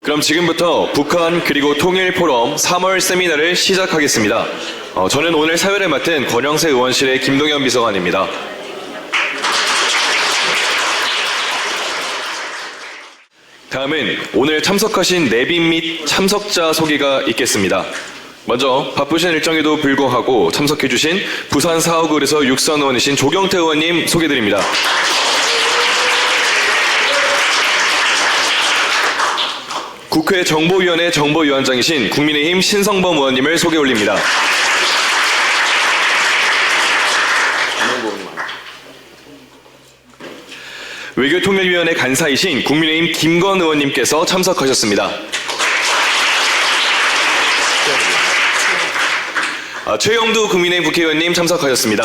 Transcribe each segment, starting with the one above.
그럼 지금부터 북한 그리고 통일 포럼 3월 세미나를 시작하겠습니다. 저는 오늘 사회를 맡은 권영세 의원실의 김동현 비서관입니다. 다음은 오늘 참석하신 내빈 및 참석자 소개가 있겠습니다. 먼저 바쁘신 일정에도 불구하고 참석해주신 부산 사옥을에서 육선 의원이신 조경태 의원님 소개드립니다. 국회 정보위원회 정보위원장이신 국민의힘 신성범 의원님을 소개 올립니다. 외교통일위원회 간사이신 국민의힘 김건 의원님께서 참석하셨습니다. 최영두 국민의힘 국회의원님 참석하셨습니다.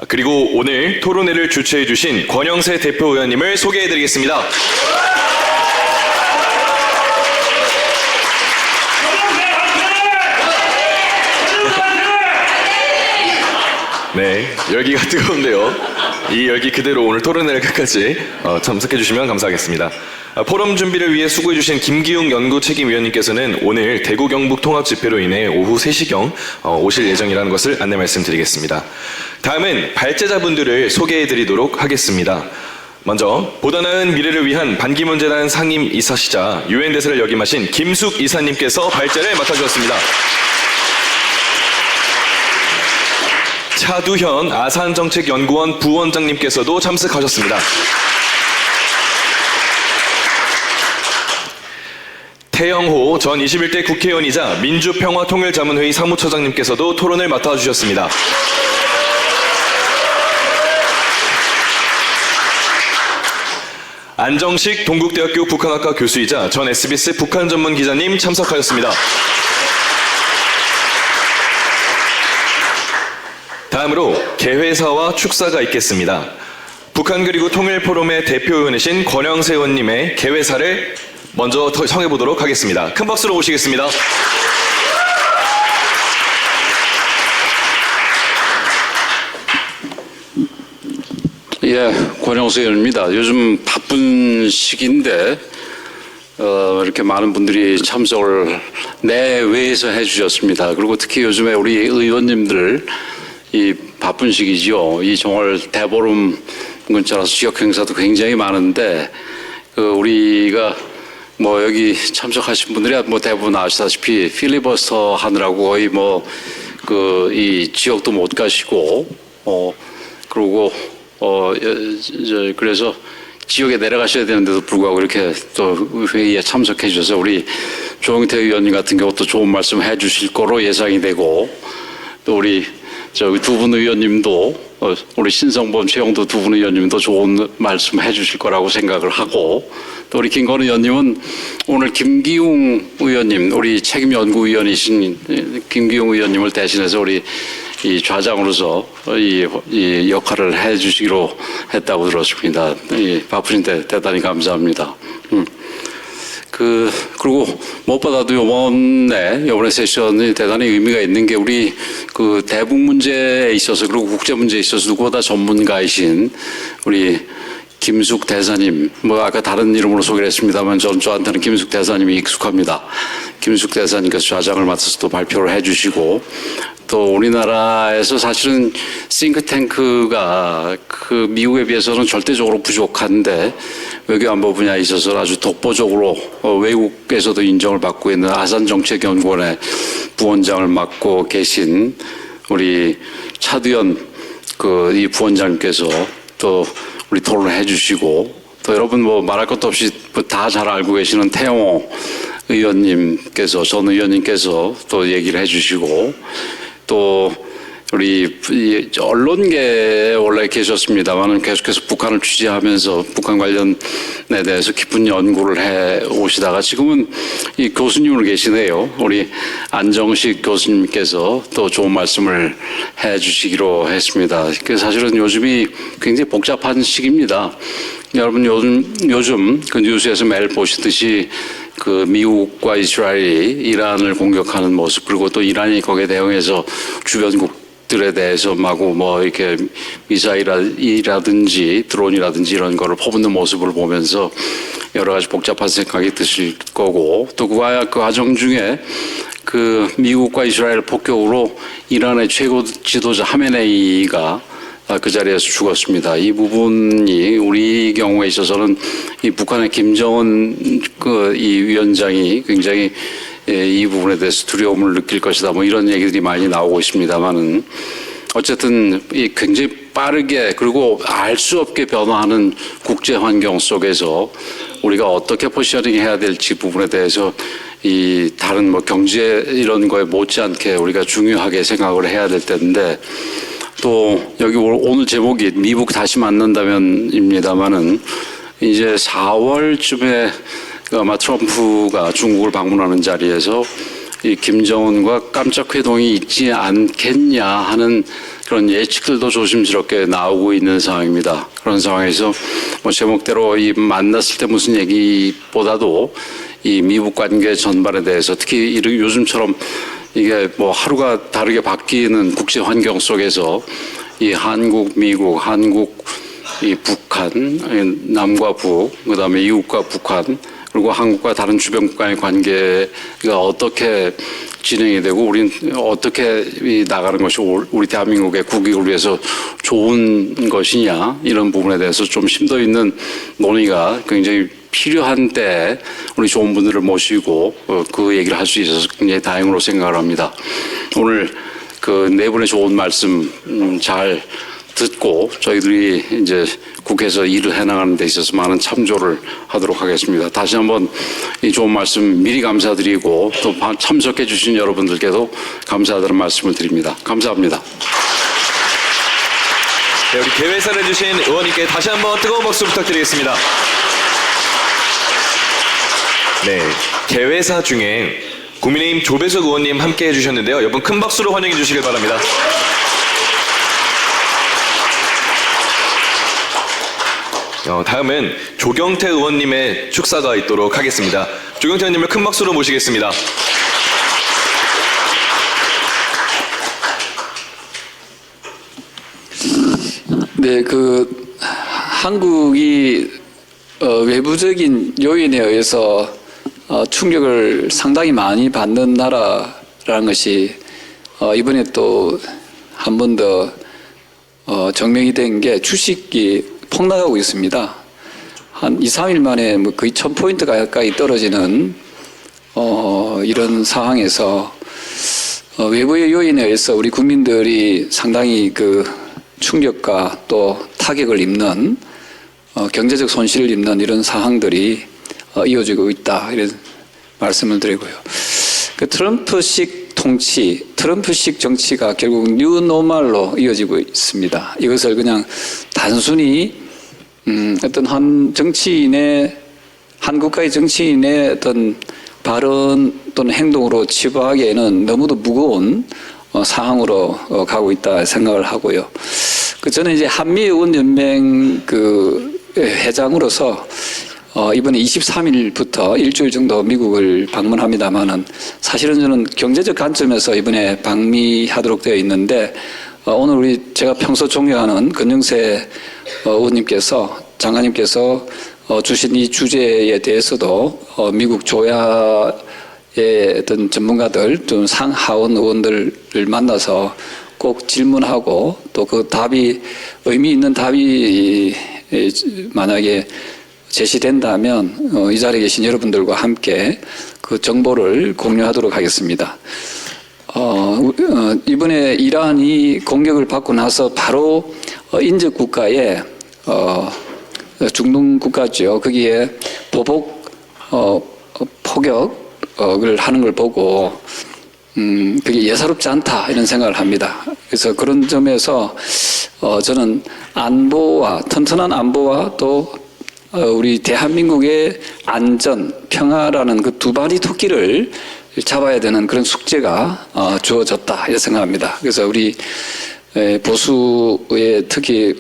그리고 오늘 토론회를 주최해 주신 권영세 대표 의원님을 소개해 드리겠습니다. 네, 열기가 뜨거운데요. 이 열기 그대로 오늘 토론회를 끝까지 참석해 주시면 감사하겠습니다. 포럼 준비를 위해 수고해 주신 김기웅 연구책임위원님께서는 오늘 대구 경북 통합 집회로 인해 오후 3시경 오실 예정이라는 것을 안내 말씀드리겠습니다. 다음은 발제자분들을 소개해 드리도록 하겠습니다. 먼저 보다 나은 미래를 위한 반기문 재단 상임 이사시자 유엔 대사를 역임하신 김숙 이사님께서 발제를 맡아주셨습니다. 차두현 아산정책연구원 부원장님께서도 참석하셨습니다. 태영호 전 21대 국회의원이자 민주평화통일자문회의 사무처장님께서도 토론을 맡아주셨습니다. 안정식 동국대학교 북한학과 교수이자 전 SBS 북한전문기자님 참석하셨습니다. 다음으로 개회사와 축사가 있겠습니다. 북한 그리고 통일포럼의 대표의원이신 권영세 의원님의 개회사를 먼저 청해보도록 하겠습니다. 큰 박수로 모시겠습니다. 예, 권영세 의원입니다. 요즘 바쁜 시기인데 이렇게 많은 분들이 참석을 내외에서 해주셨습니다. 그리고 특히 요즘에 우리 의원님들 이 바쁜 시기죠. 이 정월 대보름 근처라서 지역 행사도 굉장히 많은데 우리가 뭐 여기 참석하신 분들이 뭐 대부분 아시다시피 필리버스터 하느라고 거의 뭐 이 지역도 못 가시고 그리고 그래서 지역에 내려가셔야 되는데도 불구하고 이렇게 또 회의에 참석해 주셔서 우리 조경태 의원님 같은 경우도 좋은 말씀 해 주실 거로 예상이 되고 또 우리 두 분 의원님도 우리 신성범, 최영도 두 분 의원님도 좋은 말씀 해주실 거라고 생각을 하고 또 우리 김건 의원님은 오늘 김기웅 의원님, 우리 책임연구위원이신 김기웅 의원님을 대신해서 우리 이 좌장으로서 이 역할을 해주시기로 했다고 들었습니다. 바쁘신데 대단히 감사합니다. 그리고 무엇보다도 이번에 세션이 대단히 의미가 있는 게 우리 대북 문제에 있어서 그리고 국제 문제에 있어서 누구보다 전문가이신 우리 김숙 대사님, 뭐 아까 다른 이름으로 소개를 했습니다만 저한테는 김숙 대사님이 익숙합니다. 김숙 대사님께서 좌장을 맡아서 또 발표를 해주시고 또 우리나라에서 사실은 싱크탱크가 미국에 비해서는 절대적으로 부족한데 외교안보 분야에 있어서 아주 독보적으로 외국에서도 인정을 받고 있는 아산정책연구원의 부원장을 맡고 계신 우리 차두현 이 부원장님께서 또 우리 토론을 해주시고 또 여러분 뭐 말할 것도 없이 다 잘 알고 계시는 태영호 의원님께서 전 의원님께서 또 얘기를 해주시고 또 우리 언론계에 원래 계셨습니다만은 계속해서 북한을 취재하면서 북한 관련에 대해서 깊은 연구를 해 오시다가 지금은 이 교수님으로 계시네요. 우리 안정식 교수님께서 또 좋은 말씀을 해 주시기로 했습니다. 사실은 요즘이 굉장히 복잡한 시기입니다. 여러분 요즘 뉴스에서 매일 보시듯이 미국과 이스라엘이 이란을 공격하는 모습 그리고 또 이란이 거기에 대응해서 주변국 미국들에 대해서 마구 뭐 이렇게 미사일이라든지 드론이라든지 이런 거를 퍼붓는 모습을 보면서 여러 가지 복잡한 생각이 드실 거고, 또 그 과정 중에 그 미국과 이스라엘 폭격으로 이란의 최고 지도자 하메네이가 그 자리에서 죽었습니다. 이 부분이 우리 경우에 있어서는 이 북한의 김정은 이 위원장이 굉장히 이 부분에 대해서 두려움을 느낄 것이다. 뭐 이런 얘기들이 많이 나오고 있습니다만은 어쨌든 이 굉장히 빠르게 그리고 알 수 없게 변화하는 국제 환경 속에서 우리가 어떻게 포지셔닝 해야 될지 부분에 대해서 이 다른 뭐 경제 이런 거에 못지않게 우리가 중요하게 생각을 해야 될 텐데, 또 여기 오늘 제목이 미국 다시 만난다면입니다만은 이제 4월쯤에 아마 트럼프가 중국을 방문하는 자리에서 이 김정은과 깜짝 회동이 있지 않겠냐 하는 그런 예측들도 조심스럽게 나오고 있는 상황입니다. 그런 상황에서 뭐 제목대로 이 만났을 때 무슨 얘기보다도 이 미국 관계 전반에 대해서 특히 요즘처럼 이게 뭐 하루가 다르게 바뀌는 국제 환경 속에서 이 한국, 미국, 한국, 이 북한, 남과 북, 그다음에 이웃과 북한, 그리고 한국과 다른 주변 국가의 관계가 어떻게 진행이 되고 우리는 어떻게 나가는 것이 우리 대한민국의 국익을 위해서 좋은 것이냐, 이런 부분에 대해서 좀 심도 있는 논의가 굉장히 필요한 때 우리 좋은 분들을 모시고 그 얘기를 할 수 있어서 굉장히 다행으로 생각을 합니다. 오늘 그 네 분의 좋은 말씀 잘 듣고 저희들이 이제 국회에서 일을 해나가는 데 있어서 많은 참조를 하도록 하겠습니다. 다시 한번 이 좋은 말씀 미리 감사드리고 또 참석해 주신 여러분들께도 감사하다는 말씀을 드립니다. 감사합니다. 네, 우리 개회사를 해주신 의원님께 다시 한번 뜨거운 박수 부탁드리겠습니다. 네, 개회사 중에 국민의힘 조배석 의원님 함께 해주셨는데요. 여러분 큰 박수로 환영해 주시길 바랍니다. 다음은 조경태 의원님의 축사가 있도록 하겠습니다. 조경태 의원님을 큰 박수로 모시겠습니다. 네, 한국이 외부적인 요인에 의해서 충격을 상당히 많이 받는 나라라는 것이 이번에 또 한 번 더 증명이 된 게 주식이 폭락하고 있습니다. 한 2, 3일 만에 뭐 거의 1000포인트 가까이 떨어지는 이런 상황에서 외부의 요인에 의해서 우리 국민들이 상당히 그 충격과 또 타격을 입는 경제적 손실을 입는 이런 상황들이 이어지고 있다, 이런 말씀을 드리고요. 그 트럼프식 통치, 트럼프식 정치가 결국 뉴노멀로 이어지고 있습니다. 이것을 그냥 단순히 어떤 한 국가의 정치인의 어떤 발언 또는 행동으로 치부하기에는 너무도 무거운 상황으로 가고 있다 생각을 하고요. 저는 이제 한미의원연맹 회장으로서 이번에 23일부터 일주일 정도 미국을 방문합니다만은 사실은 저는 경제적 관점에서 이번에 방미하도록 되어 있는데, 오늘 제가 평소 존경하는 권영세 의원님께서, 장관님께서 주신 이 주제에 대해서도 미국 조야의 어떤 전문가들, 좀 상하원 의원들을 만나서 꼭 질문하고 또 그 답이 의미 있는 답이 만약에 제시된다면 이 자리에 계신 여러분들과 함께 그 정보를 공유하도록 하겠습니다. 이번에 이란이 공격을 받고 나서 바로 인접 국가에 중동 국가죠. 거기에 보복 포격을 하는 걸 보고 그게 예사롭지 않다, 이런 생각을 합니다. 그래서 그런 점에서 저는 튼튼한 안보와 또 우리 대한민국의 안전, 평화라는 그 두 마리 토끼를 잡아야 되는 그런 숙제가 주어졌다, 이렇게 생각합니다. 그래서 우리 보수에 특히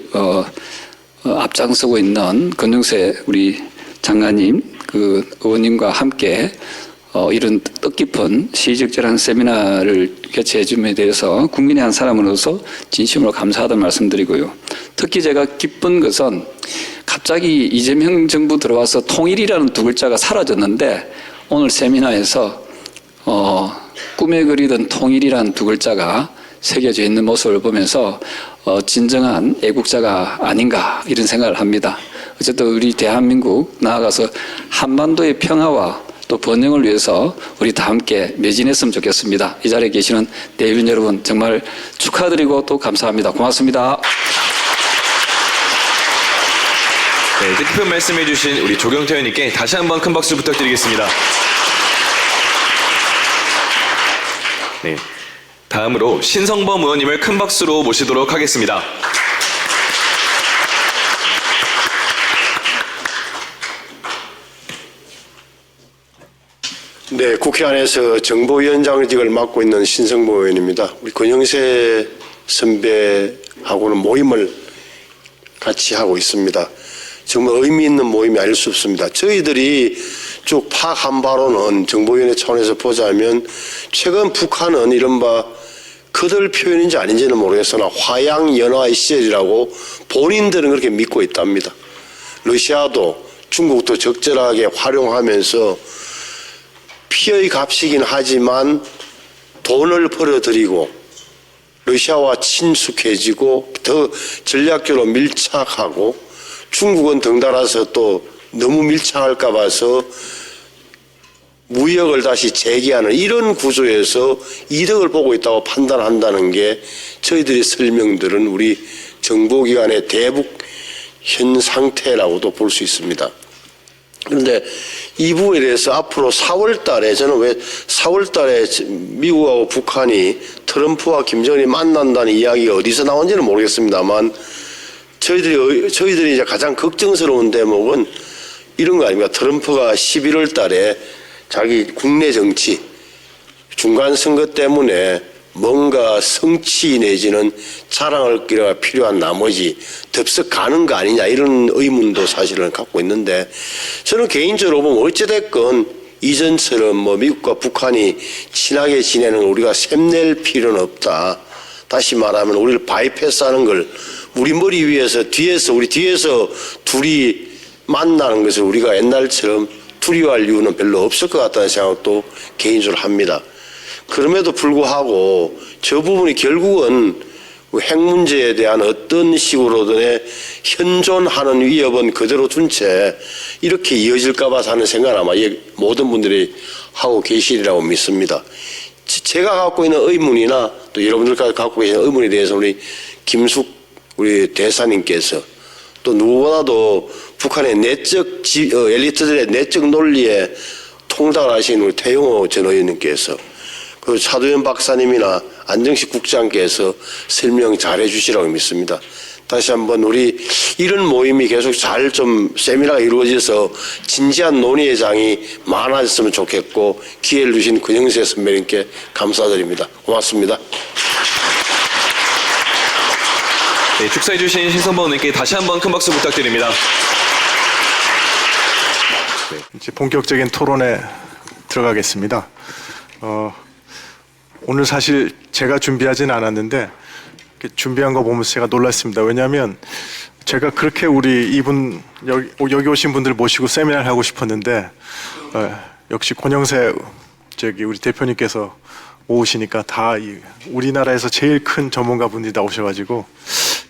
앞장서고 있는 권영세 우리 장관님, 그 의원님과 함께 이런 뜻깊은 시의적절한 세미나를 개최해 줌에 대해서 국민의 한 사람으로서 진심으로 감사하다는 말씀드리고요. 특히 제가 기쁜 것은 갑자기 이재명 정부 들어와서 통일이라는 두 글자가 사라졌는데 오늘 세미나에서 꿈에 그리던 통일이라는 두 글자가 새겨져 있는 모습을 보면서 진정한 애국자가 아닌가 이런 생각을 합니다. 어쨌든 우리 대한민국 나아가서 한반도의 평화와 또 번영을 위해서 우리 다 함께 매진했으면 좋겠습니다. 이 자리에 계시는 대의원 여러분 정말 축하드리고 또 감사합니다. 고맙습니다. 네, 뜻깊은 말씀해 주신 우리 조경태 의원님께 다시 한번 큰 박수 부탁드리겠습니다. 네, 다음으로 신성범 의원님을 큰 박수로 모시도록 하겠습니다. 네, 국회 안에서 정보위원장직을 맡고 있는 신성범 의원입니다. 우리 권영세 선배하고는 모임을 같이 하고 있습니다. 정말 의미 있는 모임이 아닐 수 없습니다. 저희들이 쭉 파악한 바로는 정보위원회 차원에서 보자면 최근 북한은 이른바 그들 표현인지 아닌지는 모르겠으나 화양연화의 시절이라고 본인들은 그렇게 믿고 있답니다. 러시아도 중국도 적절하게 활용하면서 피의 값이긴 하지만 돈을 벌어들이고 러시아와 친숙해지고 더 전략적으로 밀착하고 중국은 덩달아서 또 너무 밀착할까 봐서 무역을 다시 재개하는 이런 구조에서 이득을 보고 있다고 판단한다는 게 저희들이 설명들은 우리 정보기관의 대북 현 상태라고도 볼 수 있습니다. 그런데 이 부분에 대해서 앞으로 4월 달에 저는 왜 4월 달에 미국하고 북한이 트럼프와 김정은이 만난다는 이야기가 어디서 나온지는 모르겠습니다만 저희들이 이제 가장 걱정스러운 대목은 이런 거 아닙니까? 트럼프가 11월 달에 자기 국내 정치 중간 선거 때문에 뭔가 성취 내지는 자랑할 기회가 필요한 나머지 덥석 가는 거 아니냐 이런 의문도 사실은 갖고 있는데 저는 개인적으로 보면 어찌됐건 이전처럼 뭐 미국과 북한이 친하게 지내는 우리가 샘낼 필요는 없다. 다시 말하면 우리를 바이패스하는 걸 우리 머리 위에서 우리 뒤에서 둘이 만나는 것을 우리가 옛날처럼 두려워할 이유는 별로 없을 것 같다는 생각도 개인적으로 합니다. 그럼에도 불구하고 저 부분이 결국은 핵 문제에 대한 어떤 식으로든의 현존하는 위협은 그대로 둔 채 이렇게 이어질까 봐 하는 생각은 아마 모든 분들이 하고 계시리라고 믿습니다. 제가 갖고 있는 의문이나 또 여러분들까지 갖고 계시는 의문에 대해서 우리 김숙 우리 대사님께서 또 누구보다도 북한의 엘리트들의 내적 논리에 통달을 하신 우리 태용호 전 의원님께서 그리고 차도현 박사님이나 안정식 국장께서 설명 잘 해주시라고 믿습니다. 다시 한번 우리 이런 모임이 계속 잘 좀 세미나가 이루어져서 진지한 논의의 장이 많아졌으면 좋겠고 기회를 주신 권영세 선배님께 감사드립니다. 고맙습니다. 네, 축사해 주신 신성범 의원님께 다시 한번 큰 박수 부탁드립니다. 이제 본격적인 토론에 들어가겠습니다. 오늘 사실 제가 준비하진 않았는데 준비한 거 보면서 제가 놀랐습니다. 왜냐하면 제가 그렇게 우리 이분 여기 오신 분들 모시고 세미나를 하고 싶었는데 역시 권영세 우리 대표님께서 오시니까 다 우리나라에서 제일 큰 전문가분들이 나오셔가지고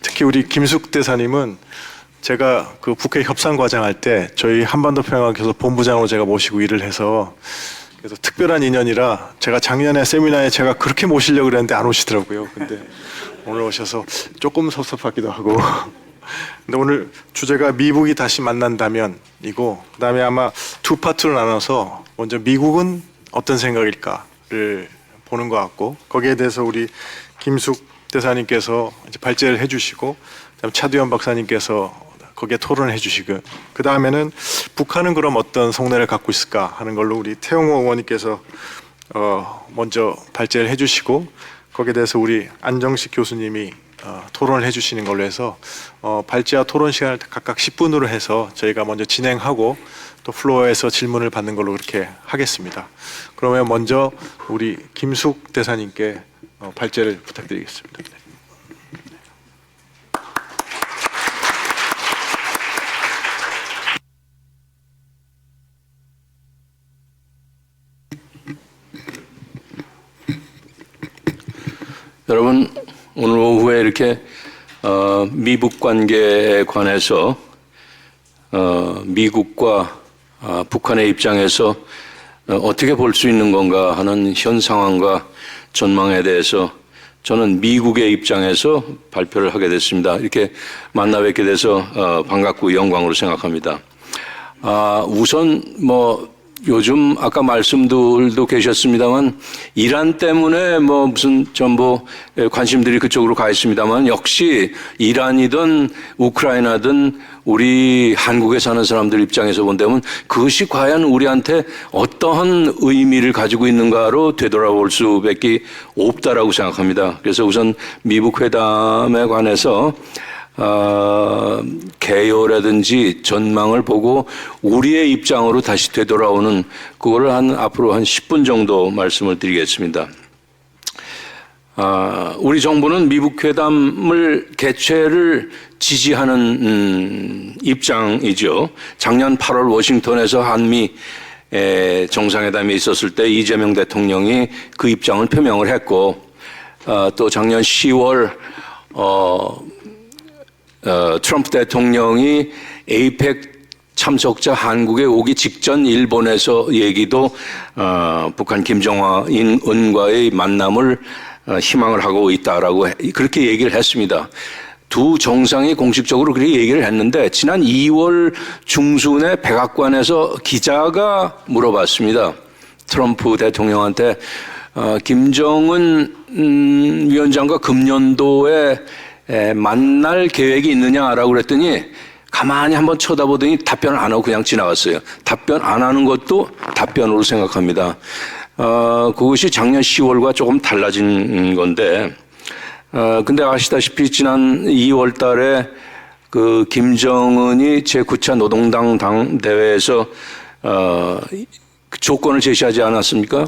특히 우리 김숙 대사님은 제가 그 북핵 협상과장 할 때 저희 한반도 평화교섭 본부장으로 제가 모시고 일을 해서 그래서 특별한 인연이라 제가 작년에 세미나에 제가 그렇게 모시려고 그랬는데 안 오시더라고요. 근데 오늘 오셔서 조금 섭섭하기도 하고 근데 오늘 주제가 미국이 다시 만난다면 이고 그다음에 아마 두 파트로 나눠서 먼저 미국은 어떤 생각일까를 보는 것 같고 거기에 대해서 우리 김숙 대사님께서 이제 발제를 해주시고 그다음 차두현 박사님께서 거기에 토론을 해주시고 그 다음에는 북한은 그럼 어떤 속내를 갖고 있을까 하는 걸로 우리 태용호 의원님께서 먼저 발제를 해주시고 거기에 대해서 우리 안정식 교수님이 토론을 해주시는 걸로 해서 발제와 토론 시간을 각각 10분으로 해서 저희가 먼저 진행하고 또 플로어에서 질문을 받는 걸로 그렇게 하겠습니다. 그러면 먼저 우리 김숙 대사님께 발제를 부탁드리겠습니다. 여러분, 오늘 오후에 이렇게 미북 관계에 관해서 미국과 북한의 입장에서 어떻게 볼 수 있는 건가 하는 현 상황과 전망에 대해서 저는 미국의 입장에서 발표를 하게 됐습니다. 이렇게 만나 뵙게 돼서 반갑고 영광으로 생각합니다. 우선 요즘 아까 말씀들도 계셨습니다만 이란 때문에 무슨 전부 관심들이 그쪽으로 가 있습니다만 역시 이란이든 우크라이나든 우리 한국에 사는 사람들 입장에서 본다면 그것이 과연 우리한테 어떠한 의미를 가지고 있는가로 되돌아볼 수밖에 없다라고 생각합니다. 그래서 우선 미북 회담에 관해서 개요라든지 전망을 보고 우리의 입장으로 다시 되돌아오는 그거를 앞으로 한 10분 정도 말씀을 드리겠습니다. 우리 정부는 미북 회담을 개최를 지지하는 입장이죠. 작년 8월 워싱턴에서 한미 정상회담이 있었을 때 이재명 대통령이 그 입장을 표명을 했고 또 작년 10월 트럼프 대통령이 에이펙 참석자 한국에 오기 직전 일본에서 얘기도 북한 김정은과의 만남을 희망을 하고 있다라고 그렇게 얘기를 했습니다. 두 정상이 공식적으로 그렇게 얘기를 했는데 지난 2월 중순에 백악관에서 기자가 물어봤습니다. 트럼프 대통령한테 김정은 위원장과 금년도에 만날 계획이 있느냐라고 그랬더니 가만히 한번 쳐다보더니 답변을 안 하고 그냥 지나갔어요. 답변 안 하는 것도 답변으로 생각합니다. 그것이 작년 10월과 조금 달라진 건데, 근데 아시다시피 지난 2월 달에 그 김정은이 제9차 노동당 당대회에서 조건을 제시하지 않았습니까?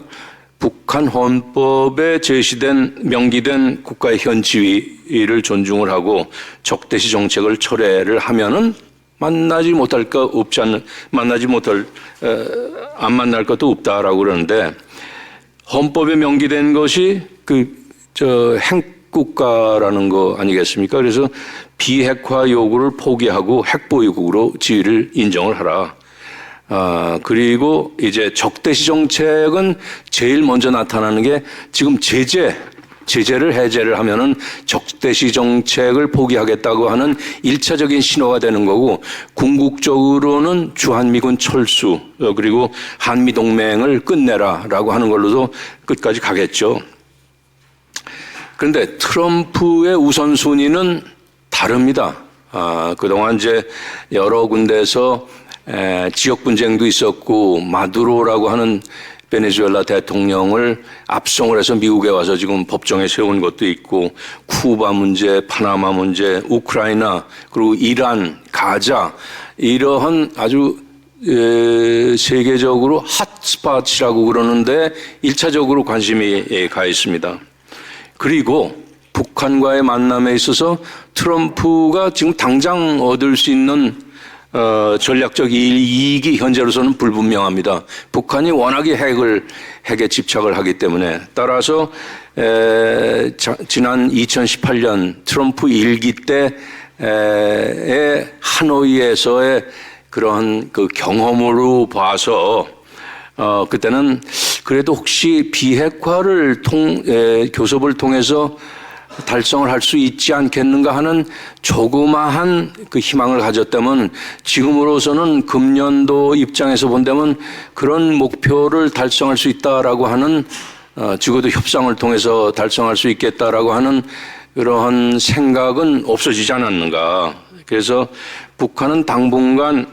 북한 헌법에 제시된 명기된 국가의 현 지위를 존중을 하고 적대시 정책을 철회를 하면은 안 만날 것도 없다라고 그러는데 헌법에 명기된 것이 핵국가라는 거 아니겠습니까? 그래서 비핵화 요구를 포기하고 핵보유국으로 지위를 인정을 하라. 그리고 이제 적대시 정책은 제일 먼저 나타나는 게 지금 제재를 해제를 하면은 적대시 정책을 포기하겠다고 하는 1차적인 신호가 되는 거고 궁극적으로는 주한미군 철수 그리고 한미동맹을 끝내라라고 하는 걸로도 끝까지 가겠죠. 그런데 트럼프의 우선순위는 다릅니다. 그동안 이제 여러 군데에서 지역 분쟁도 있었고 마두로라고 하는 베네수엘라 대통령을 압송을 해서 미국에 와서 지금 법정에 세운 것도 있고 쿠바 문제, 파나마 문제, 우크라이나 그리고 이란, 가자 이러한 아주 세계적으로 핫스팟이라고 그러는데 1차적으로 관심이 가 있습니다. 그리고 북한과의 만남에 있어서 트럼프가 지금 당장 얻을 수 있는 전략적 이익이 현재로서는 불분명합니다. 북한이 워낙에 핵에 집착을 하기 때문에 따라서 지난 2018년 트럼프 일기 때의 하노이에서의 그러한 그 경험으로 봐서 그때는 그래도 혹시 비핵화를 교섭을 통해서 달성을 할 수 있지 않겠는가 하는 조그마한 그 희망을 가졌다면 지금으로서는 금년도 입장에서 본다면 그런 목표를 달성할 수 있다라고 하는 적어도 협상을 통해서 달성할 수 있겠다라고 하는 그러한 생각은 없어지지 않았는가. 그래서 북한은 당분간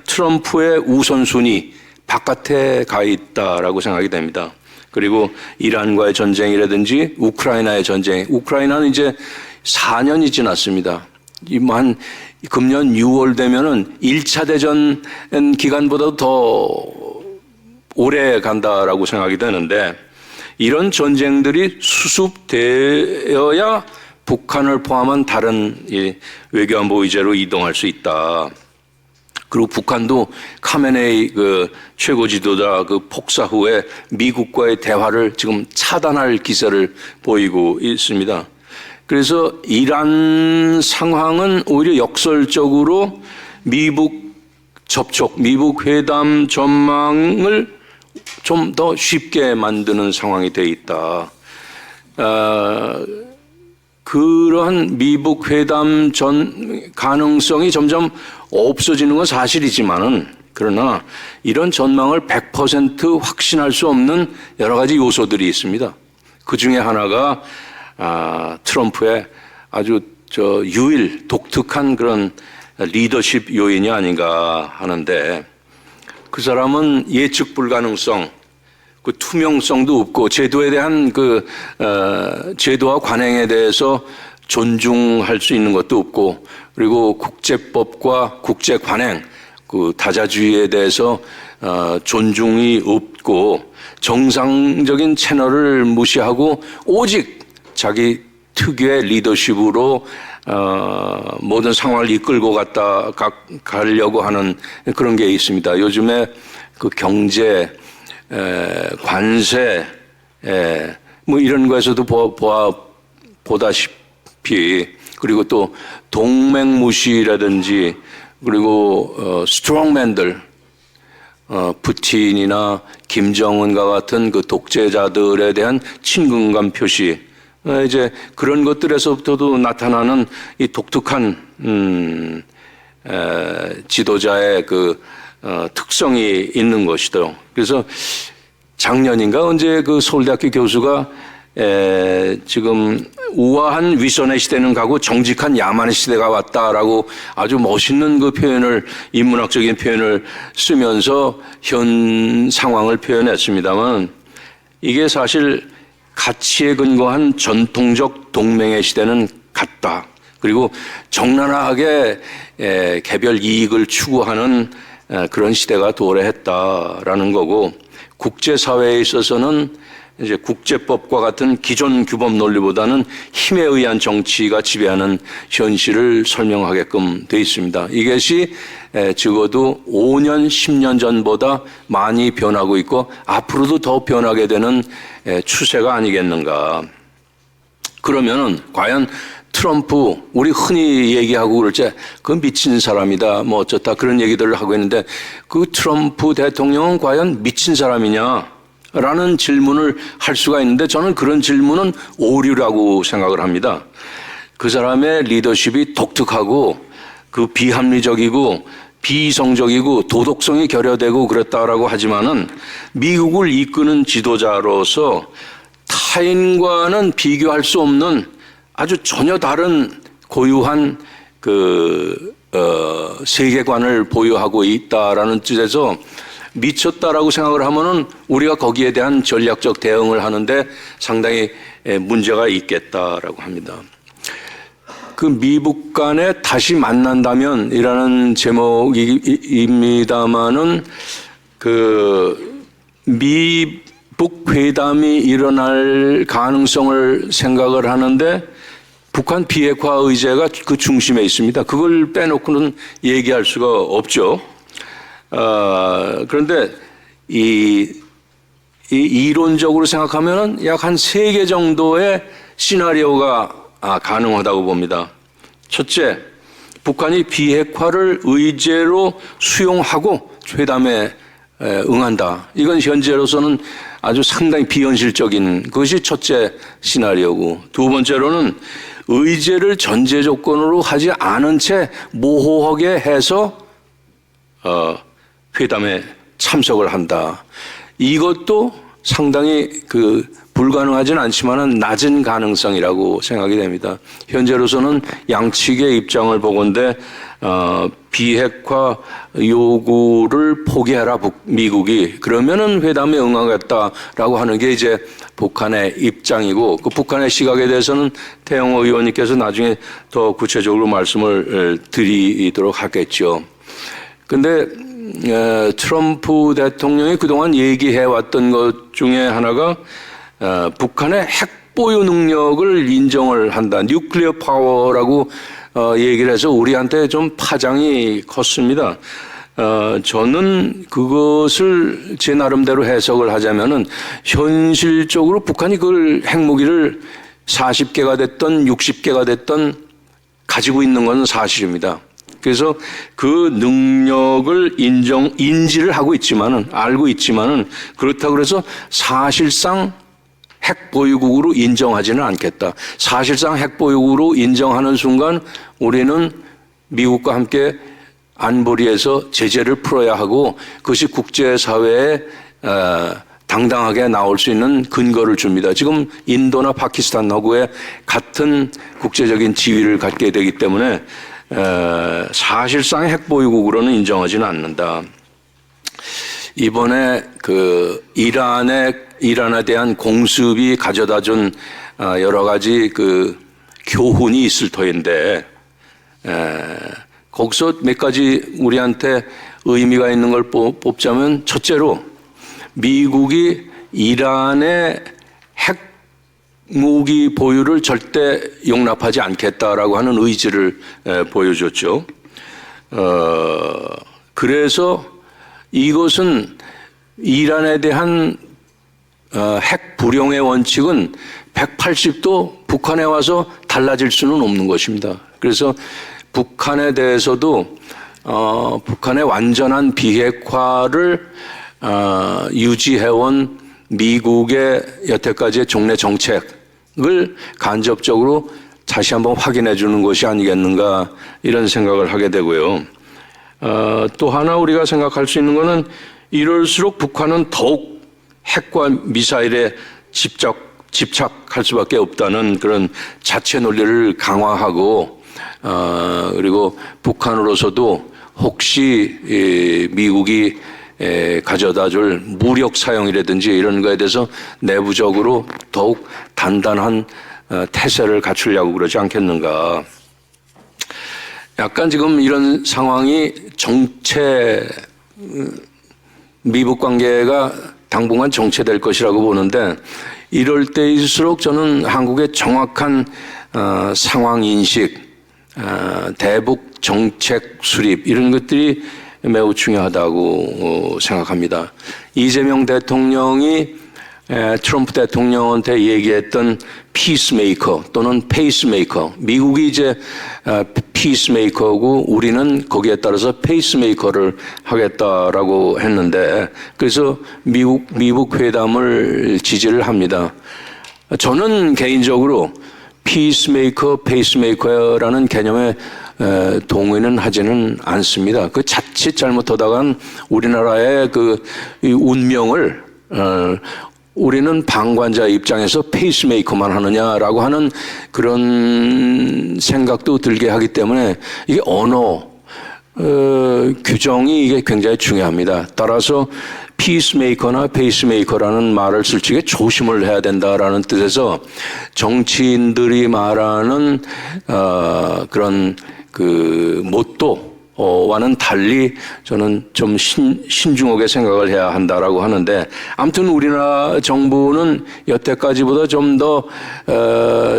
트럼프의 우선순위 바깥에 가 있다라고 생각이 됩니다. 그리고 이란과의 전쟁이라든지 우크라이나의 전쟁, 우크라이나는 이제 4년이 지났습니다. 한 금년 6월 되면은 1차 대전 기간보다도 더 오래 간다라고 생각이 되는데 이런 전쟁들이 수습되어야 북한을 포함한 다른 외교안보 의제로 이동할 수 있다. 그리고 북한도 카메네이 그 최고 지도자 그 폭사 후에 미국과의 대화를 지금 차단할 기세를 보이고 있습니다. 그래서 이란 상황은 오히려 역설적으로 미국 접촉, 미국 회담 전망을 좀 더 쉽게 만드는 상황이 돼 있다. 그러한 미국 회담 전 가능성이 점점 없어지는 건 사실이지만은 그러나 이런 전망을 100% 확신할 수 없는 여러 가지 요소들이 있습니다. 그 중에 하나가 트럼프의 아주 유일 독특한 그런 리더십 요인이 아닌가 하는데 그 사람은 예측 불가능성, 그 투명성도 없고 제도에 대한 그 제도와 관행에 대해서 존중할 수 있는 것도 없고 그리고 국제법과 국제 관행, 그 다자주의에 대해서 존중이 없고 정상적인 채널을 무시하고 오직 자기 특유의 리더십으로 모든 상황을 이끌고 가려고 하는 그런 게 있습니다. 요즘에 그 경제, 관세, 뭐 이런 거에서도 보다시피 그리고 또 동맹무시라든지 그리고 스트롱맨들, 푸틴이나 김정은과 같은 그 독재자들에 대한 친근감 표시, 이제 그런 것들에서부터도 나타나는 이 독특한 지도자의 그 특성이 있는 것이죠. 그래서 작년인가 언제 그 서울대학교 교수가 지금 우아한 위선의 시대는 가고 정직한 야만의 시대가 왔다라고 아주 멋있는 그 표현을 인문학적인 표현을 쓰면서 현 상황을 표현했습니다만 이게 사실 가치에 근거한 전통적 동맹의 시대는 갔다. 그리고 적나라하게 개별 이익을 추구하는 그런 시대가 도래했다라는 거고 국제사회에 있어서는 이제 국제법과 같은 기존 규범 논리보다는 힘에 의한 정치가 지배하는 현실을 설명하게끔 돼 있습니다. 이것이 적어도 5년, 10년 전보다 많이 변하고 있고 앞으로도 더 변하게 되는 추세가 아니겠는가. 그러면은 과연 트럼프, 우리 흔히 얘기하고 그럴 때 그 미친 사람이다, 뭐 어쩌다 그런 얘기들을 하고 있는데 그 트럼프 대통령은 과연 미친 사람이냐? 라는 질문을 할 수가 있는데 저는 그런 질문은 오류라고 생각을 합니다. 그 사람의 리더십이 독특하고 그 비합리적이고 비이성적이고 도덕성이 결여되고 그랬다라고 하지만은 미국을 이끄는 지도자로서 타인과는 비교할 수 없는 아주 전혀 다른 고유한 세계관을 보유하고 있다라는 뜻에서 미쳤다라고 생각을 하면은 우리가 거기에 대한 전략적 대응을 하는데 상당히 문제가 있겠다라고 합니다. 그 미국 간에 다시 만난다면 이라는 제목입니다만은 그 미북 회담이 일어날 가능성을 생각을 하는데 북한 비핵화 의제가 그 중심에 있습니다. 그걸 빼놓고는 얘기할 수가 없죠. 그런데 이론적으로 생각하면은 약 한 3개 정도의 시나리오가 가능하다고 봅니다. 첫째, 북한이 비핵화를 의제로 수용하고 회담에 응한다. 이건 현재로서는 아주 상당히 비현실적인 것이 첫째 시나리오고, 두 번째로는 의제를 전제 조건으로 하지 않은 채 모호하게 해서 회담에 참석을 한다. 이것도 상당히 불가능하진 않지만은 낮은 가능성이라고 생각이 됩니다. 현재로서는 양측의 입장을 보건대 비핵화 요구를 포기해라 미국이 그러면은 회담에 응하겠다라고 하는 게 이제 북한의 입장이고 그 북한의 시각에 대해서는 태영호 의원님께서 나중에 더 구체적으로 말씀을 드리도록 하겠죠. 근데 트럼프 대통령이 그동안 얘기해왔던 것 중에 하나가 북한의 핵 보유 능력을 인정을 한다. 뉴클리어 파워라고 얘기를 해서 우리한테 좀 파장이 컸습니다. 저는 그것을 제 나름대로 해석을 하자면은 현실적으로 북한이 그걸 핵무기를 40개가 됐던 60개가 됐던 가지고 있는 건 사실입니다. 그래서 그 능력을 인지를 하고 있지만은, 알고 있지만은, 그렇다고 해서 사실상 핵 보유국으로 인정하지는 않겠다. 사실상 핵 보유국으로 인정하는 순간 우리는 미국과 함께 안보리에서 제재를 풀어야 하고 그것이 국제사회에 당당하게 나올 수 있는 근거를 줍니다. 지금 인도나 파키스탄하고의 같은 국제적인 지위를 갖게 되기 때문에 사실상 핵 보유국으로는 인정하지는 않는다. 이번에 그 이란에 대한 공습이 가져다 준 여러 가지 그 교훈이 있을 터인데 거기서 몇 가지 우리한테 의미가 있는 걸 뽑자면 첫째로 미국이 이란의 핵 무기 보유를 절대 용납하지 않겠다라고 하는 의지를 보여줬죠. 그래서 이것은 이란에 대한 핵 불용의 원칙은 180도 북한에 와서 달라질 수는 없는 것입니다. 그래서 북한에 대해서도 북한의 완전한 비핵화를 유지해온 미국의 여태까지의 종래 정책을 간접적으로 다시 한번 확인해 주는 것이 아니겠는가 이런 생각을 하게 되고요. 또 하나 우리가 생각할 수 있는 것은 이럴수록 북한은 더욱 핵과 미사일에 집착할 수밖에 없다는 그런 자체 논리를 강화하고 그리고 북한으로서도 혹시 미국이 가져다 줄 무력 사용이라든지 이런 거에 대해서 내부적으로 더욱 단단한 태세를 갖추려고 그러지 않겠는가. 약간 지금 이런 상황이 미북 관계가 당분간 정체될 것이라고 보는데 이럴 때일수록 저는 한국의 정확한 상황 인식, 대북 정책 수립 이런 것들이 매우 중요하다고 생각합니다. 이재명 대통령이 트럼프 대통령한테 얘기했던 피스메이커 또는 페이스메이커, 미국이 이제 피스메이커고 우리는 거기에 따라서 페이스메이커를 하겠다라고 했는데 그래서 미국 회담을 지지를 합니다. 저는 개인적으로 피스메이커, 페이스메이커라는 개념에 동의는 하지는 않습니다. 그 자칫 잘못하다간 우리나라의 그 운명을 우리는 방관자 입장에서 페이스메이커만 하느냐라고 하는 그런 생각도 들게 하기 때문에 이게 언어 규정이 이게 굉장히 중요합니다. 따라서 피스메이커나 페이스메이커라는 말을 쓸 적에 조심을 해야 된다라는 뜻에서 정치인들이 말하는 그런 그 모토와는 달리 저는 좀 신중하게 생각을 해야 한다라고 하는데 아무튼 우리나라 정부는 여태까지보다 좀 더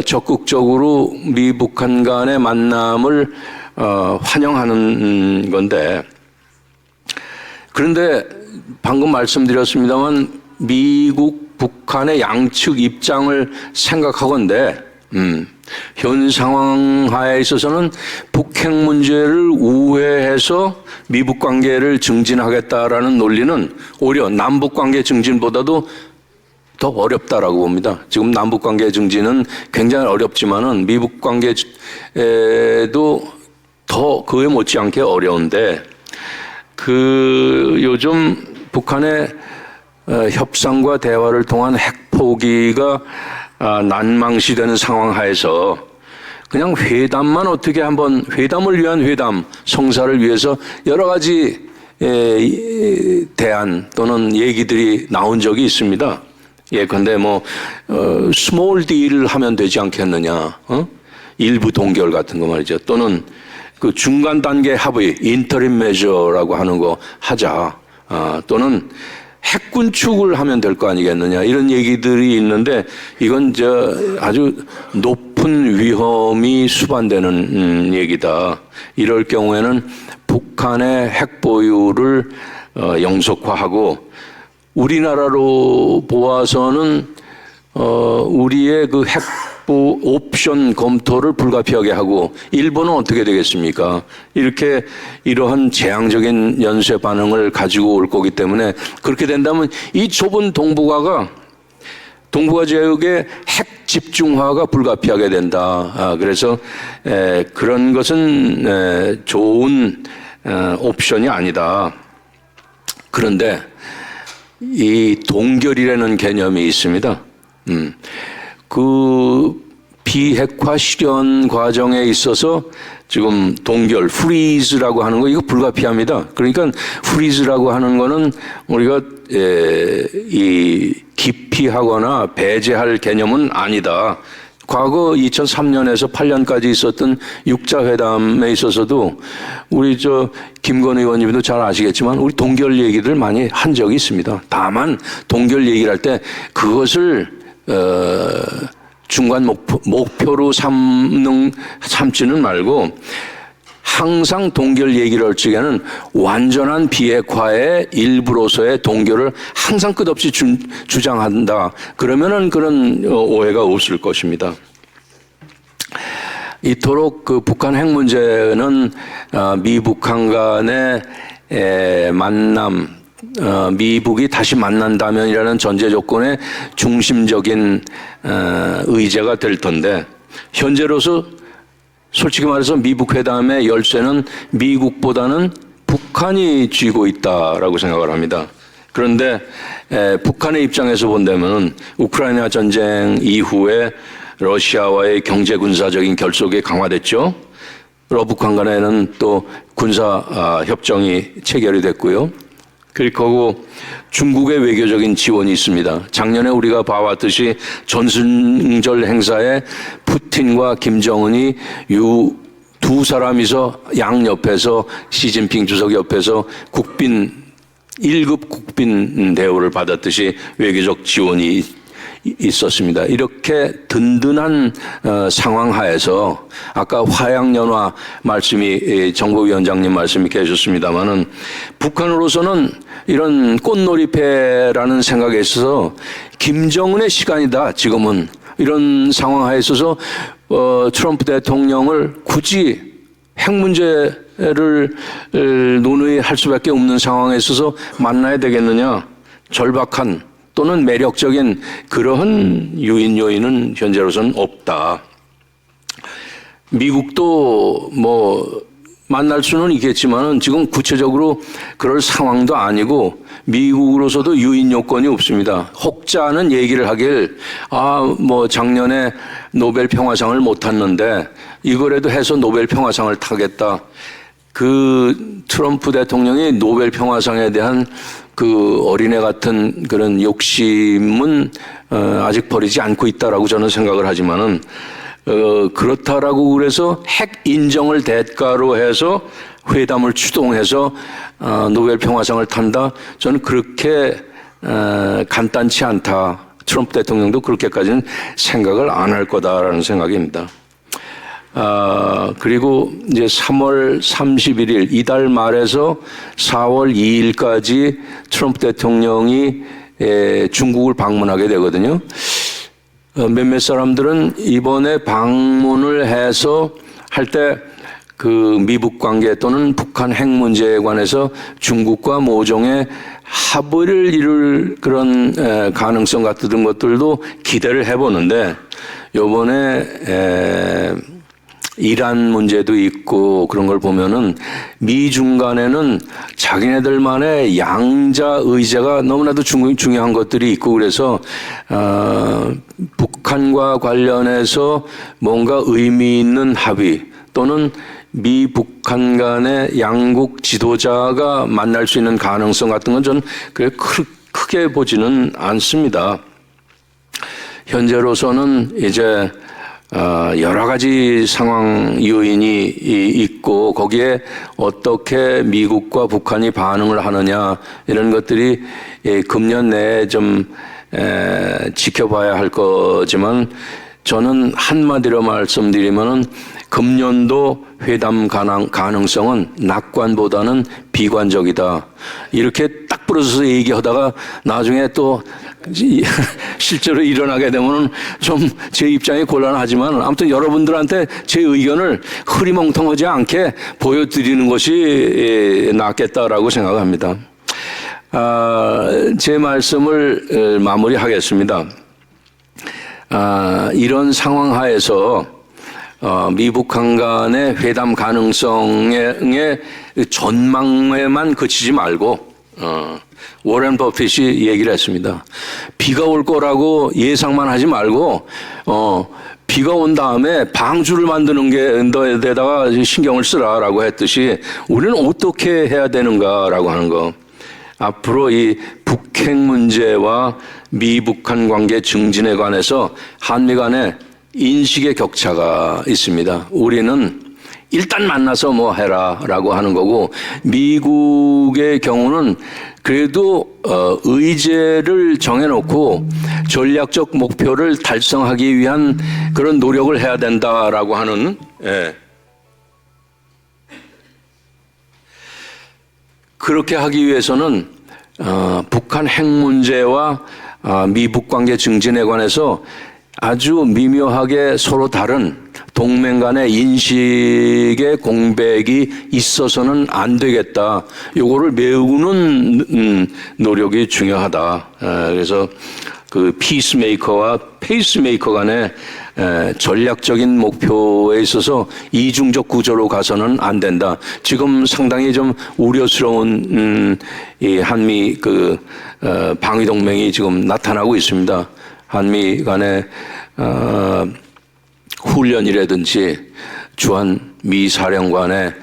적극적으로 미북한 간의 만남을 환영하는 건데 그런데 방금 말씀드렸습니다만 미국, 북한의 양측 입장을 생각하건대 현 상황 하에 있어서는 북핵 문제를 우회해서 미북 관계를 증진하겠다라는 논리는 오히려 남북 관계 증진보다도 더 어렵다라고 봅니다. 지금 남북 관계 증진은 굉장히 어렵지만은 미북 관계도 더 그에 못지않게 어려운데 그 요즘 북한의 협상과 대화를 통한 핵 포기가 난망시되는 상황 하에서 그냥 회담만 어떻게 한번 회담을 위한 회담, 성사를 위해서 여러 가지 대안 또는 얘기들이 나온 적이 있습니다. 예컨대 스몰 딜을 하면 되지 않겠느냐, 일부 동결 같은 거 말이죠. 또는 그 중간 단계 합의, 인터림 메저라고 하는 거 하자. 또는 핵 군축을 하면 될 거 아니겠느냐, 이런 얘기들이 있는데 이건 아주 높은 위험이 수반되는 얘기다. 이럴 경우에는 북한의 핵 보유를 영속화하고 우리나라로 보아서는 우리의 그 핵보 옵션 검토를 불가피하게 하고 일본은 어떻게 되겠습니까? 이러한 재앙적인 연쇄 반응을 가지고 올 거기 때문에 그렇게 된다면 이 좁은 동북아 지역의 핵 집중화가 불가피하게 된다. 그래서 그런 것은 좋은 옵션이 아니다. 그런데 이 동결이라는 개념이 있습니다. 그 비핵화 실현 과정에 있어서 지금 동결, 프리즈라고 하는 거 이거 불가피합니다. 그러니까 프리즈라고 하는 거는 우리가 이 기피하거나 배제할 개념은 아니다. 과거 2003년에서 8년까지 있었던 육자회담에 있어서도 우리 김건 의원님도 잘 아시겠지만 우리 동결 얘기를 많이 한 적이 있습니다. 다만 동결 얘기를 할 때 그것을 중간 목표로 삼지는 말고 항상 동결 얘기를 할 적에는 완전한 비핵화의 일부로서의 동결을 항상 끝없이 주장한다. 그러면은 그런 오해가 없을 것입니다. 이토록 그 북한 핵 문제는 미북한 간의 만남, 미북이 다시 만난다면이라는 전제 조건의 중심적인 의제가 될 텐데 현재로서 솔직히 말해서 미북 회담의 열쇠는 미국보다는 북한이 쥐고 있다라고 생각을 합니다. 그런데 북한의 입장에서 본다면 우크라이나 전쟁 이후에 러시아와의 경제 군사적인 결속이 강화됐죠. 러북한 간에는 또 군사 협정이 체결이 됐고요. 그리고 중국의 외교적인 지원이 있습니다. 작년에 우리가 봐왔듯이 전승절 행사에 푸틴과 김정은이 두 사람이서 양옆에서 시진핑 주석 옆에서 1급 국빈 대우를 받았듯이 외교적 지원이 있었습니다. 이렇게 든든한 상황 하에서 아까 화양연화 말씀이 정보위원장님 말씀이 계셨습니다마는 북한으로서는 이런 꽃놀이패라는 생각에 있어서 김정은의 시간이다. 지금은 이런 상황 하에 있어서 트럼프 대통령을 굳이 핵 문제를 논의할 수밖에 없는 상황에 있어서 만나야 되겠느냐. 절박한 또는 매력적인 그러한 유인 요인은 현재로서는 없다. 미국도 만날 수는 있겠지만은 지금 구체적으로 그럴 상황도 아니고 미국으로서도 유인 요건이 없습니다. 혹자는 얘기를 하길 작년에 노벨 평화상을 못 탔는데 이거라도 해서 노벨 평화상을 타겠다. 그 트럼프 대통령이 노벨 평화상에 대한 그 어린애 같은 그런 욕심은 아직 버리지 않고 있다라고 저는 생각을 하지만은 그렇다라고 그래서 핵 인정을 대가로 해서 회담을 추동해서 노벨 평화상을 탄다. 저는 그렇게 간단치 않다. 트럼프 대통령도 그렇게까지는 생각을 안 할 거다라는 생각입니다. 그리고 이제 3월 31일 이달 말에서 4월 2일까지 트럼프 대통령이 중국을 방문하게 되거든요. 몇몇 사람들은 이번에 방문을 해서 할 때 그 미북 관계 또는 북한 핵 문제에 관해서 중국과 모종의 합의를 이룰 그런 가능성 같은 것들도 기대를 해보는데 요번에 이란 문제도 있고 그런 걸 보면은 미중 간에는 자기네들만의 양자 의제가 너무나도 중요한 것들이 있고 그래서 북한과 관련해서 뭔가 의미 있는 합의 또는 미 북한 간의 양국 지도자가 만날 수 있는 가능성 같은 건 저는 그렇게 크게 보지는 않습니다. 현재로서는 이제 여러 가지 상황 요인이 있고 거기에 어떻게 미국과 북한이 반응을 하느냐 이런 것들이 금년 내에 좀 지켜봐야 할 거지만 저는 한마디로 말씀드리면은 금년도 회담 가능성은 낙관보다는 비관적이다. 이렇게 딱 부러져서 얘기하다가 나중에 또 실제로 일어나게 되면은 좀 제 입장이 곤란하지만 아무튼 여러분들한테 제 의견을 흐리멍텅하지 않게 보여드리는 것이 낫겠다라고 생각합니다. 제 말씀을 마무리하겠습니다. 이런 상황 하에서 미북한 간의 회담 가능성의 전망에만 그치지 말고 워렌 버핏이 얘기를 했습니다. 비가 올 거라고 예상만 하지 말고 비가 온 다음에 방주를 만드는 게 데다가 신경을 쓰라라고 했듯이 우리는 어떻게 해야 되는가라고 하는 거. 앞으로 이 북핵 문제와 미북한 관계 증진에 관해서 한미 간에 인식의 격차가 있습니다. 우리는 일단 만나서 뭐 해라라고 하는 거고 미국의 경우는 그래도 의제를 정해놓고 전략적 목표를 달성하기 위한 그런 노력을 해야 된다라고 하는 그렇게 하기 위해서는 북한 핵 문제와 미북 관계 증진에 관해서 아주 미묘하게 서로 다른 동맹 간의 인식의 공백이 있어서는 안 되겠다. 요거를 메우는 노력이 중요하다. 그래서 그 피스메이커와 페이스메이커 간의 전략적인 목표에 있어서 이중적 구조로 가서는 안 된다. 지금 상당히 좀 우려스러운 이 한미 그 방위 동맹이 지금 나타나고 있습니다. 한미 간의 훈련이라든지 주한 미 사령관의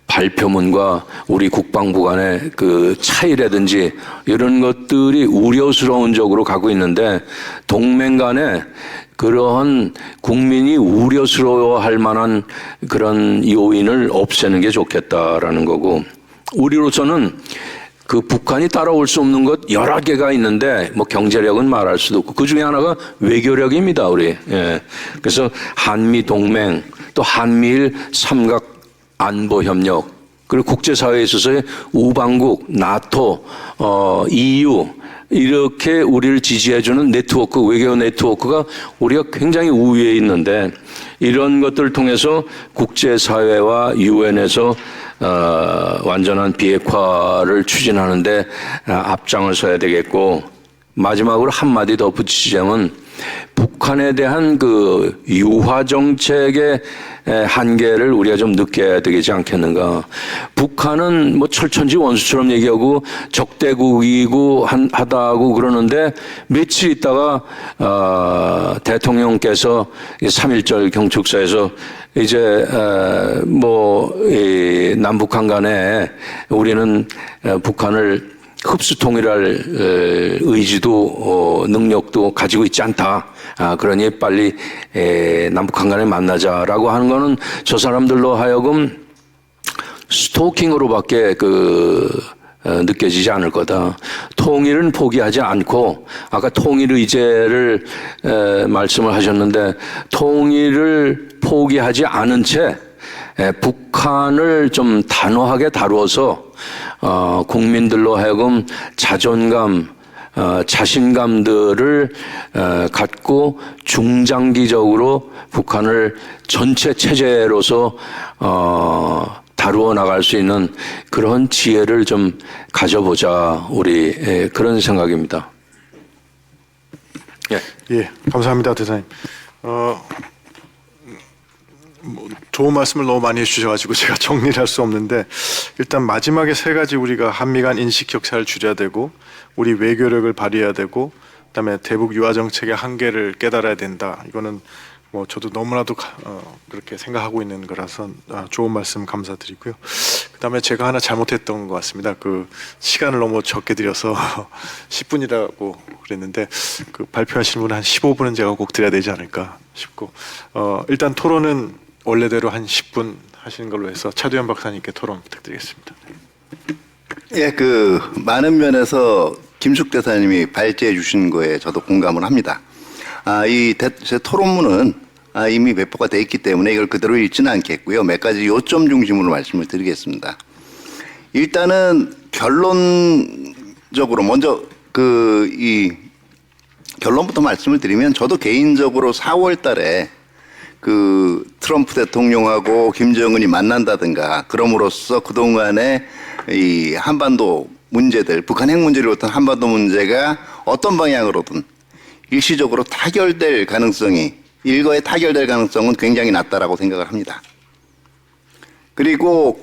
발표문과 우리 국방부 간의 그 차이라든지 이런 것들이 우려스러운 쪽으로 가고 있는데 동맹 간에 그러한 국민이 우려스러워할 만한 그런 요인을 없애는 게 좋겠다라는 거고 우리로서는 그 북한이 따라올 수 없는 것 여러 개가 있는데 뭐 경제력은 말할 수도 없고 그 중에 하나가 외교력입니다 우리. 그래서 한미 동맹 또 한미일 삼각 안보 협력 그리고 국제사회에 있어서의 우방국 나토 EU 이렇게 우리를 지지해주는 네트워크 외교 네트워크가 우리가 굉장히 우위에 있는데 이런 것들을 통해서 국제사회와 유엔에서 완전한 비핵화를 추진하는데 앞장을 서야 되겠고 마지막으로 한마디 더 붙이자면 북한에 대한 그 유화 정책의 한계를 우리가 좀 느껴야 되지 않겠는가. 북한은 뭐 철천지 원수처럼 얘기하고 적대국이고 하다고 그러는데 며칠 있다가 대통령께서 3.1절 경축사에서 이제 뭐 남북한 간에 우리는 북한을 흡수 통일할 의지도 능력도 가지고 있지 않다. 그러니 빨리 남북한 간에 만나자라고 하는 거는 저 사람들로 하여금 스토킹으로밖에 느껴지지 않을 거다. 통일은 포기하지 않고 아까 통일 의제를 말씀을 하셨는데 통일을 포기하지 않은 채 북한을 좀 단호하게 다루어서 국민들로 하여금 자존감, 자신감들을 갖고 중장기적으로 북한을 전체 체제로서 다루어 나갈 수 있는 그런 지혜를 좀 가져보자 우리 그런 생각입니다. 예, 감사합니다, 대사님. 좋은 말씀을 너무 많이 해주셔가지고 제가 정리를 할 수 없는데 일단 마지막에 세 가지 우리가 한미 간 인식 격차를 줄여야 되고 우리 외교력을 발휘해야 되고 그다음에 대북 유화 정책의 한계를 깨달아야 된다. 이거는 뭐 저도 너무나도 그렇게 생각하고 있는 거라서 좋은 말씀 감사드리고요. 그다음에 제가 하나 잘못했던 것 같습니다. 그 시간을 너무 적게 드려서 10분이라고 그랬는데 그 발표하시는 분은 한 15분은 제가 꼭 드려야 되지 않을까 싶고 일단 토론은 원래대로 한 10분 하시는 걸로 해서 차두현 박사님께 토론 부탁드리겠습니다. 예, 그 많은 면에서 김숙 대사님이 발제해 주신 거에 저도 공감을 합니다. 제 토론문은 이미 배포가 돼 있기 때문에 이걸 그대로 읽지는 않겠고요. 몇 가지 요점 중심으로 말씀을 드리겠습니다. 일단은 결론적으로 먼저 결론부터 말씀을 드리면 저도 개인적으로 4월 달에 그 트럼프 대통령하고 김정은이 만난다든가 그럼으로써 그동안의 이 한반도 문제들, 북한 핵 문제를 비롯한 한반도 문제가 어떤 방향으로든 일시적으로 타결될 가능성이, 일거에 타결될 가능성은 굉장히 낮다라고 생각을 합니다. 그리고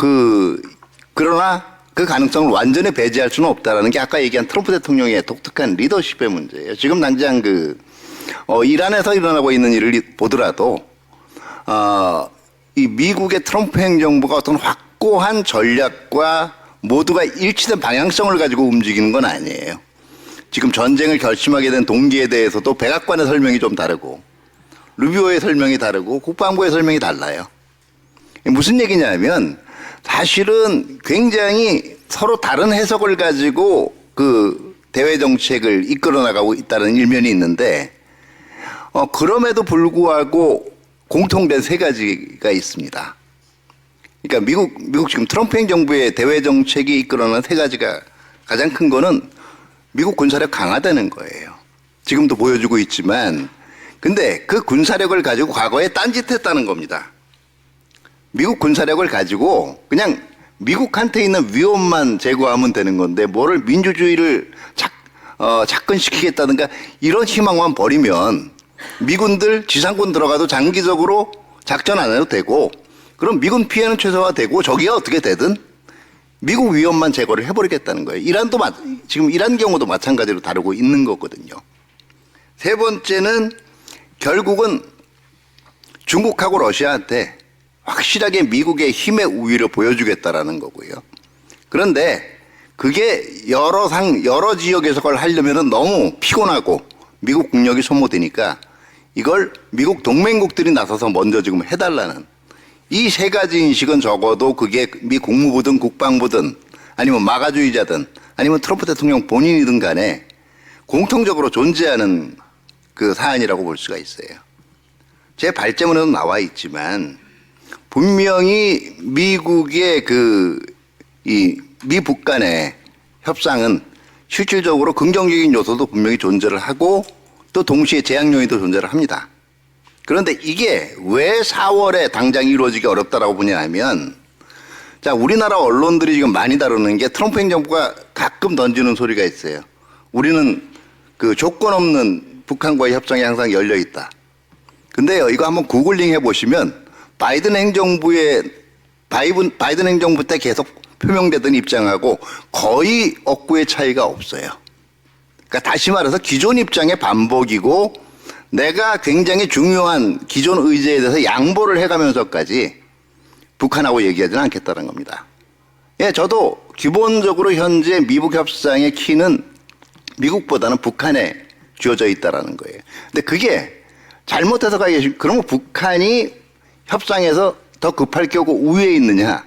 그러나 그 가능성을 완전히 배제할 수는 없다라는 게 아까 얘기한 트럼프 대통령의 독특한 리더십의 문제예요. 지금 당장 이란에서 일어나고 있는 일을 보더라도, 이 미국의 트럼프 행정부가 어떤 확고한 전략과 모두가 일치된 방향성을 가지고 움직이는 건 아니에요. 지금 전쟁을 결심하게 된 동기에 대해서도 백악관의 설명이 좀 다르고 루비오의 설명이 다르고 국방부의 설명이 달라요. 무슨 얘기냐면 사실은 굉장히 서로 다른 해석을 가지고 그 대외 정책을 이끌어 나가고 있다는 일면이 있는데 그럼에도 불구하고 공통된 세 가지가 있습니다. 그러니까 미국 지금 트럼프 행정부의 대외 정책이 이끌어낸 세 가지가 가장 큰 거는 미국 군사력 강화되는 거예요. 지금도 보여주고 있지만, 근데 그 군사력을 가지고 과거에 딴짓했다는 겁니다. 미국 군사력을 가지고 그냥 미국한테 있는 위험만 제거하면 되는 건데, 뭐를 민주주의를 작근시키겠다든가 이런 희망만 버리면 미군들 지상군 들어가도 장기적으로 작전 안 해도 되고, 그럼 미군 피해는 최소화되고 저기가 어떻게 되든 미국 위험만 제거를 해버리겠다는 거예요. 지금 이란 경우도 마찬가지로 다루고 있는 거거든요. 세 번째는 결국은 중국하고 러시아한테 확실하게 미국의 힘의 우위를 보여주겠다라는 거고요. 그런데 그게 여러 지역에서 그걸 하려면 너무 피곤하고 미국 국력이 소모되니까 이걸 미국 동맹국들이 나서서 먼저 지금 해달라는 이 세 가지 인식은 적어도 그게 미 국무부든 국방부든 아니면 마가주의자든 아니면 트럼프 대통령 본인이든 간에 공통적으로 존재하는 그 사안이라고 볼 수가 있어요. 제 발제문에도 나와 있지만 분명히 미국의 미북 간의 협상은 실질적으로 긍정적인 요소도 분명히 존재를 하고 또 동시에 제약 요인도 존재를 합니다. 그런데 이게 왜 4월에 당장 이루어지기 어렵다라고 보냐 하면, 자, 우리나라 언론들이 지금 많이 다루는 게 트럼프 행정부가 가끔 던지는 소리가 있어요. 우리는 그 조건 없는 북한과의 협상이 항상 열려 있다. 근데요, 이거 한번 구글링 해보시면 바이든 행정부 때 계속 표명되던 입장하고 거의 억구의 차이가 없어요. 그러니까 다시 말해서 기존 입장의 반복이고 내가 굉장히 중요한 기존 의제에 대해서 양보를 해가면서까지 북한하고 얘기하지는 않겠다는 겁니다. 예, 저도 기본적으로 현재 미북 협상의 키는 미국보다는 북한에 쥐어져 있다라는 거예요. 근데 그게 잘못해서 그러면 북한이 협상에서 더 급할 경우 우위에 있느냐?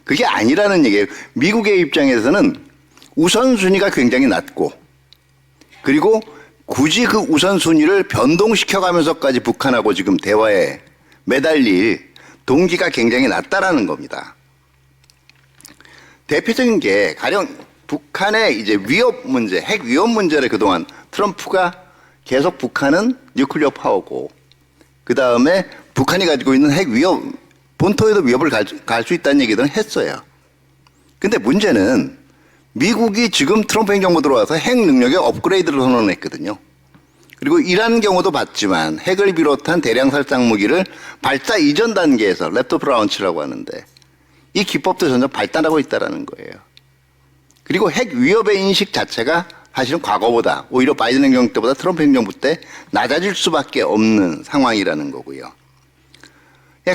그게 아니라는 얘기예요. 미국의 입장에서는 우선순위가 굉장히 낮고, 그리고 굳이 그 우선순위를 변동시켜가면서까지 북한하고 지금 대화에 매달릴 동기가 굉장히 낮다라는 겁니다. 대표적인 게 가령 북한의 이제 위협 문제, 핵 위협 문제를 그동안 트럼프가 계속 북한은 뉴클리어 파워고, 그 다음에 북한이 가지고 있는 핵 위협, 본토에도 위협을 갈 수 있다는 얘기들은 했어요. 근데 문제는 미국이 지금 트럼프 행정부 들어와서 핵 능력의 업그레이드를 선언했거든요. 그리고 이란 경우도 봤지만 핵을 비롯한 대량 살상 무기를 발사 이전 단계에서 랩토프 라운치라고 하는데 이 기법도 점점 발달하고 있다는 거예요. 그리고 핵 위협의 인식 자체가 사실은 과거보다 오히려 바이든 행정부 때보다 트럼프 행정부 때 낮아질 수밖에 없는 상황이라는 거고요.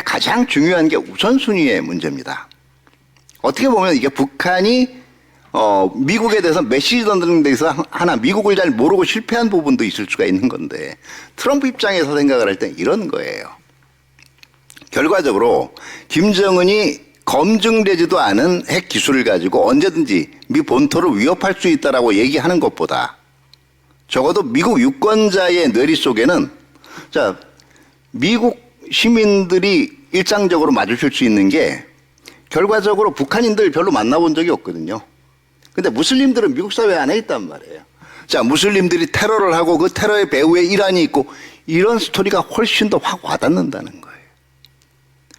가장 중요한 게 우선순위의 문제입니다. 어떻게 보면 이게 북한이 미국에 대해서 메시지 전달에 대해서 하나 미국을 잘 모르고 실패한 부분도 있을 수가 있는 건데 트럼프 입장에서 생각을 할 땐 이런 거예요. 결과적으로 김정은이 검증되지도 않은 핵 기술을 가지고 언제든지 미 본토를 위협할 수 있다라고 얘기하는 것보다 적어도 미국 유권자의 뇌리 속에는 자, 미국 시민들이 일상적으로 마주칠 수 있는 게 결과적으로 북한인들 별로 만나본 적이 없거든요. 근데 무슬림들은 미국 사회 안에 있단 말이에요. 자, 무슬림들이 테러를 하고 그 테러의 배후에 이란이 있고 이런 스토리가 훨씬 더 확 와닿는다는 거예요.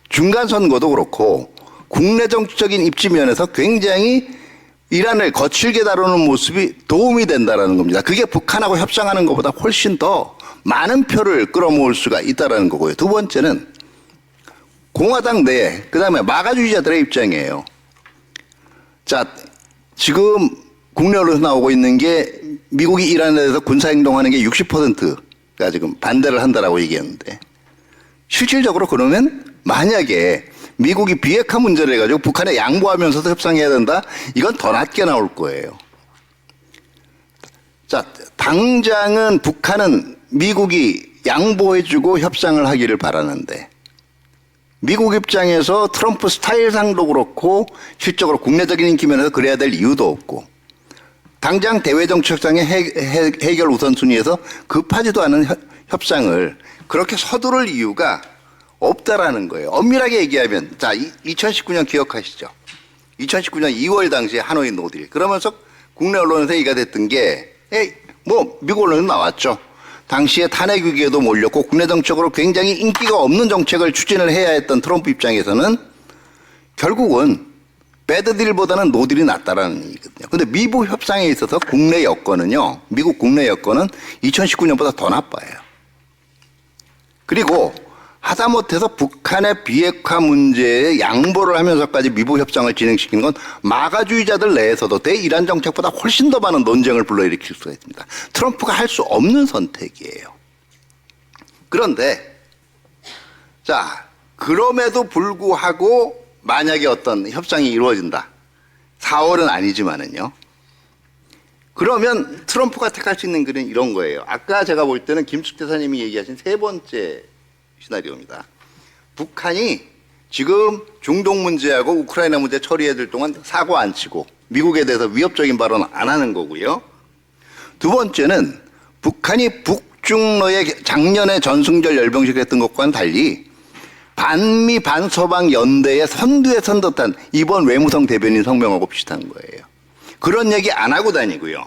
중간 선거도 그렇고 국내 정치적인 입지 면에서 굉장히 이란을 거칠게 다루는 모습이 도움이 된다는 겁니다. 그게 북한하고 협상하는 것보다 훨씬 더 많은 표를 끌어모을 수가 있다는 거고요. 두 번째는 공화당 내에 그다음에 마가주의자들의 입장이에요. 자, 지금 국내 언론에서 나오고 있는 게 미국이 이란에 대해서 군사행동하는 게 60%가 지금 반대를 한다라고 얘기했는데 실질적으로 그러면 만약에 미국이 비핵화 문제를 해가지고 북한에 양보하면서도 협상해야 된다? 이건 더 낮게 나올 거예요. 자, 당장은 북한은 미국이 양보해주고 협상을 하기를 바라는데 미국 입장에서 트럼프 스타일상도 그렇고 실적으로 국내적인 인기 면에서 그래야 될 이유도 없고 당장 대외정치협상의 해결 우선순위에서 급하지도 않은 협상을 그렇게 서두를 이유가 없다라는 거예요. 엄밀하게 얘기하면 자 2019년 기억하시죠? 2019년 2월 당시에 하노이 노딜 그러면서 국내 언론에서 얘기가 됐던 게 미국 언론에 나왔죠. 당시에 탄핵 위기에도 몰렸고 국내 정책으로 굉장히 인기가 없는 정책을 추진을 해야 했던 트럼프 입장에서는 결국은 배드딜보다는 노딜이 낫다라는 얘기거든요. 근데 미국 협상에 있어서 국내 여건은요. 미국 국내 여건은 2019년보다 더 나빠요. 그리고 하다못해서 북한의 비핵화 문제에 양보를 하면서까지 미국 협상을 진행시키는 건 마가주의자들 내에서도 대이란 정책보다 훨씬 더 많은 논쟁을 불러일으킬 수가 있습니다. 트럼프가 할 수 없는 선택이에요. 그런데 자 그럼에도 불구하고 만약에 어떤 협상이 이루어진다. 4월은 아니지만은요. 그러면 트럼프가 택할 수 있는 길은 이런 거예요. 아까 제가 볼 때는 김숙 대사님이 얘기하신 세 번째 시나리오입니다. 북한이 지금 중동 문제하고 우크라이나 문제 처리해야 될 동안 사고 안 치고 미국에 대해서 위협적인 발언 안 하는 거고요. 두 번째는 북한이 북중러의 작년에 전승절 열병식 했던 것과는 달리 반미 반서방 연대의 선두에 선 듯한 이번 외무성 대변인 성명하고 비슷한 거예요. 그런 얘기 안 하고 다니고요.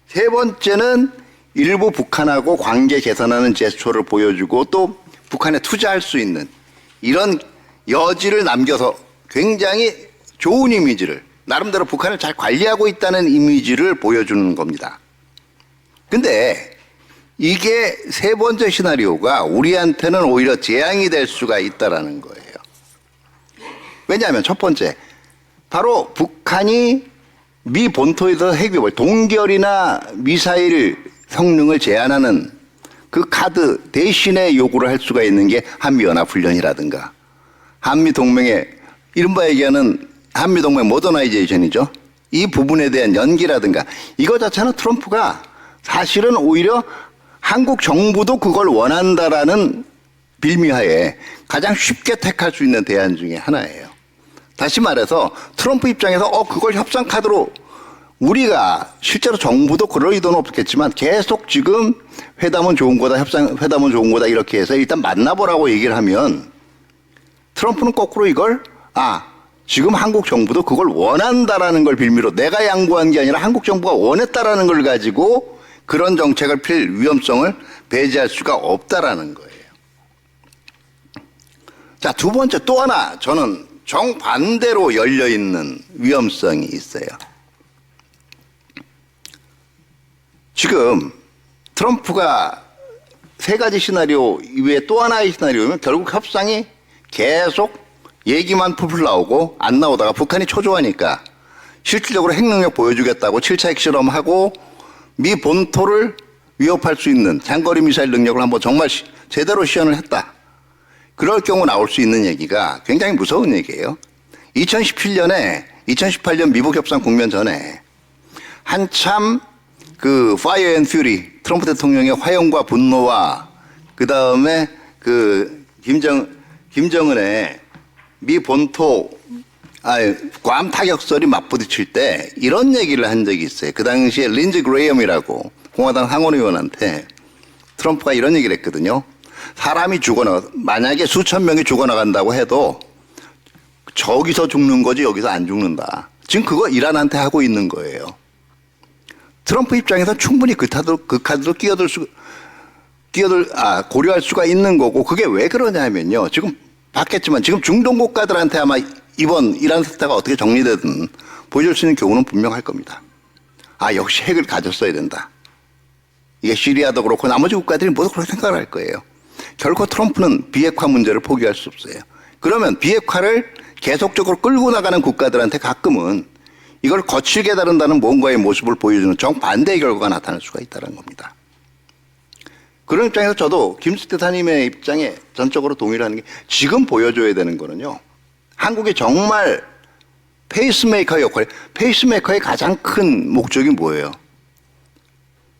세 번째는 일부 북한하고 관계 개선하는 제스처를 보여주고 또 북한에 투자할 수 있는 이런 여지를 남겨서 굉장히 좋은 이미지를 나름대로 북한을 잘 관리하고 있다는 이미지를 보여주는 겁니다. 근데 이게 세 번째 시나리오가 우리한테는 오히려 재앙이 될 수가 있다는 거예요. 왜냐하면 첫 번째, 바로 북한이 미 본토에서 핵위협을 동결이나 미사일 성능을 제한하는 그 카드 대신에 요구를 할 수가 있는 게 한미연합훈련이라든가 한미동맹의 이른바 얘기하는 한미동맹 모더나이제이션이죠. 이 부분에 대한 연기라든가 이거 자체는 트럼프가 사실은 오히려 한국 정부도 그걸 원한다라는 빌미하에 가장 쉽게 택할 수 있는 대안 중에 하나예요. 다시 말해서 트럼프 입장에서 그걸 협상 카드로 우리가 실제로 정부도 그럴 의도는 없겠지만 계속 지금 회담은 좋은 거다, 회담은 좋은 거다 이렇게 해서 일단 만나보라고 얘기를 하면 트럼프는 거꾸로 이걸 지금 한국 정부도 그걸 원한다라는 걸 빌미로 내가 양보한 게 아니라 한국 정부가 원했다라는 걸 가지고 그런 정책을 펼 위험성을 배제할 수가 없다라는 거예요. 자, 두 번째 또 하나 저는 정반대로 열려있는 위험성이 있어요. 지금 트럼프가 세 가지 시나리오 이외에 또 하나의 시나리오면 결국 협상이 계속 얘기만 풀풀 나오고 안 나오다가 북한이 초조하니까 실질적으로 핵능력 보여주겠다고 7차 핵실험하고 미 본토를 위협할 수 있는 장거리 미사일 능력을 한번 정말 제대로 시연을 했다. 그럴 경우 나올 수 있는 얘기가 굉장히 무서운 얘기예요. 2018년 미북 협상 국면 전에 한참 그 파이어 앤 퓨리 트럼프 대통령의 화염과 분노와 그 다음에 그 김정은의 미 본토 괌 타격설이 맞부딪힐 때 이런 얘기를 한 적이 있어요. 그 당시에 린즈 그레이엄이라고 공화당 상원의원한테 트럼프가 이런 얘기를 했거든요. 사람이 만약에 수천 명이 죽어나간다고 해도 저기서 죽는 거지 여기서 안 죽는다. 지금 그거 이란한테 하고 있는 거예요. 트럼프 입장에서 충분히 그 카드로 고려할 수가 있는 거고, 그게 왜 그러냐면요. 지금 봤겠지만 지금 중동 국가들한테 아마 이번 이란 사태가 어떻게 정리되든 보여줄 수 있는 교훈은 분명할 겁니다. 역시 핵을 가졌어야 된다. 이게 시리아도 그렇고 나머지 국가들이 모두 그렇게 생각을 할 거예요. 결코 트럼프는 비핵화 문제를 포기할 수 없어요. 그러면 비핵화를 계속적으로 끌고 나가는 국가들한테 가끔은 이걸 거칠게 다룬다는 뭔가의 모습을 보여주는 정반대의 결과가 나타날 수가 있다는 겁니다. 그런 입장에서 저도 김수태 대사님의 입장에 전적으로 동의를 하는 게 지금 보여줘야 되는 거는요. 한국이 정말 페이스메이커 역할, 페이스메이커의 가장 큰 목적이 뭐예요?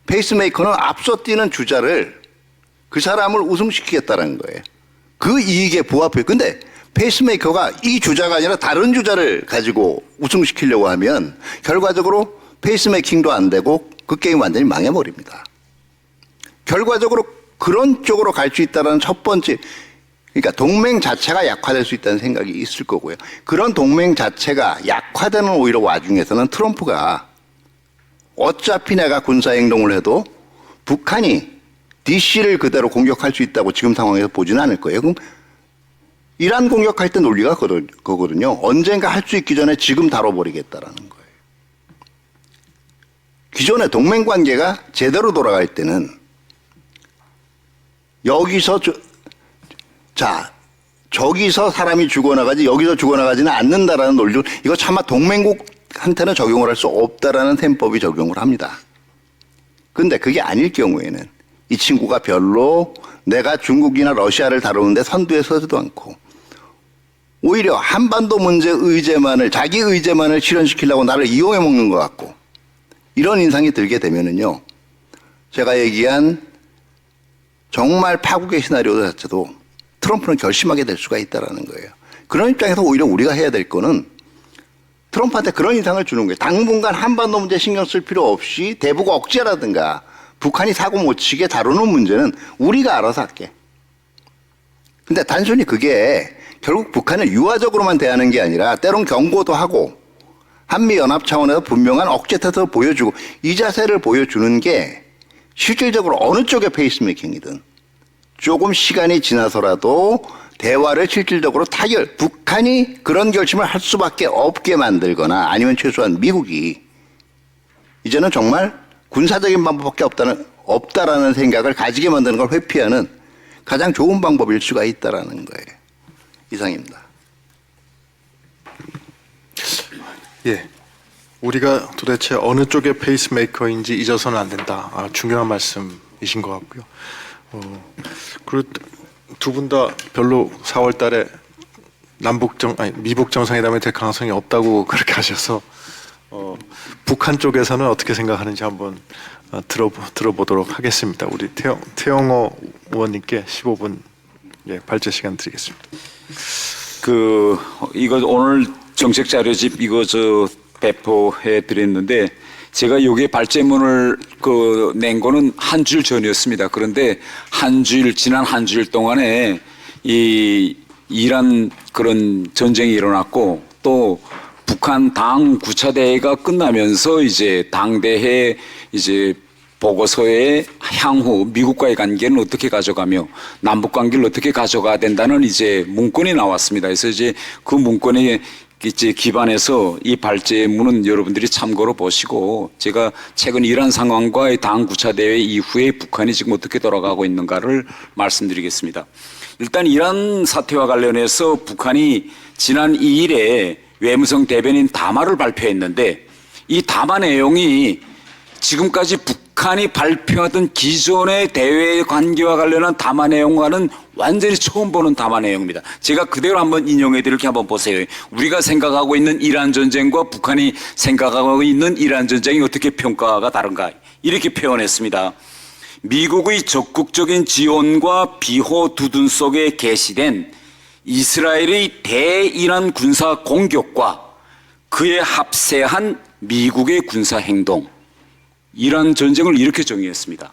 페이스메이커는 앞서 뛰는 주자를 그 사람을 우승시키겠다는 거예요. 그 이익에 부합해요. 근데 페이스메이커가 이 주자가 아니라 다른 주자를 가지고 우승시키려고 하면 결과적으로 페이스메이킹도 안 되고 그 게임 완전히 망해버립니다. 결과적으로 그런 쪽으로 갈 수 있다는 첫 번째, 그러니까 동맹 자체가 약화될 수 있다는 생각이 있을 거고요. 그런 동맹 자체가 약화되는 오히려 와중에서는 트럼프가 어차피 내가 군사행동을 해도 북한이 DC를 그대로 공격할 수 있다고 지금 상황에서 보지는 않을 거예요. 그럼 이란 공격할 때 논리가 그거거든요. 언젠가 할 수 있기 전에 지금 다뤄버리겠다라는 거예요. 기존의 동맹 관계가 제대로 돌아갈 때는 저기서 사람이 죽어나가지 여기서 죽어나가지는 않는다라는 논리로 이거 차마 동맹국한테는 적용을 할 수 없다라는 셈법이 적용을 합니다. 근데 그게 아닐 경우에는 이 친구가 별로 내가 중국이나 러시아를 다루는데 선두에 서지도 않고 오히려 한반도 문제 자기 의제만을 실현시키려고 나를 이용해 먹는 것 같고 이런 인상이 들게 되면은요. 제가 얘기한 정말 파국의 시나리오 자체도 트럼프는 결심하게 될 수가 있다는 거예요. 그런 입장에서 오히려 우리가 해야 될 거는 트럼프한테 그런 인상을 주는 거예요. 당분간 한반도 문제 신경 쓸 필요 없이 대북 억제라든가 북한이 사고 못 치게 다루는 문제는 우리가 알아서 할게. 근데 단순히 그게 결국 북한을 유화적으로만 대하는 게 아니라 때론 경고도 하고 한미연합 차원에서 분명한 억제 태세를 보여주고 이 자세를 보여주는 게 실질적으로 어느 쪽의 페이스메이킹이든 조금 시간이 지나서라도 대화를 실질적으로 북한이 그런 결심을 할 수밖에 없게 만들거나 아니면 최소한 미국이 이제는 정말 군사적인 방법밖에 없다라는 생각을 가지게 만드는 걸 회피하는 가장 좋은 방법일 수가 있다라는 거예요. 이상입니다. 예. 우리가 도대체 어느 쪽의 페이스메이커인지 잊어서는 안 된다. 중요한 말씀이신 것 같고요. 그리고 두 분 다 별로 4월 달에 미북 정상회담이 될 가능성이 없다고 그렇게 하셔서 북한 쪽에서는 어떻게 생각하는지 한번 들어보도록 하겠습니다. 우리 태영호 의원님께 15분 발제 시간 드리겠습니다. 이거 오늘 정책 자료집 이거 배포해 드렸는데 제가 여기에 발제문을 낸 거는 한 주일 전이었습니다. 그런데 지난 한 주일 동안에 이 이란 그런 전쟁이 일어났고 또 북한 당 9차 대회가 끝나면서 이제 당대회 이제 보고서에 향후 미국과의 관계는 어떻게 가져가며 남북 관계를 어떻게 가져가야 된다는 이제 문건이 나왔습니다. 그래서 이제 그 문건에 이제 기반해서 이 발제문은 여러분들이 참고로 보시고 제가 최근 이란 상황과 당 구차대회 이후에 북한이 지금 어떻게 돌아가고 있는가를 말씀드리겠습니다. 일단 이란 사태와 관련해서 북한이 지난 2일에 외무성 대변인 담화를 발표했는데 이 담화 내용이 지금까지 북한이 발표하던 기존의 대외 관계와 관련한 담화 내용과는 완전히 처음 보는 담화 내용입니다. 제가 그대로 한번 인용해 드릴게 한번 보세요. 우리가 생각하고 있는 이란 전쟁과 북한이 생각하고 있는 이란 전쟁이 어떻게 평가가 다른가 이렇게 표현했습니다. 미국의 적극적인 지원과 비호 두둔 속에 게시된 이스라엘의 대이란 군사 공격과 그에 합세한 미국의 군사 행동, 이란 전쟁을 이렇게 정의했습니다.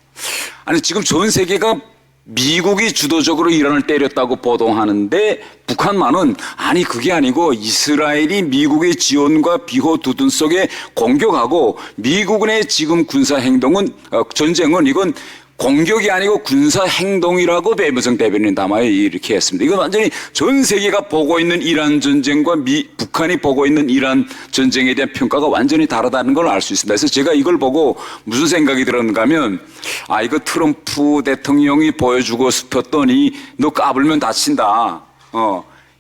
아니 지금 전 세계가 미국이 주도적으로 이란을 때렸다고 보도하는데 북한만은 아니 그게 아니고 이스라엘이 미국의 지원과 비호 두둔 속에 공격하고 미국의 지금 군사 행동은 전쟁은 이건 공격이 아니고 군사 행동이라고 외무성 대변인 담화에 이렇게 했습니다. 이건 완전히 전 세계가 보고 있는 이란 전쟁과 북한이 보고 있는 이란 전쟁에 대한 평가가 완전히 다르다는 걸 알 수 있습니다. 그래서 제가 이걸 보고 무슨 생각이 들었는가 하면 아 이거 트럼프 대통령이 보여주고 싶었더니 너 까불면 다친다.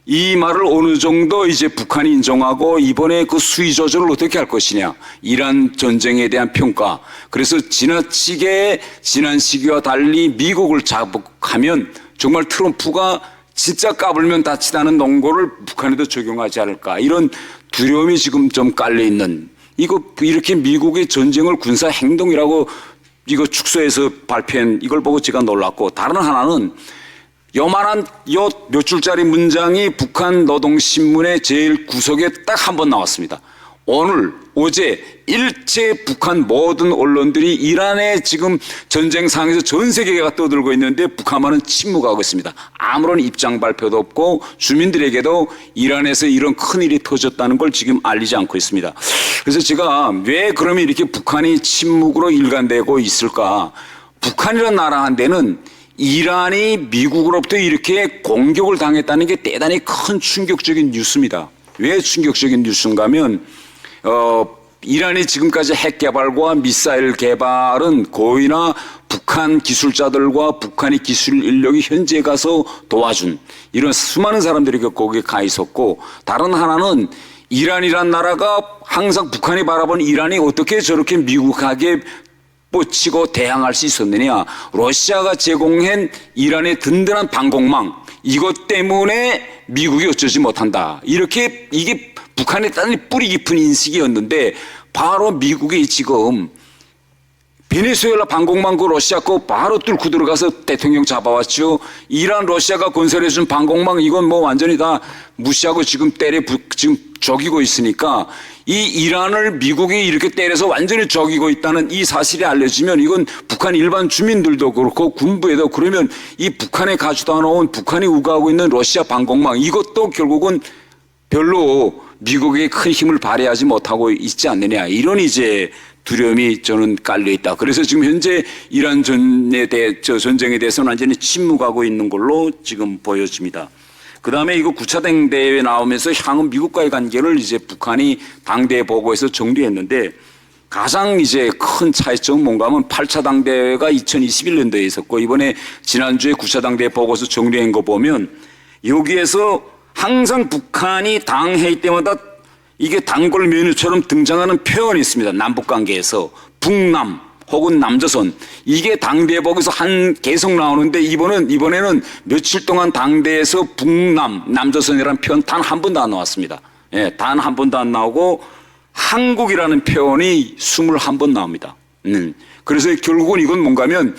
이 말을 어느 정도 이제 북한이 인정하고 이번에 그 수위 조절을 어떻게 할 것이냐. 이란 전쟁에 대한 평가. 그래서 지나치게 지난 시기와 달리 미국을 자극하면 정말 트럼프가 진짜 까불면 다치다는 농고를 북한에도 적용하지 않을까. 이런 두려움이 지금 좀 깔려 있는 이거 이렇게 미국의 전쟁을 군사 행동이라고 이거 축소해서 발표한 이걸 보고 제가 놀랐고 다른 하나는 요만한 요 몇 줄짜리 문장이 북한 노동신문의 제일 구석에 딱 한 번 나왔습니다. 오늘, 어제 일체 북한 모든 언론들이 이란의 지금 전쟁 상황에서 전 세계가 떠들고 있는데 북한만은 침묵하고 있습니다. 아무런 입장 발표도 없고 주민들에게도 이란에서 이런 큰일이 터졌다는 걸 지금 알리지 않고 있습니다. 그래서 제가 왜 그러면 이렇게 북한이 침묵으로 일관되고 있을까? 북한이라는 나라 한 데는 이란이 미국으로부터 이렇게 공격을 당했다는 게 대단히 큰 충격적인 뉴스입니다. 왜 충격적인 뉴스인가 하면 이란이 지금까지 핵 개발과 미사일 개발은 거의나 북한 기술자들과 북한의 기술 인력이 현지에 가서 도와준 이런 수많은 사람들이 거기에 가 있었고 다른 하나는 이란이란 나라가 항상 북한이 바라본 이란이 어떻게 저렇게 미국하게 뻗치고 대항할 수 있었느냐. 러시아가 제공한 이란의 든든한 방공망 이것 때문에 미국이 어쩌지 못한다. 이렇게 이게 북한의 단히 뿌리 깊은 인식이었는데 바로 미국이 지금 베네수엘라 방공망 그 러시아 거 바로 뚫고 들어가서 대통령 잡아왔죠. 이란 러시아가 건설해준 방공망 이건 뭐 완전히 다 무시하고 지금 지금 적이고 있으니까 이 이란을 미국이 이렇게 때려서 완전히 적이고 있다는 이 사실이 알려지면 이건 북한 일반 주민들도 그렇고 군부에도 그러면 이 북한에 가져다 놓은 북한이 우가하고 있는 러시아 방공망 이것도 결국은 별로 미국에 큰 힘을 발휘하지 못하고 있지 않느냐 이런 이제 두려움이 저는 깔려 있다. 그래서 지금 현재 이란 전쟁에 대해서는 완전히 침묵하고 있는 걸로 지금 보여집니다. 그 다음에 이거 9차 당대회에 나오면서 향후 미국과의 관계를 이제 북한이 당대회 보고에서 정리했는데 가장 이제 큰 차이점은 뭔가 하면 8차 당대회가 2021년도에 있었고 이번에 지난주에 9차 당대회 보고서 정리한 거 보면 여기에서 항상 북한이 당회의 때마다 이게 단골 메뉴처럼 등장하는 표현이 있습니다. 남북관계에서 북남 혹은 남조선 이게 당대회 보고서 계속 나오는데 이번에는 며칠 동안 당대에서 북남 남조선이라는 표현 단 한 번도 안 나왔습니다. 예, 단 한 번도 안 나오고 한국이라는 표현이 21번 나옵니다. 그래서 결국은 이건 뭔가 하면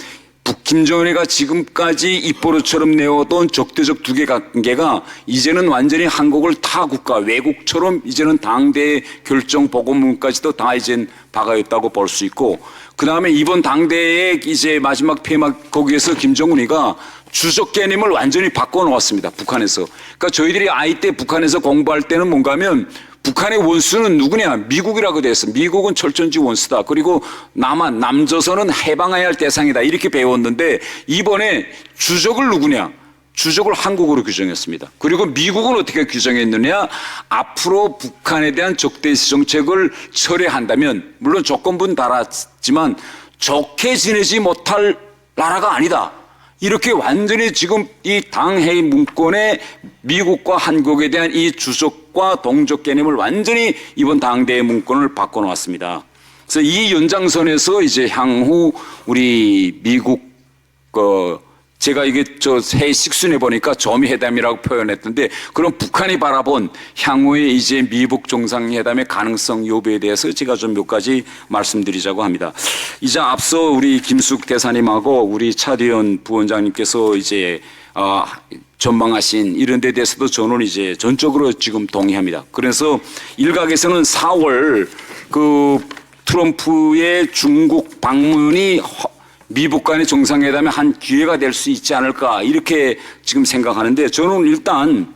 김정은이가 지금까지 입버릇처럼 내어던 적대적 두개 관계가 이제는 완전히 한국을 타국가 외국처럼 이제는 당대 결정 보고문까지도 다 이젠 박아였다고 볼 수 있고 그 다음에 이번 당대의 이제 마지막 폐막 거기에서 김정은이가 주적 개념을 완전히 바꿔놓았습니다. 북한에서. 그러니까 저희들이 아이 때 북한에서 공부할 때는 뭔가 하면 북한의 원수는 누구냐? 미국이라고 돼 있어. 미국은 철전지 원수다. 그리고 남조선은 해방해야 할 대상이다. 이렇게 배웠는데 이번에 주적을 누구냐? 주적을 한국으로 규정했습니다. 그리고 미국은 어떻게 규정했느냐? 앞으로 북한에 대한 적대시 정책을 철회한다면 물론 조건부는 달았지만 좋게 지내지 못할 나라가 아니다. 이렇게 완전히 지금 이 당해의 문건에 미국과 한국에 대한 이 주적과 동적 개념을 완전히 이번 당대의 문건을 바꿔놓았습니다. 그래서 이 연장선에서 이제 향후 우리 미국 제가 이게 새 식순에 보니까 점회담이라고 표현했던데 그럼 북한이 바라본 향후에 이제 미북 정상회담의 가능성 여부에 대해서 제가 좀 몇 가지 말씀드리자고 합니다. 이제 앞서 우리 김숙 대사님하고 우리 차대현 부원장님께서 이제 전망하신 이런 데 대해서도 저는 이제 전적으로 지금 동의합니다. 그래서 일각에서는 4월 트럼프의 중국 방문이 미북 간의 정상회담의 한 기회가 될 수 있지 않을까 이렇게 지금 생각하는데 저는 일단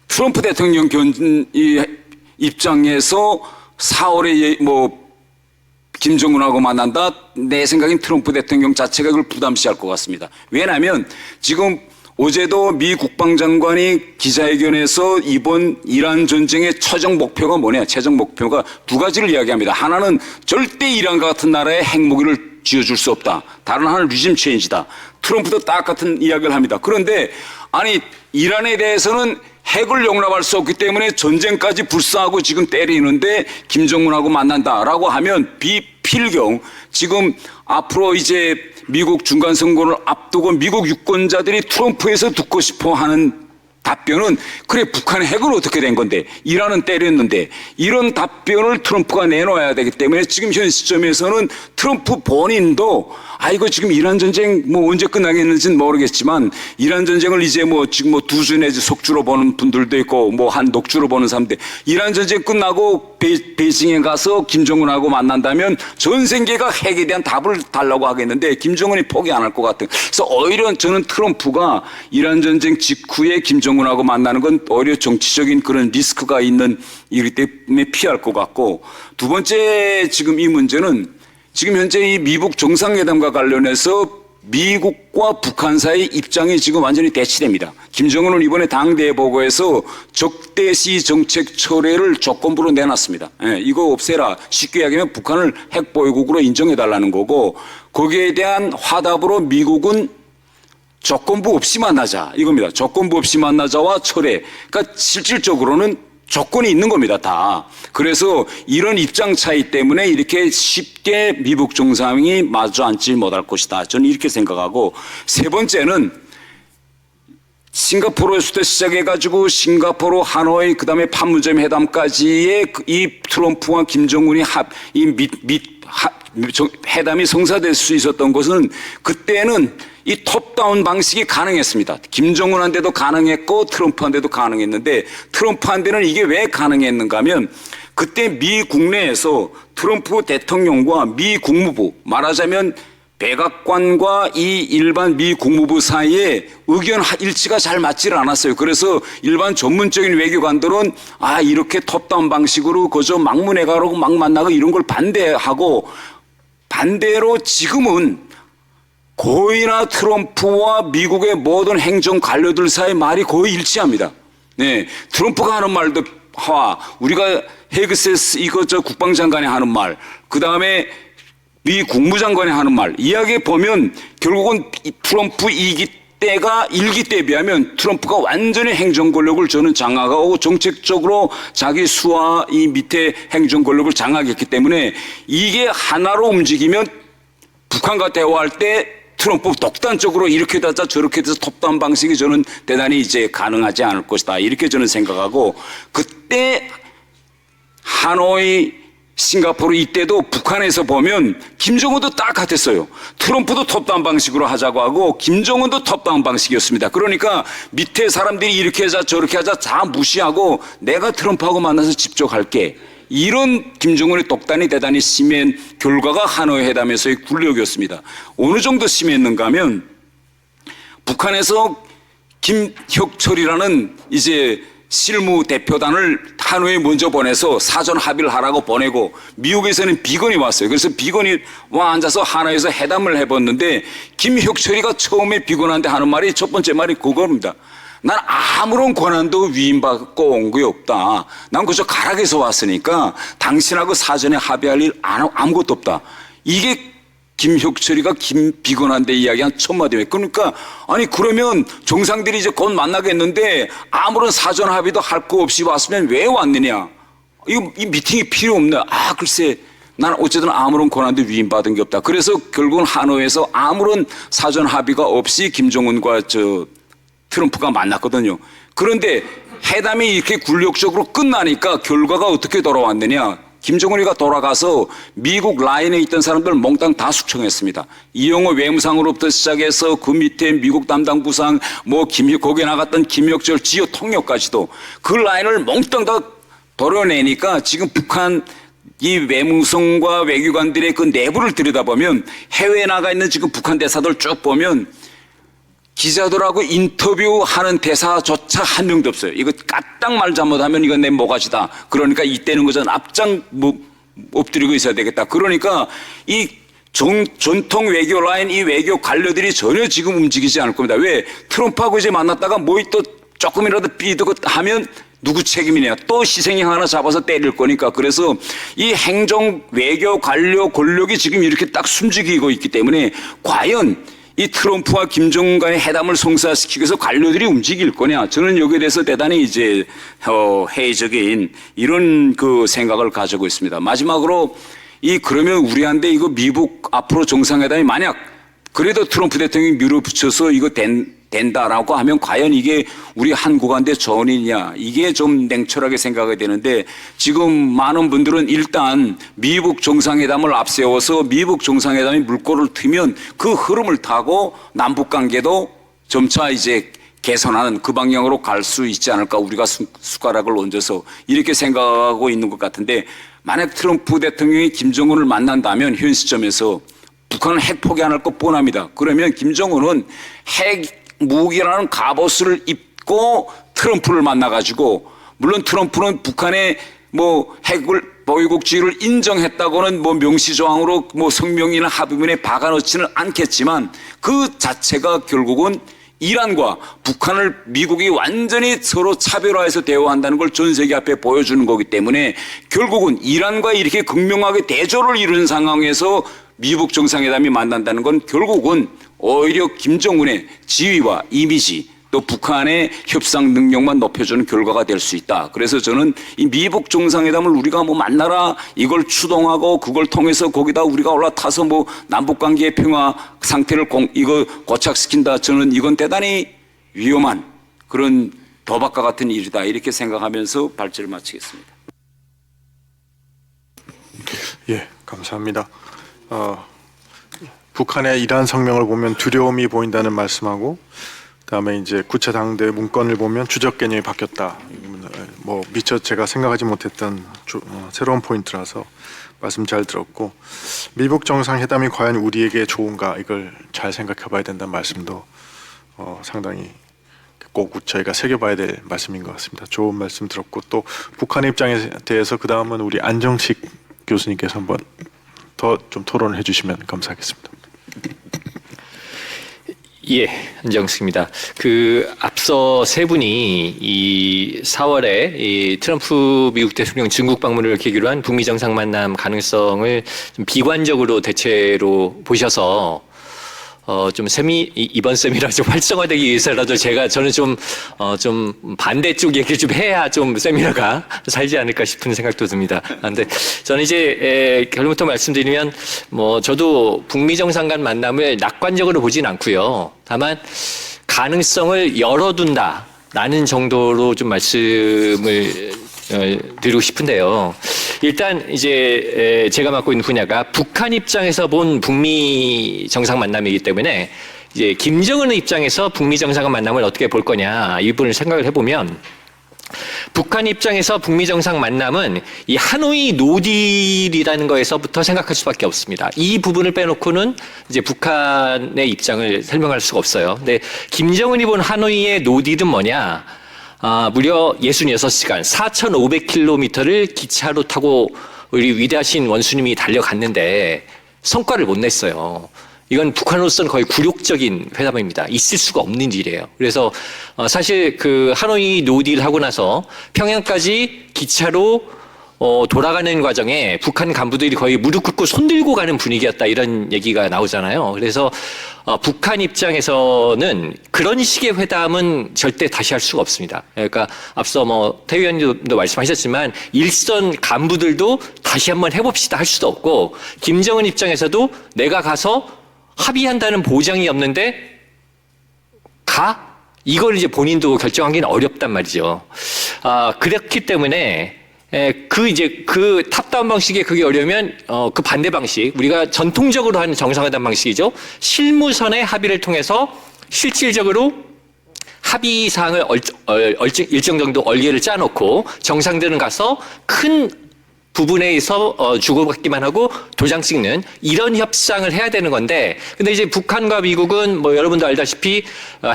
트럼프 대통령 입장에서 4월에 김정은하고 만난다 내 생각엔 트럼프 대통령 자체가 이걸 부담시할 것 같습니다. 왜냐하면 지금 어제도 미 국방장관이 기자회견에서 이번 이란 전쟁의 최종 목표가 뭐냐? 최종 목표가 두 가지를 이야기합니다. 하나는 절대 이란과 같은 나라에 핵무기를 쥐어줄 수 없다. 다른 하나는 리즘 체인지다. 트럼프도 딱 같은 이야기를 합니다. 그런데 아니 이란에 대해서는 핵을 용납할 수 없기 때문에 전쟁까지 불사하고 지금 때리는데 김정은하고 만난다라고 하면 비필경 지금 앞으로 이제 미국 중간선거를 앞두고 미국 유권자들이 트럼프에서 듣고 싶어 하는 답변은 그래 북한의 핵은 어떻게 된 건데 이란은 때렸는데 이런 답변을 트럼프가 내놓아야 되기 때문에 지금 현 시점에서는 트럼프 본인도 이거 지금 이란 전쟁 언제 끝나겠는지는 모르겠지만 이란 전쟁을 이제 지금 두 주 내지 속주로 보는 분들도 있고 한 녹주로 보는 사람들 이란 전쟁 끝나고 베이징에 가서 김정은하고 만난다면 전 세계가 핵에 대한 답을 달라고 하겠는데 김정은이 포기 안 할 것 같은. 그래서 오히려 저는 트럼프가 이란 전쟁 직후에 김정은하고 만나는 건 오히려 정치적인 그런 리스크가 있는 이기 때문에 피할 것 같고 두 번째 지금 이 문제는 지금 현재 이 미북 정상회담과 관련해서 미국과 북한 사이 입장이 지금 완전히 대치됩니다. 김정은은 이번에 당대회 보고에서 적대시 정책 철회를 조건부로 내놨습니다. 이거 없애라. 쉽게 이야기하면 북한을 핵보유국으로 인정해달라는 거고 거기에 대한 화답으로 미국은 조건부 없이 만나자 이겁니다. 조건부 없이 만나자와 철회. 그러니까 실질적으로는 조건이 있는 겁니다, 다. 그래서 이런 입장 차이 때문에 이렇게 쉽게 미북 정상이 마주 앉지 못할 것이다. 저는 이렇게 생각하고 세 번째는 싱가포르에서부터 시작해가지고 싱가포르, 하노이, 그 다음에 판문점 회담까지의 이 트럼프와 김정은이 회담이 성사될 수 있었던 것은 그때는 이 톱다운 방식이 가능했습니다. 김정은한테도 가능했고 트럼프한테도 가능했는데 트럼프한테는 이게 왜 가능했는가 하면 그때 미 국내에서 트럼프 대통령과 미 국무부 말하자면 백악관과 이 일반 미 국무부 사이에 의견 일치가 잘 맞지를 않았어요. 그래서 일반 전문적인 외교관들은 이렇게 톱다운 방식으로 그저 막문회 가고 막 만나고 이런 걸 반대하고 반대로 지금은 거의나 트럼프와 미국의 모든 행정 관료들 사이 말이 거의 일치합니다. 네, 트럼프가 하는 말도 우리가 헤그세스 국방장관이 하는 말, 그 다음에 미 국무장관이 하는 말 이야기해 보면 결국은 트럼프 2기 때가 1기 때에 비하면 트럼프가 완전히 행정 권력을 저는 장악하고 정책적으로 자기 수하 이 밑에 행정 권력을 장악했기 때문에 이게 하나로 움직이면 북한과 대화할 때 트럼프 독단적으로 이렇게 되자 저렇게 돼서 톱다운 방식이 저는 대단히 이제 가능하지 않을 것이다. 이렇게 저는 생각하고 그때 하노이, 싱가포르 이때도 북한에서 보면 김정은도 딱 같았어요. 트럼프도 톱다운 방식으로 하자고 하고 김정은도 톱다운 방식이었습니다. 그러니까 밑에 사람들이 이렇게 하자 저렇게 하자 다 무시하고 내가 트럼프하고 만나서 직접 할게. 이런 김정은의 독단이 대단히 심한 결과가 하노이 회담에서의 굴력이었습니다. 어느 정도 심했는가 하면 북한에서 김혁철이라는 이제 실무 대표단을 하노이에 먼저 보내서 사전 합의를 하라고 보내고 미국에서는 비건이 왔어요. 그래서 비건이 와 앉아서 하노이에서 회담을 해봤는데 김혁철이가 처음에 비건한테 하는 말이 첫 번째 말이 그겁니다. 난 아무런 권한도 위임받고 온 게 없다. 난 그저 가락에서 왔으니까 당신하고 사전에 합의할 일 아무것도 없다. 이게 김혁철이가 비건한테 이야기한 첫 마디예요. 그러니까 아니 그러면 정상들이 이제 곧 만나겠는데 아무런 사전 합의도 할 거 없이 왔으면 왜 왔느냐? 이 미팅이 필요 없네. 아 글쎄 난 어쨌든 아무런 권한도 위임받은 게 없다. 그래서 결국은 하노이에서 아무런 사전 합의가 없이 김정은과 트럼프가 만났거든요. 그런데 회담이 이렇게 굴욕적으로 끝나니까 결과가 어떻게 돌아왔느냐? 김정은이가 돌아가서 미국 라인에 있던 사람들 몽땅 다 숙청했습니다. 이영호 외무상으로부터 시작해서 그 밑에 미국 담당 부상, 거기에 나갔던 김혁철 지역 통역까지도 그 라인을 몽땅 다 도려내니까 지금 북한 이 외무성과 외교관들의 그 내부를 들여다보면 해외에 나가 있는 지금 북한 대사들 쭉 보면 기자들하고 인터뷰하는 대사조차 한 명도 없어요. 이거 까딱 말 잘못하면 이건 내 모가지다. 그러니까 이때는 그저 앞장 엎드리고 있어야 되겠다. 그러니까 이 전통 외교 라인 이 외교 관료들이 전혀 지금 움직이지 않을 겁니다. 왜? 트럼프하고 이제 만났다가 또 조금이라도 삐드고 하면 누구 책임이냐. 또 희생양 하나 잡아서 때릴 거니까. 그래서 이 행정 외교 관료 권력이 지금 이렇게 딱 숨죽이고 있기 때문에 과연 이 트럼프와 김정은 간의 회담을 성사시키기 위해서 관료들이 움직일 거냐? 저는 여기에 대해서 대단히 이제 회의적인 이런 그 생각을 가지고 있습니다. 마지막으로 그러면 우리한테 이거 미국 앞으로 정상회담이 만약 그래도 트럼프 대통령이 밀어붙여서 이거 된다라고 하면 과연 이게 우리 한국한테 전이냐 이게 좀 냉철하게 생각이 되는데 지금 많은 분들은 일단 미국 정상회담을 앞세워서 미국 정상회담이 물꼬를 트면 그 흐름을 타고 남북관계도 점차 이제 개선하는 그 방향으로 갈 수 있지 않을까 우리가 숟가락을 얹어서 이렇게 생각하고 있는 것 같은데 만약 트럼프 대통령이 김정은을 만난다면 현 시점에서 북한은 핵 포기 안 할 것 뻔합니다. 그러면 김정은은 핵 무기라는 갑옷을 입고 트럼프를 만나가지고 물론 트럼프는 북한의 핵을 보유국주의를 인정했다고는 명시조항으로 성명이나 합의문에 박아놓지는 않겠지만 그 자체가 결국은 이란과 북한을 미국이 완전히 서로 차별화해서 대화한다는 걸 전 세계 앞에 보여주는 거기 때문에 결국은 이란과 이렇게 극명하게 대조를 이루는 상황에서 미국 정상회담이 만난다는 건 결국은 오히려 김정은의 지위와 이미지 또 북한의 협상 능력만 높여주는 결과가 될 수 있다. 그래서 저는 이 미국 정상회담을 우리가 만나라 이걸 추동하고 그걸 통해서 거기다 우리가 올라타서 남북관계의 평화 상태를 이거 고착시킨다. 저는 이건 대단히 위험한 그런 도박과 같은 일이다. 이렇게 생각하면서 발제를 마치겠습니다. 예, 감사합니다. 북한의 이러한 성명을 보면 두려움이 보인다는 말씀하고 그다음에 이제 구체 당대 문건을 보면 주적 개념이 바뀌었다. 미처 제가 생각하지 못했던 새로운 포인트라서 말씀 잘 들었고 미국 정상회담이 과연 우리에게 좋은가 이걸 잘 생각해봐야 된다는 말씀도 상당히 꼭 저희가 새겨봐야 될 말씀인 것 같습니다. 좋은 말씀 들었고 또 북한의 입장에 대해서 그 다음은 우리 안정식 교수님께서 한번 더 좀 토론을 해주시면 감사하겠습니다. 예, 안정식입니다. 앞서 세 분이 이 4월에 이 트럼프 미국 대통령 중국 방문을 계기로 한 북미 정상 만남 가능성을 좀 비관적으로 대체로 보셔서 이번 세미나 좀 활성화되기 위해서라도 저는 좀 반대쪽 얘기를 좀 해야 좀 세미나가 살지 않을까 싶은 생각도 듭니다. 근데 저는 이제 결론부터 말씀드리면 저도 북미 정상 간 만남을 낙관적으로 보진 않고요. 다만 가능성을 열어둔다라는 정도로 좀 말씀을 드리고 싶은데요. 일단 이제 제가 맡고 있는 분야가 북한 입장에서 본 북미 정상 만남이기 때문에 이제 김정은의 입장에서 북미 정상 만남을 어떻게 볼 거냐 이 부분을 생각을 해보면 북한 입장에서 북미 정상 만남은 이 하노이 노딜이라는 거에서부터 생각할 수밖에 없습니다. 이 부분을 빼놓고는 이제 북한의 입장을 설명할 수가 없어요. 근데 김정은이 본 하노이의 노딜은 뭐냐? 무려 66시간 4,500km를 기차로 타고 우리 위대하신 원수님이 달려갔는데 성과를 못 냈어요. 이건 북한으로서는 거의 굴욕적인 회담입니다. 있을 수가 없는 일이에요. 그래서 사실 그 하노이 노딜 하고 나서 평양까지 기차로 돌아가는 과정에 북한 간부들이 거의 무릎 꿇고 손 들고 가는 분위기였다 이런 얘기가 나오잖아요. 그래서 북한 입장에서는 그런 식의 회담은 절대 다시 할 수가 없습니다. 그러니까 앞서 태 의원님도 말씀하셨지만 일선 간부들도 다시 한번 해봅시다 할 수도 없고 김정은 입장에서도 내가 가서 합의한다는 보장이 없는데 이걸 이제 본인도 결정하기는 어렵단 말이죠. 그렇기 때문에 그 탑다운 방식에 그게 어려우면 그 반대 방식 우리가 전통적으로 하는 정상회담 방식이죠. 실무선의 합의를 통해서 실질적으로 합의 사항을 일정 정도 얼개를 짜놓고 정상들은 가서 큰 부분에서 주고받기만 하고 도장 찍는 이런 협상을 해야 되는 건데 근데 이제 북한과 미국은 여러분도 알다시피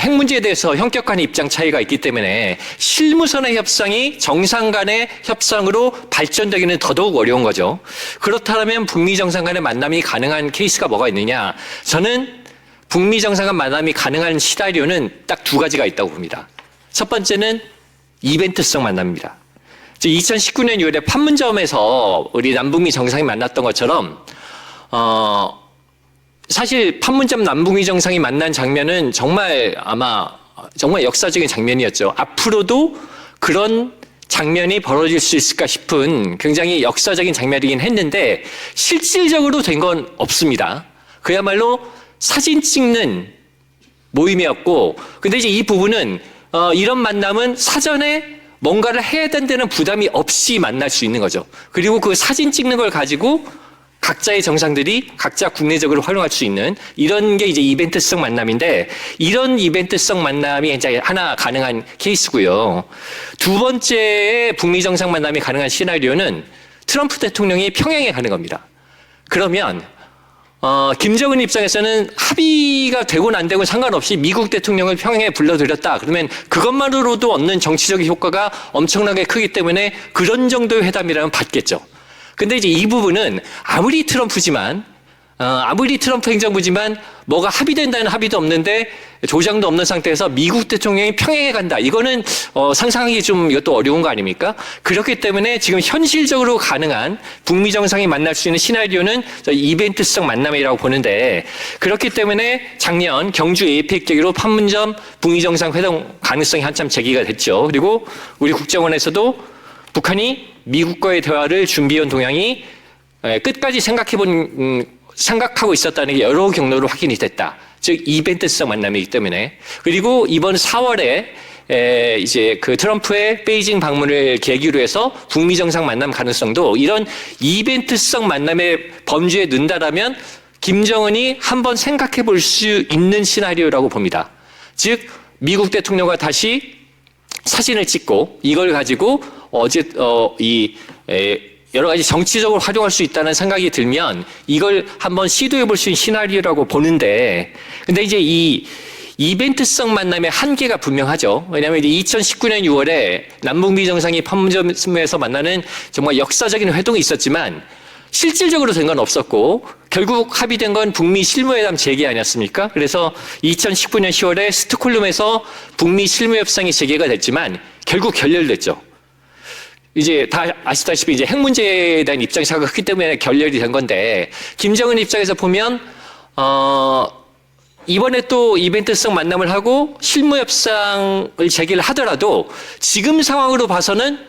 핵 문제에 대해서 현격한 입장 차이가 있기 때문에 실무선의 협상이 정상 간의 협상으로 발전되기는 더더욱 어려운 거죠. 그렇다면 북미 정상 간의 만남이 가능한 케이스가 뭐가 있느냐? 저는 북미 정상 간 만남이 가능한 시나리오는 딱 두 가지가 있다고 봅니다. 첫 번째는 이벤트성 만남입니다. 2019년 6월에 판문점에서 우리 남북미 정상이 만났던 것처럼 사실 판문점 남북미 정상이 만난 장면은 정말 역사적인 장면이었죠. 앞으로도 그런 장면이 벌어질 수 있을까 싶은 굉장히 역사적인 장면이긴 했는데 실질적으로 된 건 없습니다. 그야말로 사진 찍는 모임이었고 근데 이제 이 부분은 이런 만남은 사전에 뭔가를 해야 된다는 부담이 없이 만날 수 있는 거죠. 그리고 그 사진 찍는 걸 가지고 각자의 정상들이 각자 국내적으로 활용할 수 있는 이런 게 이제 이벤트성 만남인데 이런 이벤트성 만남이 이제 하나 가능한 케이스고요. 두 번째의 북미 정상 만남이 가능한 시나리오는 트럼프 대통령이 평양에 가는 겁니다. 그러면 김정은 입장에서는 합의가 되고 안 되고 상관없이 미국 대통령을 평양에 불러들였다. 그러면 그것만으로도 얻는 정치적인 효과가 엄청나게 크기 때문에 그런 정도의 회담이라면 받겠죠. 근데 이제 이 부분은 아무리 트럼프 행정부지만 뭐가 합의된다는 합의도 없는데 조장도 없는 상태에서 미국 대통령이 평양에 간다. 이거는 상상하기 좀 이것도 어려운 거 아닙니까? 그렇기 때문에 지금 현실적으로 가능한 북미 정상이 만날 수 있는 시나리오는 이벤트성 만남이라고 보는데 그렇기 때문에 작년 경주 에이펙 계기로 판문점 북미 정상 회담 가능성이 한참 제기가 됐죠. 그리고 우리 국정원에서도 북한이 미국과의 대화를 준비해온 동향이 끝까지 생각하고 있었다는 게 여러 경로로 확인이 됐다. 즉 이벤트성 만남이기 때문에 그리고 이번 4월에 이제 그 트럼프의 베이징 방문을 계기로 해서 북미 정상 만남 가능성도 이런 이벤트성 만남의 범주에 넣는다라면 김정은이 한번 생각해 볼 수 있는 시나리오라고 봅니다. 즉 미국 대통령과 다시 사진을 찍고 이걸 가지고 여러 가지 정치적으로 활용할 수 있다는 생각이 들면 이걸 한번 시도해 볼 수 있는 시나리오라고 보는데 근데 이제 이 이벤트성 만남의 한계가 분명하죠. 왜냐하면 이제 2019년 6월에 남북미 정상이 판문점에서 만나는 정말 역사적인 회동이 있었지만 실질적으로 된 건 없었고 결국 합의된 건 북미 실무회담 재개 아니었습니까? 그래서 2019년 10월에 스톡홀름에서 북미 실무협상이 재개가 됐지만 결국 결렬됐죠. 이제 다 아시다시피 이제 핵 문제에 대한 입장이 크기 때문에 결렬이 된 건데 김정은 입장에서 보면 이번에 또 이벤트성 만남을 하고 실무 협상을 재개를 하더라도 지금 상황으로 봐서는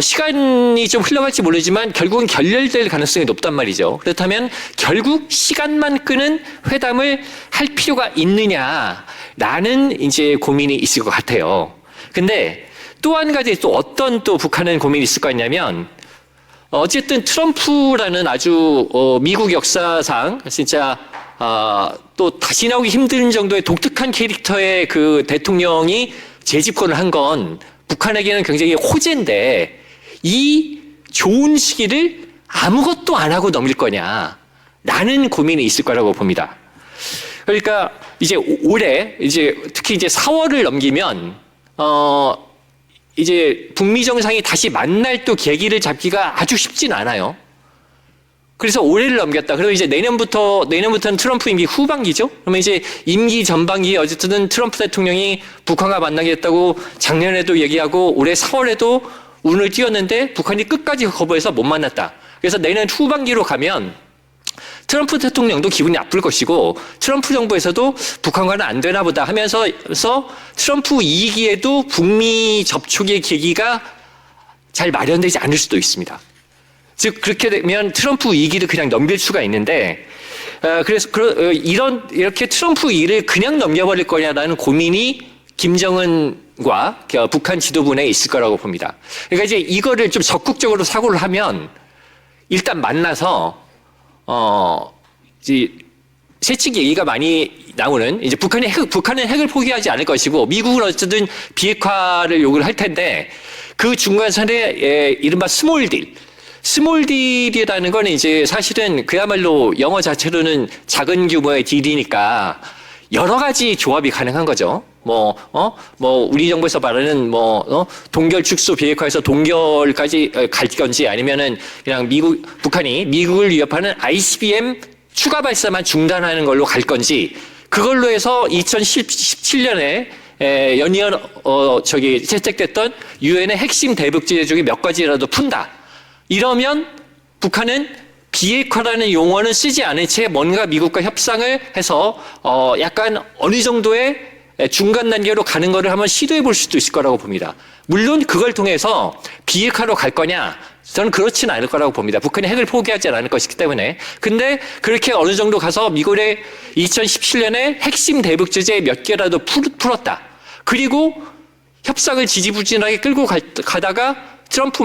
시간이 좀 흘러갈지 모르지만 결국은 결렬될 가능성이 높단 말이죠. 그렇다면 결국 시간만 끄는 회담을 할 필요가 있느냐라는 이제 고민이 있을 것 같아요. 근데 또 한 가지 또 어떤 또 북한은 고민이 있을 거 있냐면 어쨌든 트럼프라는 아주 미국 역사상 진짜 또 다시 나오기 힘든 정도의 독특한 캐릭터의 그 대통령이 재집권을 한 건 북한에게는 굉장히 호재인데 이 좋은 시기를 아무것도 안 하고 넘길 거냐라는 고민이 있을 거라고 봅니다. 그러니까 이제 올해 이제 특히 이제 4월을 넘기면 이제 북미 정상이 다시 만날 또 계기를 잡기가 아주 쉽진 않아요. 그래서 올해를 넘겼다. 그리고 이제 내년부터는 트럼프 임기 후반기죠. 그러면 이제 임기 전반기에 어쨌든 트럼프 대통령이 북한과 만나겠다고 작년에도 얘기하고 올해 4월에도 운을 띄웠는데 북한이 끝까지 거부해서 못 만났다. 그래서 내년 후반기로 가면 트럼프 대통령도 기분이 나쁠 것이고 트럼프 정부에서도 북한과는 안 되나 보다 하면서 트럼프 2기에도 북미 접촉의 계기가 잘 마련되지 않을 수도 있습니다. 즉 그렇게 되면 트럼프 2기를 그냥 넘길 수가 있는데 그래서 이렇게 트럼프 2기를 그냥 넘겨버릴 거냐라는 고민이 김정은과 북한 지도부 내에 있을 거라고 봅니다. 그러니까 이제 이거를 좀 적극적으로 사고를 하면 일단 만나서 이제 세칙 얘기가 많이 나오는 이제 북한은 핵을 포기하지 않을 것이고 미국은 어쨌든 비핵화를 요구를 할 텐데 그 중간선에 이른바 스몰 딜이라는 건 이제 사실은 그야말로 영어 자체로는 작은 규모의 딜이니까 여러 가지 조합이 가능한 거죠. 우리 정부에서 말하는 동결 축소 비핵화에서 동결까지 갈 건지 아니면은 그냥 북한이 미국을 위협하는 ICBM 추가 발사만 중단하는 걸로 갈 건지 그걸로 해서 2017년에 연이은 채택됐던 유엔의 핵심 대북제재 중에 몇 가지라도 푼다. 이러면 북한은 비핵화라는 용어는 쓰지 않은 채 뭔가 미국과 협상을 해서 약간 어느 정도의 중간 단계로 가는 거를 한번 시도해 볼 수도 있을 거라고 봅니다. 물론 그걸 통해서 비핵화로 갈 거냐? 저는 그렇지는 않을 거라고 봅니다. 북한이 핵을 포기하지 않을 것이기 때문에. 근데 그렇게 어느 정도 가서 미국의 2017년에 핵심 대북 제재 몇 개라도 풀었다. 그리고 협상을 지지부진하게 끌고 가다가 트럼프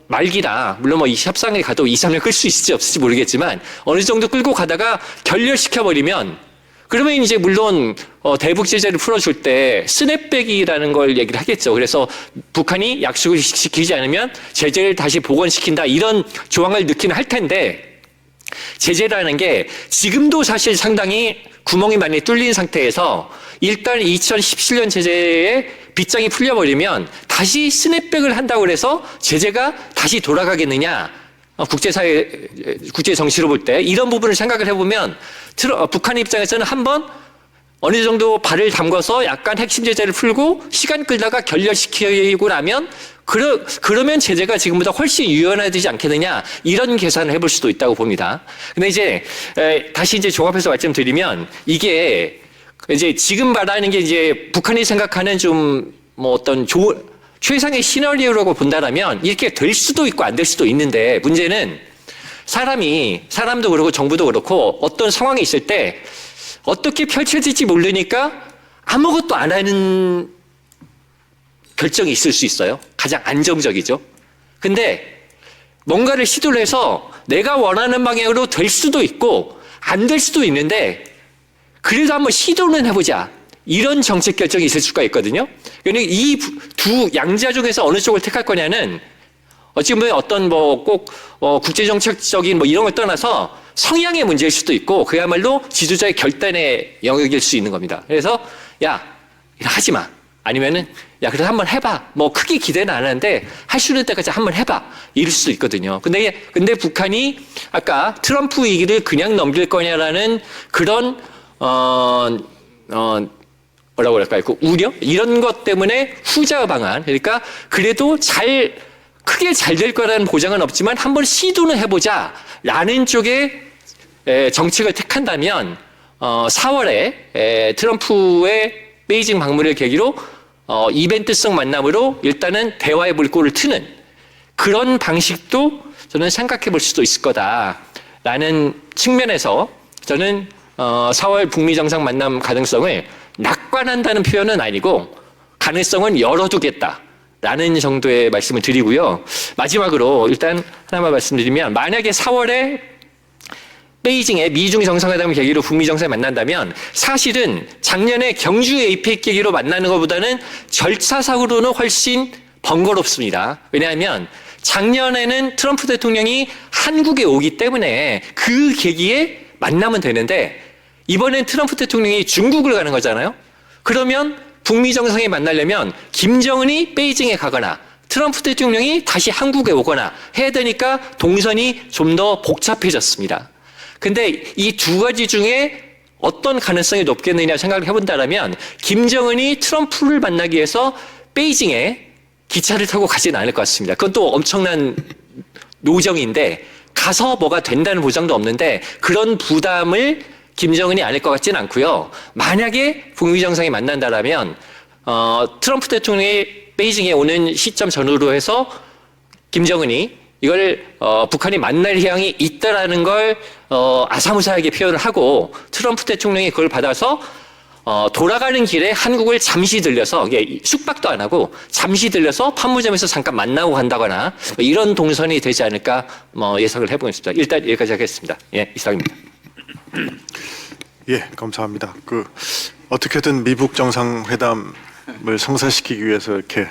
말기다. 물론 이 협상에 가도 2, 3년 끌 수 있을지 없을지 모르겠지만 어느 정도 끌고 가다가 결렬시켜버리면 그러면 이제 물론 대북 제재를 풀어줄 때 스냅백이라는 걸 얘기를 하겠죠. 그래서 북한이 약속을 지키지 않으면 제재를 다시 복원시킨다 이런 조항을 넣기는 할 텐데 제재라는 게 지금도 사실 상당히 구멍이 많이 뚫린 상태에서 일단 2017년 제재에 빗장이 풀려버리면 다시 스냅백을 한다고 해서 제재가 다시 돌아가겠느냐. 국제사회, 국제 정치로 볼 때 이런 부분을 생각을 해보면 북한 입장에서는 한번 어느 정도 발을 담궈서 약간 핵심 제재를 풀고 시간 끌다가 결렬시키고 나면 그러면 제재가 지금보다 훨씬 유연해지지 않겠느냐 이런 계산을 해볼 수도 있다고 봅니다. 근데 이제 다시 이제 종합해서 말씀드리면 이게 이제 지금 말하는 게 이제 북한이 생각하는 좀 어떤 최상의 시나리오라고 본다라면 이렇게 될 수도 있고 안 될 수도 있는데 문제는 사람도 그렇고 정부도 그렇고 어떤 상황이 있을 때 어떻게 펼쳐질지 모르니까 아무것도 안 하는 결정이 있을 수 있어요. 가장 안정적이죠. 근데 뭔가를 시도를 해서 내가 원하는 방향으로 될 수도 있고 안 될 수도 있는데 그래도 한번 시도는 해보자. 이런 정책 결정이 있을 수가 있거든요. 그러니까 이 두 양자 중에서 어느 쪽을 택할 거냐는 어찌 보면 어떤 국제정책적인 이런 걸 떠나서 성향의 문제일 수도 있고 그야말로 지도자의 결단의 영역일 수 있는 겁니다. 그래서 야, 하지 마. 아니면은 야, 그래도 한번 해봐. 크게 기대는 안 하는데 할 수 있는 때까지 한번 해봐. 이럴 수도 있거든요. 근데 북한이 아까 트럼프 위기를 그냥 넘길 거냐라는 그런 뭐라고 할까요? 그 우려? 이런 것 때문에 후자 방안. 그러니까 그래도 크게 잘 될 거라는 보장은 없지만 한번 시도는 해보자. 라는 쪽의 정책을 택한다면 4월에 트럼프의 베이징 방문을 계기로 이벤트성 만남으로 일단은 대화의 물꼬를 트는 그런 방식도 저는 생각해 볼 수도 있을 거다라는 측면에서 저는 4월 북미 정상 만남 가능성을 낙관한다는 표현은 아니고 가능성은 열어두겠다라는 정도의 말씀을 드리고요. 마지막으로 일단 하나만 말씀드리면 만약에 4월에 베이징에 미중 정상회담 계기로 북미 정상을 만난다면 사실은 작년에 경주 에이펙 계기로 만나는 것보다는 절차상으로는 훨씬 번거롭습니다. 왜냐하면 작년에는 트럼프 대통령이 한국에 오기 때문에 그 계기에 만나면 되는데 이번엔 트럼프 대통령이 중국을 가는 거잖아요. 그러면 북미 정상이 만나려면 김정은이 베이징에 가거나 트럼프 대통령이 다시 한국에 오거나 해야 되니까 동선이 좀 더 복잡해졌습니다. 근데 이 두 가지 중에 어떤 가능성이 높겠느냐 생각을 해본다면 김정은이 트럼프를 만나기 위해서 베이징에 기차를 타고 가진 않을 것 같습니다. 그건 또 엄청난 노정인데 가서 뭐가 된다는 보장도 없는데 그런 부담을 김정은이 안을 것 같지는 않고요. 만약에 북미 정상이 만난다라면 트럼프 대통령이 베이징에 오는 시점 전후로 해서 김정은이 이걸 북한이 만날 희망이 있다라는 걸 아사무사하게 표현을 하고 트럼프 대통령이 그걸 받아서 돌아가는 길에 한국을 잠시 들려서 이게 숙박도 안 하고 잠시 들려서 판무점에서 잠깐 만나고 간다거나 이런 동선이 되지 않을까 예상을 해보겠습니다. 일단 여기까지 하겠습니다. 예, 이상입니다. 예, 감사합니다. 어떻게든 미북 정상회담을 성사시키기 위해서 이렇게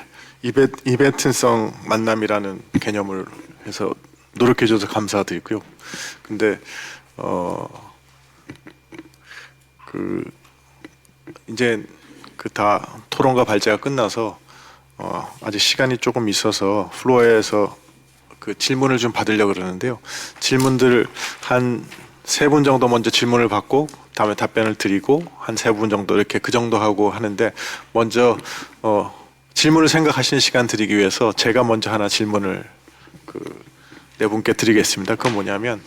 이벤트성 만남이라는 개념을 해서 노력해줘서 감사드리고요. 근데 이제 다 토론과 발제가 끝나서 아직 시간이 조금 있어서 플로어에서 질문을 좀 받으려고 그러는데요. 질문들 한 3분 정도 먼저 질문을 받고 다음에 답변을 드리고 한 3분 정도 이렇게 그 정도 하고 하는데 먼저 질문을 생각하시는 시간 드리기 위해서 제가 먼저 하나 질문을 네 분께 드리겠습니다. 그건 뭐냐면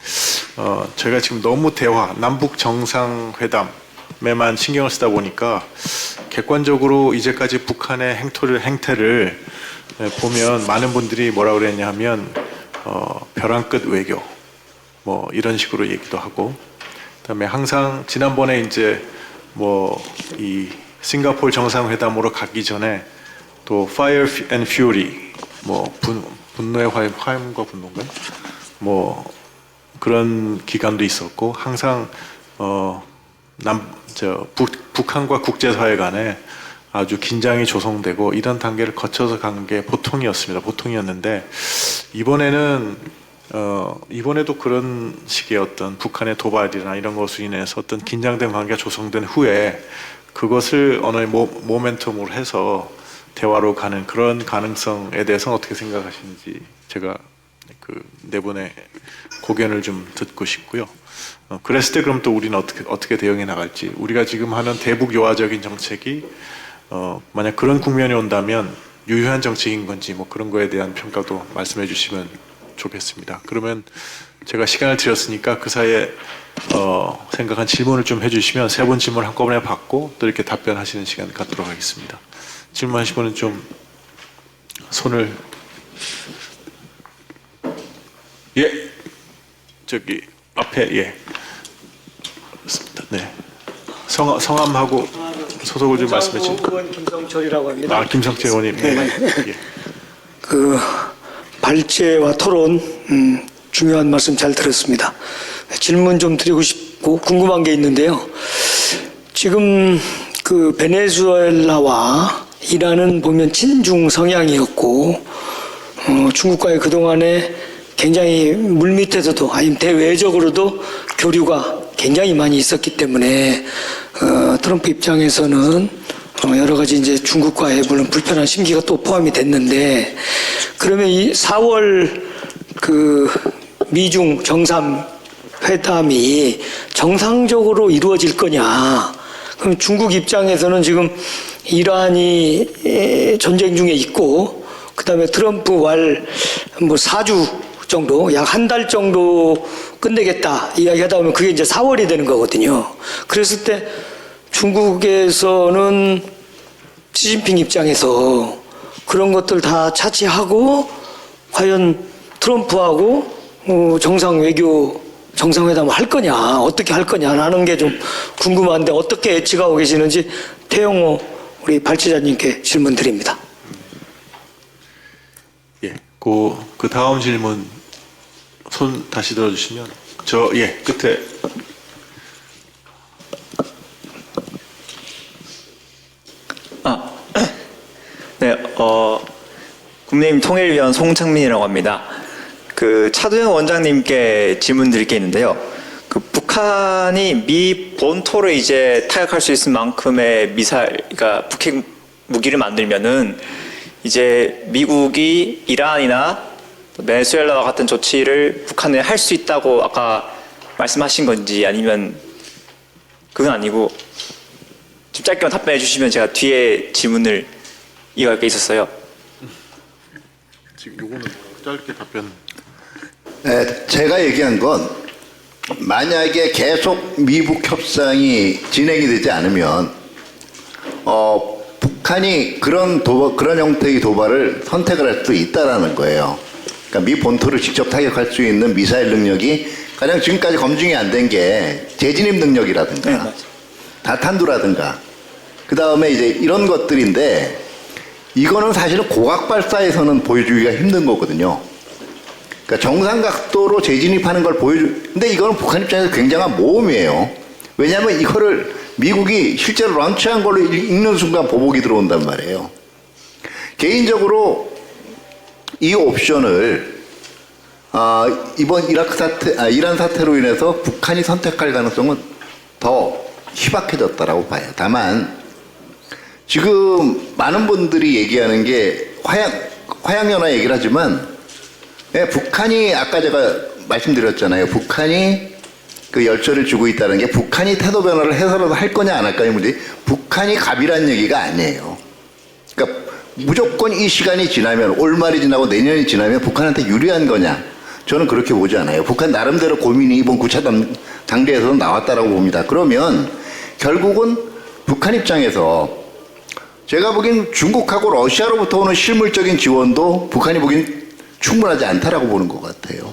저희가 지금 너무 남북 정상회담에만 신경을 쓰다 보니까 객관적으로 이제까지 북한의 행태를 보면 많은 분들이 뭐라 그랬냐 하면 벼랑 끝 외교 뭐 이런 식으로 얘기도 하고 그다음에 항상 지난번에 이제 이 싱가포르 정상회담으로 가기 전에 또 Fire and Fury 분노의 화염과 분노인가요? 그런 기간도 있었고 항상 북한과 국제사회 간에 아주 긴장이 조성되고 이런 단계를 거쳐서 간 게 보통이었는데 이번에도 그런 식의 어떤 북한의 도발이나 이런 것으로 인해서 어떤 긴장된 관계가 조성된 후에 그것을 어느 모멘텀으로 해서 대화로 가는 그런 가능성에 대해서는 어떻게 생각하시는지 제가 네 분의 고견을 좀 듣고 싶고요. 그랬을 때 그럼 또 우리는 어떻게 대응해 나갈지 우리가 지금 하는 대북 요하적인 정책이 만약 그런 국면이 온다면 유효한 정책인 건지 그런 거에 대한 평가도 말씀해 주시면 좋겠습니다. 그러면 제가 시간을 드렸으니까 그 사이에 생각한 질문을 좀 해주시면 3분 질문 한꺼번에 받고 또 이렇게 답변하시는 시간 갖도록 하겠습니다. 질문하신 분은 좀 손을 저기 앞에 그렇습니다. 네. 성함하고 소속을 좀 말씀해 주세요. 의원 김성철이라고 합니다. 김성철 의원님. 네. 발제와 토론 중요한 말씀 잘 들었습니다. 질문 좀 드리고 싶고 궁금한 게 있는데요. 지금 베네수엘라와 이란은 보면 친중 성향이었고 중국과의 그동안에 굉장히 물밑에서도 아니면 대외적으로도 교류가 굉장히 많이 있었기 때문에 트럼프 입장에서는 여러 가지 이제 중국과의 물론 불편한 심기가 또 포함이 됐는데 그러면 이 4월 미중 정상회담이 정상적으로 이루어질 거냐? 그럼 중국 입장에서는 지금 이란이 전쟁 중에 있고 그다음에 트럼프 4주 정도 약 한 달 정도 끝내겠다 이야기하다 보면 그게 이제 4월이 되는 거거든요. 그랬을 때 중국에서는 시진핑 입장에서 그런 것들 다 차치하고 과연 트럼프하고 정상회담을 할 거냐 어떻게 할 거냐라는 게 좀 궁금한데 어떻게 예측하고 계시는지 태영호 우리 발제자님께 질문 드립니다. 그 다음 질문 손 다시 들어주시면 끝에 네, 국민의힘 통일위원 송창민이라고 합니다. 차도영 원장님께 질문 드릴 게 있는데요. 북한 북한이 미 본토를 이제 타격할 수 있을 만큼의 미사일, 그러니까 북핵 무기를 만들면은 이제 미국이 이란이나 베네수엘라와 같은 조치를 북한에 할 수 있다고 아까 말씀하신 건지 아니면 그건 아니고 좀 짧게만 답변해 주시면 제가 뒤에 질문을 이어갈 게 있었어요. 지금 요거는 짧게 답변. 네, 제가 얘기한 건 만약에 계속 미북 협상이 진행이 되지 않으면 북한이 그런 형태의 도발을 선택을 할 수 있다라는 거예요. 그러니까 미 본토를 직접 타격할 수 있는 미사일 능력이 가장 지금까지 검증이 안 된 게 재진입 능력이라든가 다탄두라든가 그 다음에 이제 이런 것들인데 이거는 사실은 고각 발사에서는 보여주기가 힘든 거거든요. 그러니까 정상 각도로 재진입하는 걸 근데 이거는 북한 입장에서 굉장한 모험이에요. 왜냐하면 이거를 미국이 실제로 런치한 걸로 읽는 순간 보복이 들어온단 말이에요. 개인적으로 이 옵션을 이번 이란 사태로 인해서 북한이 선택할 가능성은 더 희박해졌다라고 봐요. 다만 지금 많은 분들이 얘기하는 게 화양연화 얘기를 하지만 북한이 아까 제가 말씀드렸잖아요. 북한이 그 열쇠를 주고 있다는 게 북한이 태도 변화를 해서라도 할 거냐 안 할 거냐 문제. 북한이 갑이라는 얘기가 아니에요. 그러니까 무조건 이 시간이 지나면 올말이 지나고 내년이 지나면 북한한테 유리한 거냐? 저는 그렇게 보지 않아요. 북한 나름대로 고민이 이번 9차 당대에서도 나왔다라고 봅니다. 그러면 결국은 북한 입장에서 제가 보기엔 중국하고 러시아로부터 오는 실물적인 지원도 북한이 보기엔 충분하지 않다라고 보는 것 같아요.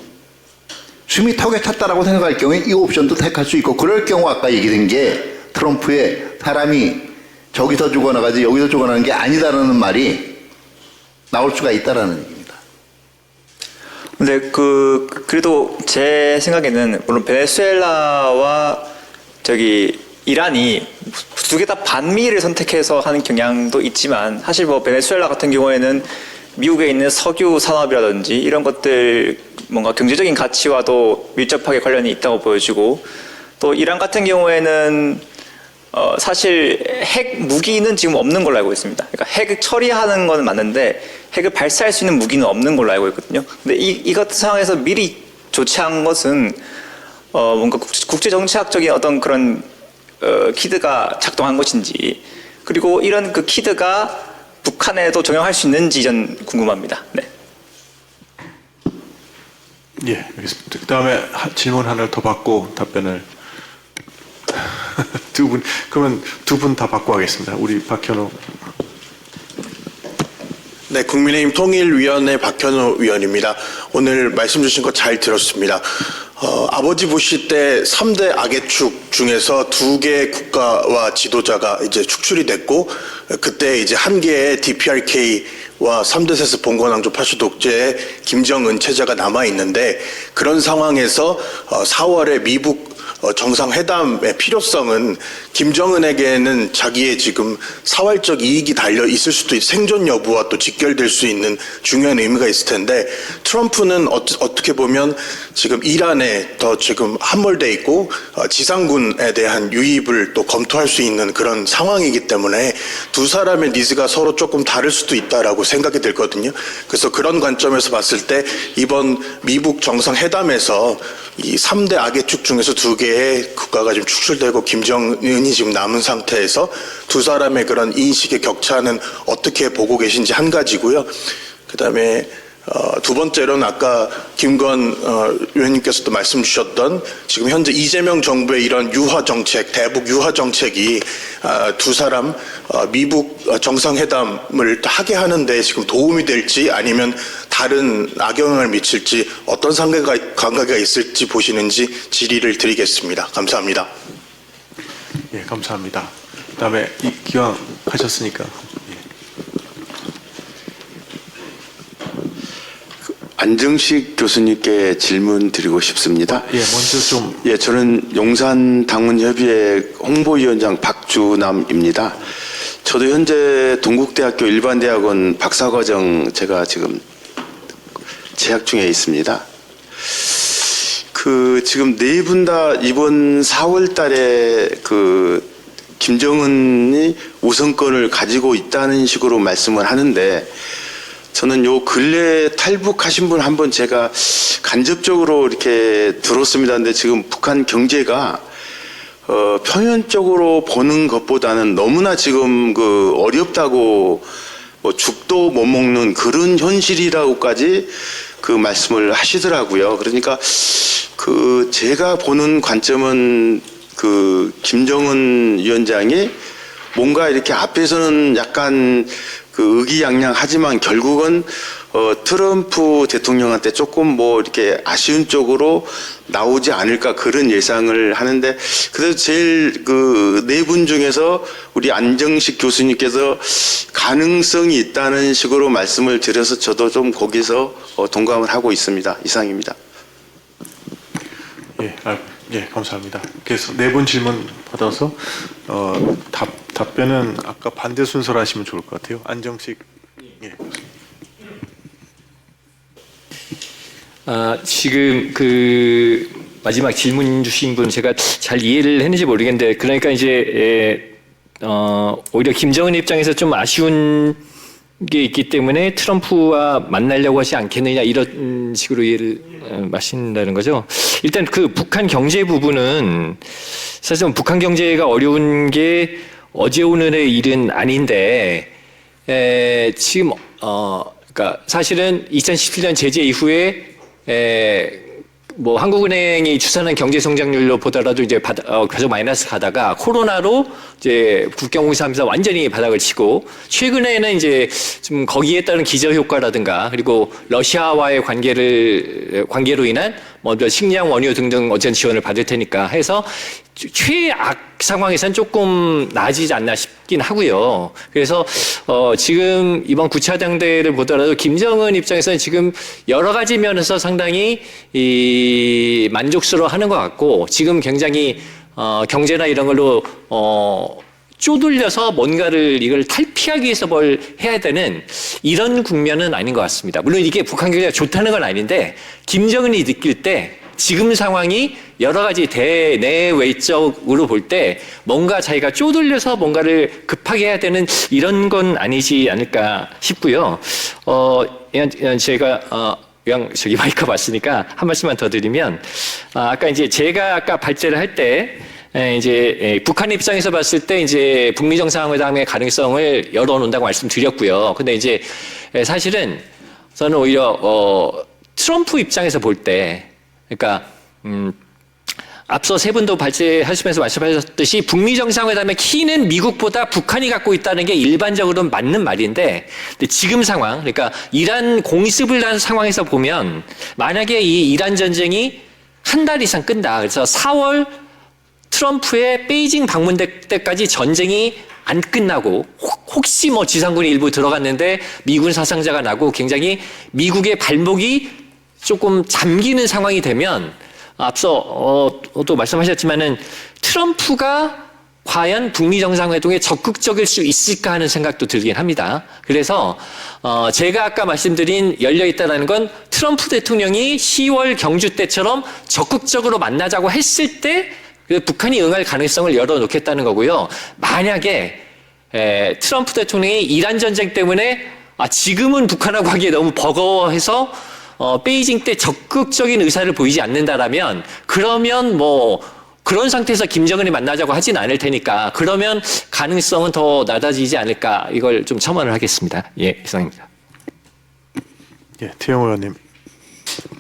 숨이 턱에 찼다라고 생각할 경우에 이 옵션도 택할 수 있고 그럴 경우 아까 얘기된 게 트럼프의 사람이 저기서 죽어나가지 여기서 죽어나가는 게 아니다라는 말이 나올 수가 있다라는 얘기입니다. 근데 그래도 제 생각에는 물론 베네수엘라와 이란이 두 개 다 반미를 선택해서 하는 경향도 있지만 사실 뭐 베네수엘라 같은 경우에는 미국에 있는 석유 산업이라든지 이런 것들 뭔가 경제적인 가치와도 밀접하게 관련이 있다고 보여지고 또 이란 같은 경우에는 사실 핵 무기는 지금 없는 걸로 알고 있습니다. 그러니까 핵 처리하는 건 맞는데 핵을 발사할 수 있는 무기는 없는 걸로 알고 있거든요. 근데 이 같은 상황에서 미리 조치한 것은 뭔가 국제 정치학적인 어떤 그런 키드가 작동한 것인지 그리고 이런 그 키드가 북한에도 적용할 수 있는지 전 궁금합니다. 네. 예, 알겠습니다. 그다음에 질문 하나를 더 받고 답변을 그러면 두 분 다 받고 하겠습니다. 우리 박현우. 네, 국민의힘 통일위원회 박현우 위원입니다. 오늘 말씀 주신 거 잘 들었습니다. 아버지 부시 때 3대 악의 축 중에서 2개의 국가와 지도자가 이제 축출이 됐고, 그때 이제 한 개의 DPRK와 3대 세습 봉건왕조 파쇼 독재의 김정은 체제가 남아 있는데, 그런 상황에서 4월에 미북 정상회담의 필요성은 김정은에게는 자기의 지금 사활적 이익이 달려 있을 수도 생존 여부와 또 직결될 수 있는 중요한 의미가 있을 텐데 트럼프는 어떻게 보면 지금 이란에 더 지금 함몰돼 있고 지상군에 대한 유입을 또 검토할 수 있는 그런 상황이기 때문에 두 사람의 니즈가 서로 조금 다를 수도 있다라고 생각이 들거든요. 그래서 그런 관점에서 봤을 때 이번 미북 정상회담에서 이 3대 악의 축 중에서 2개의 국가가 지금 축출되고 김정은이 지금 남은 상태에서 두 사람의 그런 인식의 격차는 어떻게 보고 계신지 한 가지고요. 그다음에 두 번째로는 아까 김건 의원님께서도 말씀 주셨던 지금 현재 이재명 정부의 이런 유화 정책, 대북 유화 정책이 두 사람 미북 정상회담을 하게 하는데 지금 도움이 될지 아니면 다른 악영향을 미칠지 어떤 관계가 있을지 보시는지 질의를 드리겠습니다. 감사합니다. 예, 감사합니다. 그다음에 기왕 하셨으니까. 안정식 교수님께 질문 드리고 싶습니다. 예, 먼저 좀. 예, 저는 용산당문협의회 홍보위원장 박주남입니다. 저도 현재 동국대학교 일반대학원 박사과정 제가 지금 재학 중에 있습니다. 지금 네 분 다 이번 4월 달에 김정은이 우선권을 가지고 있다는 식으로 말씀을 하는데 저는 요 근래 탈북하신 분 한번 제가 간접적으로 이렇게 들었습니다. 근데 지금 북한 경제가 표면적으로 보는 것보다는 너무나 지금 어렵다고 뭐 죽도 못 먹는 그런 현실이라고까지 말씀을 하시더라고요. 그러니까 제가 보는 관점은 김정은 위원장이 뭔가 이렇게 앞에서는 약간 의기양양하지만 결국은 트럼프 대통령한테 조금 뭐 이렇게 아쉬운 쪽으로 나오지 않을까 그런 예상을 하는데 그래서 제일 네 분 중에서 우리 안정식 교수님께서 가능성이 있다는 식으로 말씀을 드려서 저도 좀 거기서 동감을 하고 있습니다. 이상입니다. 예, 감사합니다. 그래서 네 분 질문 받아서 답변은 아까 반대 순서로 하시면 좋을 것 같아요. 안정식. 예. 지금 마지막 질문 주신 분 제가 잘 이해를 했는지 모르겠는데 그러니까 이제 오히려 김정은 입장에서 좀 아쉬운 게 있기 때문에 트럼프와 만나려고 하지 않겠느냐 이런 식으로 이해를 마신다는 거죠. 일단 북한 경제 부분은 사실 북한 경제가 어려운 게 어제 오늘의 일은 아닌데 지금 그러니까 사실은 2017년 제재 이후에 뭐 한국은행이 추산한 경제 성장률로 보더라도 이제 계속 마이너스 가다가 코로나로 이제 국경 공사하면서 완전히 바닥을 치고 최근에는 이제 좀 거기에 따른 기저 효과라든가 그리고 러시아와의 관계로 인한 뭐 식량 원유 등등 어쨌든 지원을 받을 테니까 해서 최악 상황에선 조금 나아지지 않나 싶긴 하고요. 그래서 지금 이번 9차 당대를 보더라도 김정은 입장에서는 지금 여러 가지 면에서 상당히 만족스러워하는 것 같고 지금 굉장히 경제나 이런 걸로 쪼들려서 뭔가를 이걸 탈피하기 위해서 뭘 해야 되는 이런 국면은 아닌 것 같습니다. 물론 이게 북한 경제가 좋다는 건 아닌데 김정은이 느낄 때 지금 상황이 여러 가지 대내외적으로 볼 때 뭔가 자기가 쪼들려서 뭔가를 급하게 해야 되는 이런 건 아니지 않을까 싶고요. 제가 저기 마이크 봤으니까 한 말씀만 더 드리면 아까 이제 제가 아까 발제를 할 때 이제 북한 입장에서 봤을 때 이제 북미 정상회담의 가능성을 열어놓는다고 말씀드렸고요. 근데 이제 사실은 저는 오히려 트럼프 입장에서 볼 때 그러니까 앞서 세 분도 발제하시면서 말씀하셨듯이 북미 정상회담의 키는 미국보다 북한이 갖고 있다는 게 일반적으로는 맞는 말인데 근데 지금 상황 그러니까 이란 공습을 한 상황에서 보면 만약에 이 이란 전쟁이 한 달 이상 끈다. 그래서 4월 트럼프의 베이징 방문 때까지 전쟁이 안 끝나고 혹시 뭐 지상군이 일부 들어갔는데 미군 사상자가 나고 굉장히 미국의 발목이 조금 잠기는 상황이 되면 앞서 또 말씀하셨지만은 트럼프가 과연 북미 정상회담에 적극적일 수 있을까 하는 생각도 들긴 합니다. 그래서 제가 아까 말씀드린 열려 있다라는 건 트럼프 대통령이 10월 경주 때처럼 적극적으로 만나자고 했을 때 북한이 응할 가능성을 열어놓겠다는 거고요. 만약에 트럼프 대통령이 이란 전쟁 때문에 지금은 북한하고 하기에 너무 버거워해서 베이징 때 적극적인 의사를 보이지 않는다라면 그러면 뭐 그런 상태에서 김정은이 만나자고 하진 않을 테니까 그러면 가능성은 더 낮아지지 않을까 이걸 좀 첨언을 하겠습니다. 예, 이상입니다. 예, 태영 의원님.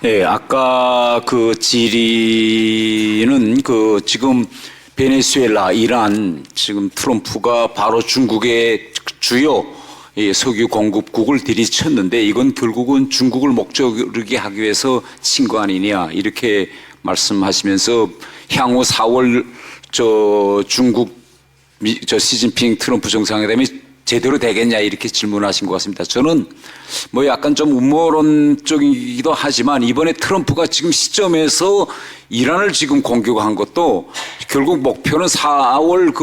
예, 아까 질의는 지금 베네수엘라, 이란 지금 트럼프가 바로 중국의 주요 석유 공급국을 들이쳤는데 이건 결국은 중국을 목적으로 하기 위해서 친 거 아니냐 이렇게 말씀하시면서 향후 4월 중국 시진핑 트럼프 정상회담이 제대로 되겠냐 이렇게 질문하신 것 같습니다. 저는 뭐 약간 좀 음모론적이기도 하지만 이번에 트럼프가 지금 시점에서 이란을 지금 공격한 것도 결국 목표는 4월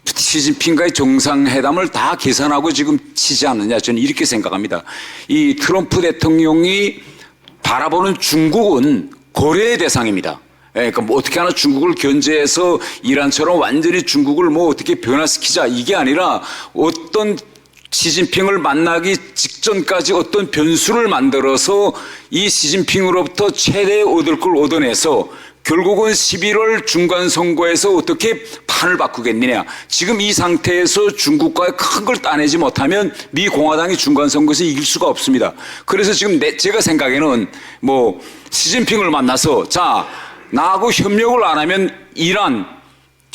시진핑과의 정상회담을 다 계산하고 지금 치지 않느냐 저는 이렇게 생각합니다. 이 트럼프 대통령이 바라보는 중국은 고려의 대상입니다. 예, 그러니까 뭐 어떻게 하나 중국을 견제해서 이란처럼 완전히 중국을 뭐 어떻게 변화시키자 이게 아니라 어떤 시진핑을 만나기 직전까지 어떤 변수를 만들어서 이 시진핑으로부터 최대 얻을 걸 얻어내서 결국은 11월 중간선거에서 어떻게 판을 바꾸겠느냐. 지금 이 상태에서 중국과의 큰 걸 따내지 못하면 미 공화당이 중간선거에서 이길 수가 없습니다. 그래서 지금 제가 생각에는 뭐 시진핑을 만나서 자, 나하고 협력을 안 하면 이란,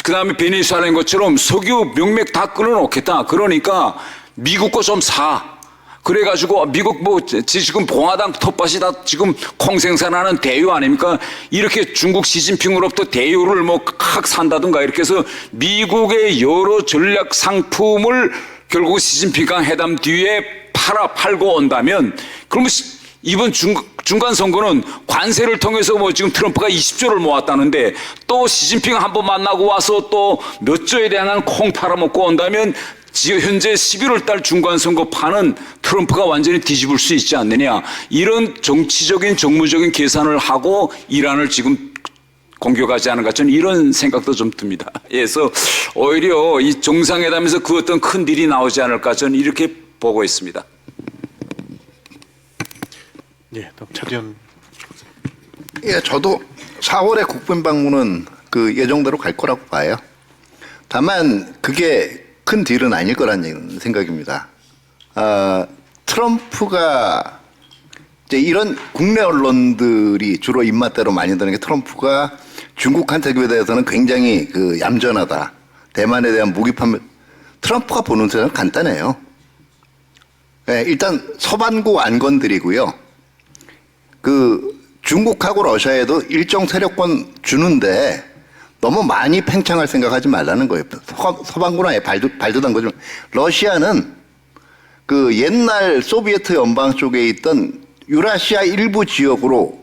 그 다음에 베네수엘라인 것처럼 석유 명맥 다 끊어놓겠다. 그러니까 미국 거 좀 사. 그래가지고 미국 뭐 지금 공화당 텃밭이 다 지금 콩생산하는 대유 아닙니까? 이렇게 중국 시진핑으로부터 대유를 뭐 칵 산다든가 이렇게 해서 미국의 여러 전략 상품을 결국 시진핑과 회담 뒤에 팔고 온다면 그러면 이번 중간 선거는 관세를 통해서 뭐 지금 트럼프가 20조를 모았다는데 또 시진핑 한번 만나고 와서 또 몇 조에 대한 콩 팔아먹고 온다면 지금 현재 11월 달 중간선거 판은 트럼프가 완전히 뒤집을 수 있지 않느냐. 이런 정치적인 정무적인 계산을 하고 이란을 지금 공격하지 않은가 저는 이런 생각도 좀 듭니다. 그래서 오히려 이 정상회담에서 그 어떤 큰 딜이 나오지 않을까 저는 이렇게 보고 있습니다. 예, 차디현. 예, 저도 4월에 국빈 방문은 그 예정대로 갈 거라고 봐요. 다만 그게 큰 딜은 아닐 거라는 생각입니다. 트럼프가 이제 이런 국내 언론들이 주로 입맛대로 많이 드는 게 트럼프가 중국한테 대해서는 굉장히 그 얌전하다. 대만에 대한 무기 판매. 트럼프가 보는 세상은 간단해요. 네, 일단 서반구 안 건드리고요. 그 중국하고 러시아에도 일정 세력권 주는데 너무 많이 팽창할 생각하지 말라는 거예요. 서방구는 아예 발도 담그지. 러시아는 그 옛날 소비에트 연방 쪽에 있던 유라시아 일부 지역으로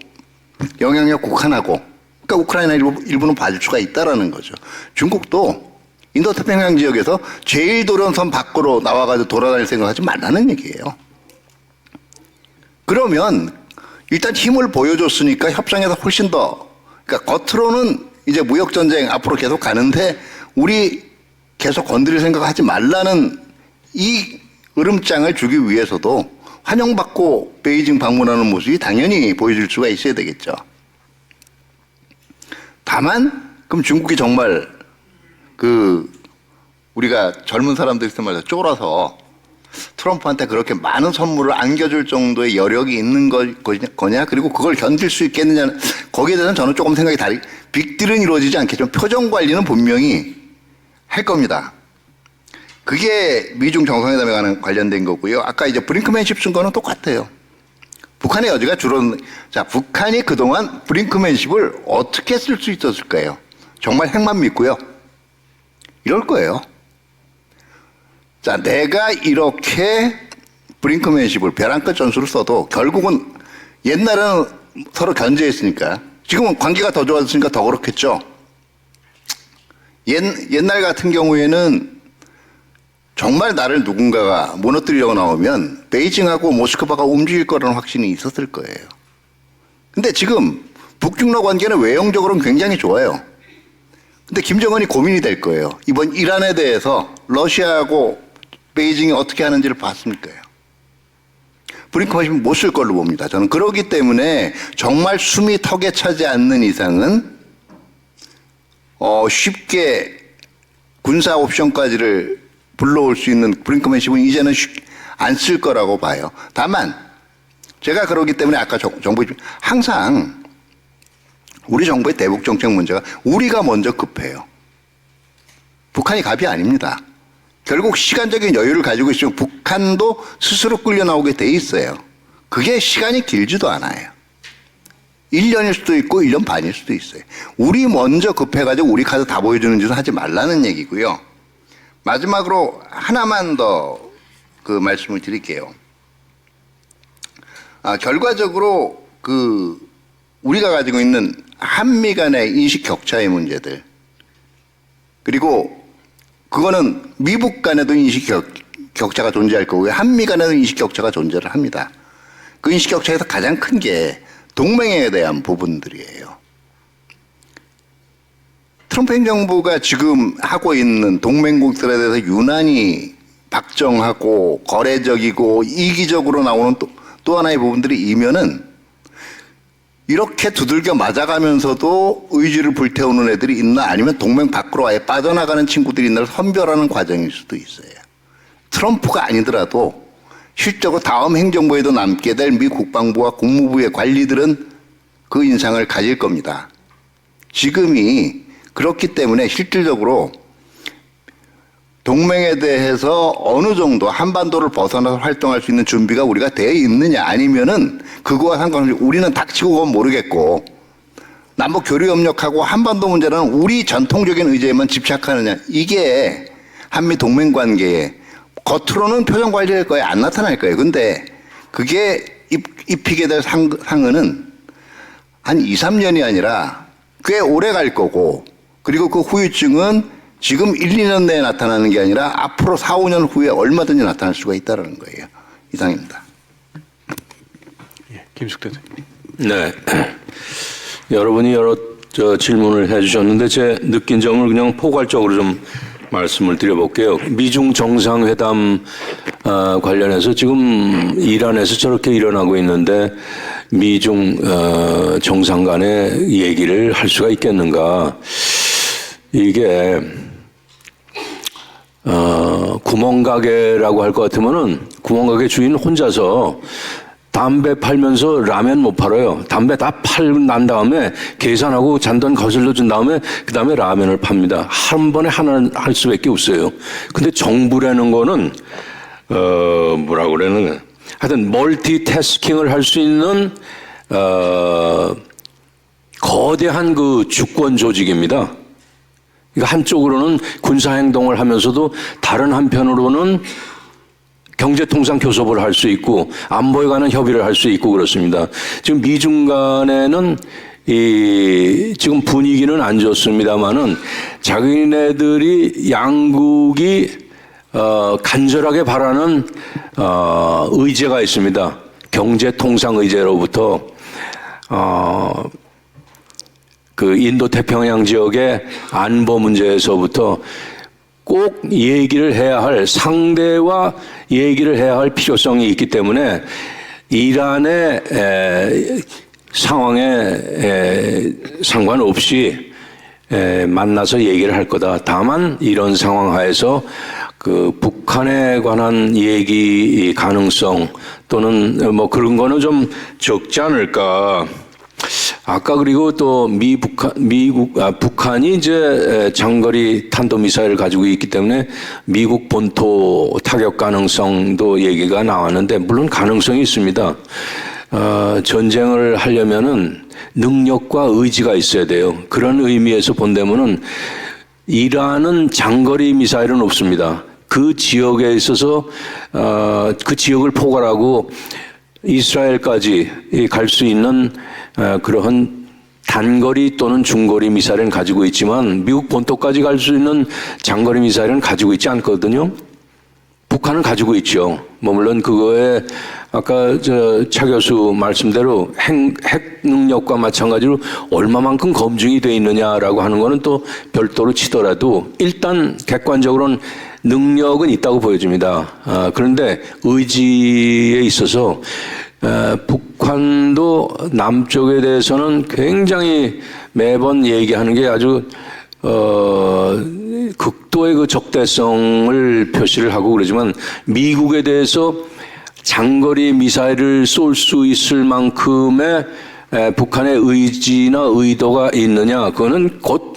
영향력 국한하고, 그러니까 우크라이나 일부는 봐줄 수가 있다라는 거죠. 중국도 인도태평양 지역에서 제일 도련선 밖으로 나와가지고 돌아다닐 생각하지 말라는 얘기예요. 그러면 일단 힘을 보여줬으니까 협상에서 훨씬 더, 그러니까 겉으로는 이제 무역전쟁 앞으로 계속 가는데 우리 계속 건드릴 생각하지 말라는 이 으름장을 주기 위해서도 환영받고 베이징 방문하는 모습이 당연히 보여줄 수가 있어야 되겠죠. 다만 그럼 중국이 정말 그 우리가 젊은 사람들이 있을 말이야 쫄아서 트럼프한테 그렇게 많은 선물을 안겨줄 정도의 여력이 있는 거냐, 그리고 그걸 견딜 수 있겠느냐는, 거기에 대해서는 저는 조금 생각이 빅딜은 이루어지지 않겠지만 표정 관리는 분명히 할 겁니다. 그게 미중 정상회담에 관련된 거고요. 아까 이제 브링크맨십 쓴 거는 똑같아요. 북한의 여지가 줄어든, 자, 북한이 그동안 브링크맨십을 어떻게 쓸 수 있었을까요? 정말 핵만 믿고요. 이럴 거예요. 자, 내가 이렇게 브링크맨십을 벼랑 끝 전술을 써도 결국은 옛날에는 서로 견제했으니까 지금은 관계가 더 좋아졌으니까 더 그렇겠죠. 옛날 같은 경우에는 정말 나를 누군가가 무너뜨리려고 나오면 베이징하고 모스크바가 움직일 거라는 확신이 있었을 거예요. 근데 지금 북중러 관계는 외형적으로는 굉장히 좋아요. 근데 김정은이 고민이 될 거예요. 이번 이란에 대해서 러시아하고 베이징이 어떻게 하는지를 봤으니까요. 브링크맨십은 못 쓸 걸로 봅니다. 저는 그러기 때문에 정말 숨이 턱에 차지 않는 이상은 쉽게 군사 옵션까지를 불러올 수 있는 브링크맨십은 이제는 안 쓸 거라고 봐요. 다만 제가 그러기 때문에 아까 정부 항상 우리 정부의 대북 정책 문제가 우리가 먼저 급해요. 북한이 갑이 아닙니다. 결국 시간적인 여유를 가지고 있으면 북한도 스스로 끌려 나오게 돼 있어요. 그게 시간이 길지도 않아요. 1년일 수도 있고 1년 반일 수도 있어요. 우리 먼저 급해가지고 우리 카드 다 보여주는 짓은 하지 말라는 얘기고요. 마지막으로 하나만 더 그 말씀을 드릴게요. 결과적으로 그 우리가 가지고 있는 한미 간의 인식 격차의 문제들, 그리고 그거는 미북 간에도 인식 격차가 존재할 거고요. 한미 간에도 인식 격차가 존재를 합니다. 그 인식 격차에서 가장 큰 게 동맹에 대한 부분들이에요. 트럼프 행정부가 지금 하고 있는 동맹국들에 대해서 유난히 박정하고 거래적이고 이기적으로 나오는 또 하나의 부분들이 이면은 이렇게 두들겨 맞아가면서도 의지를 불태우는 애들이 있나 아니면 동맹 밖으로 아예 빠져나가는 친구들이 있나 선별하는 과정일 수도 있어요. 트럼프가 아니더라도 실적으로 다음 행정부에도 남게 될 미 국방부와 국무부의 관리들은 그 인상을 가질 겁니다. 지금이 그렇기 때문에 실질적으로 동맹에 대해서 어느 정도 한반도를 벗어나서 활동할 수 있는 준비가 우리가 돼 있느냐 아니면은 그거와 상관없이 우리는 닥치고 그건 모르겠고 남북 교류 협력하고 한반도 문제는 우리 전통적인 의제에만 집착하느냐 이게 한미 동맹 관계에 겉으로는 표정 관리할 거예요. 안 나타날 거예요. 근데 그게 입히게 될 상흔은 한 2, 3년이 아니라 꽤 오래 갈 거고 그리고 그 후유증은 지금 1, 2년 내에 나타나는 게 아니라 앞으로 4, 5년 후에 얼마든지 나타날 수가 있다는 거예요. 이상입니다. 예, 김숙 대표님. 네. 여러분이 여러 질문을 해주셨는데 제 느낀 점을 그냥 포괄적으로 좀 말씀을 드려볼게요. 미중 정상회담 관련해서 지금 이란에서 저렇게 일어나고 있는데 미중 정상 간의 얘기를 할 수가 있겠는가. 이게 구멍가게라고 할 것 같으면은 구멍가게 주인 혼자서 담배 팔면서 라면 못 팔아요. 담배 다 팔고 난 다음에 계산하고 잔돈 거슬러 준 다음에 그 다음에 라면을 팝니다. 한 번에 하나 할 수밖에 없어요. 근데 정부라는 거는 뭐라고 그러는 하여튼 멀티태스킹을 할 수 있는 거대한 그 주권 조직입니다. 그러니까 한쪽으로는 군사행동을 하면서도 다른 한편으로는 경제통상 교섭을 할 수 있고 안보에 관한 협의를 할 수 있고 그렇습니다. 지금 미중 간에는 지금 분위기는 안 좋습니다만은 자기네들이 양국이 간절하게 바라는 의제가 있습니다. 경제통상 의제로부터 그 인도 태평양 지역의 안보 문제에서부터 꼭 얘기를 해야 할 상대와 얘기를 해야 할 필요성이 있기 때문에 이란의 상황에 상관없이 만나서 얘기를 할 거다. 다만 이런 상황 하에서 그 북한에 관한 얘기 가능성 또는 뭐 그런 거는 좀 적지 않을까. 아까 그리고 또 북한이 이제 장거리 탄도미사일을 가지고 있기 때문에 미국 본토 타격 가능성도 얘기가 나왔는데 물론 가능성이 있습니다. 전쟁을 하려면은 능력과 의지가 있어야 돼요. 그런 의미에서 본다면은 이란은 장거리 미사일은 없습니다. 그 지역에 있어서 그 지역을 포괄하고 이스라엘까지 갈 수 있는 그러한 단거리 또는 중거리 미사일은 가지고 있지만 미국 본토까지 갈 수 있는 장거리 미사일은 가지고 있지 않거든요. 북한은 가지고 있죠. 뭐 물론 그거에 아까 차 교수 말씀대로 핵 능력과 마찬가지로 얼마만큼 검증이 돼 있느냐라고 하는 거는 또 별도로 치더라도 일단 객관적으로는 능력은 있다고 보여집니다. 그런데 의지에 있어서 북한도 남쪽에 대해서는 굉장히 매번 얘기하는 게 아주 극도의 그 적대성을 표시를 하고 그러지만 미국에 대해서 장거리 미사일을 쏠 수 있을 만큼의 북한의 의지나 의도가 있느냐, 그거는 곧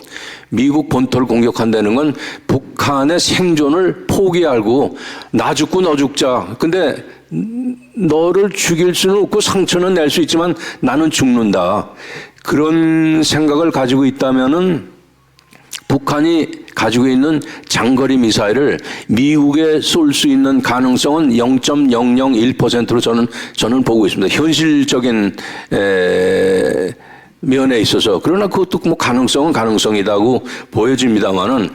미국 본토를 공격한다는 건 북한의 생존을 포기하고 나 죽고 너 죽자. 근데 너를 죽일 수는 없고 상처는 낼 수 있지만 나는 죽는다. 그런 생각을 가지고 있다면은 북한이 가지고 있는 장거리 미사일을 미국에 쏠 수 있는 가능성은 0.001%로 저는 보고 있습니다. 현실적인 면에 있어서. 그러나 그것도 뭐 가능성은 가능성이라고 보여집니다만은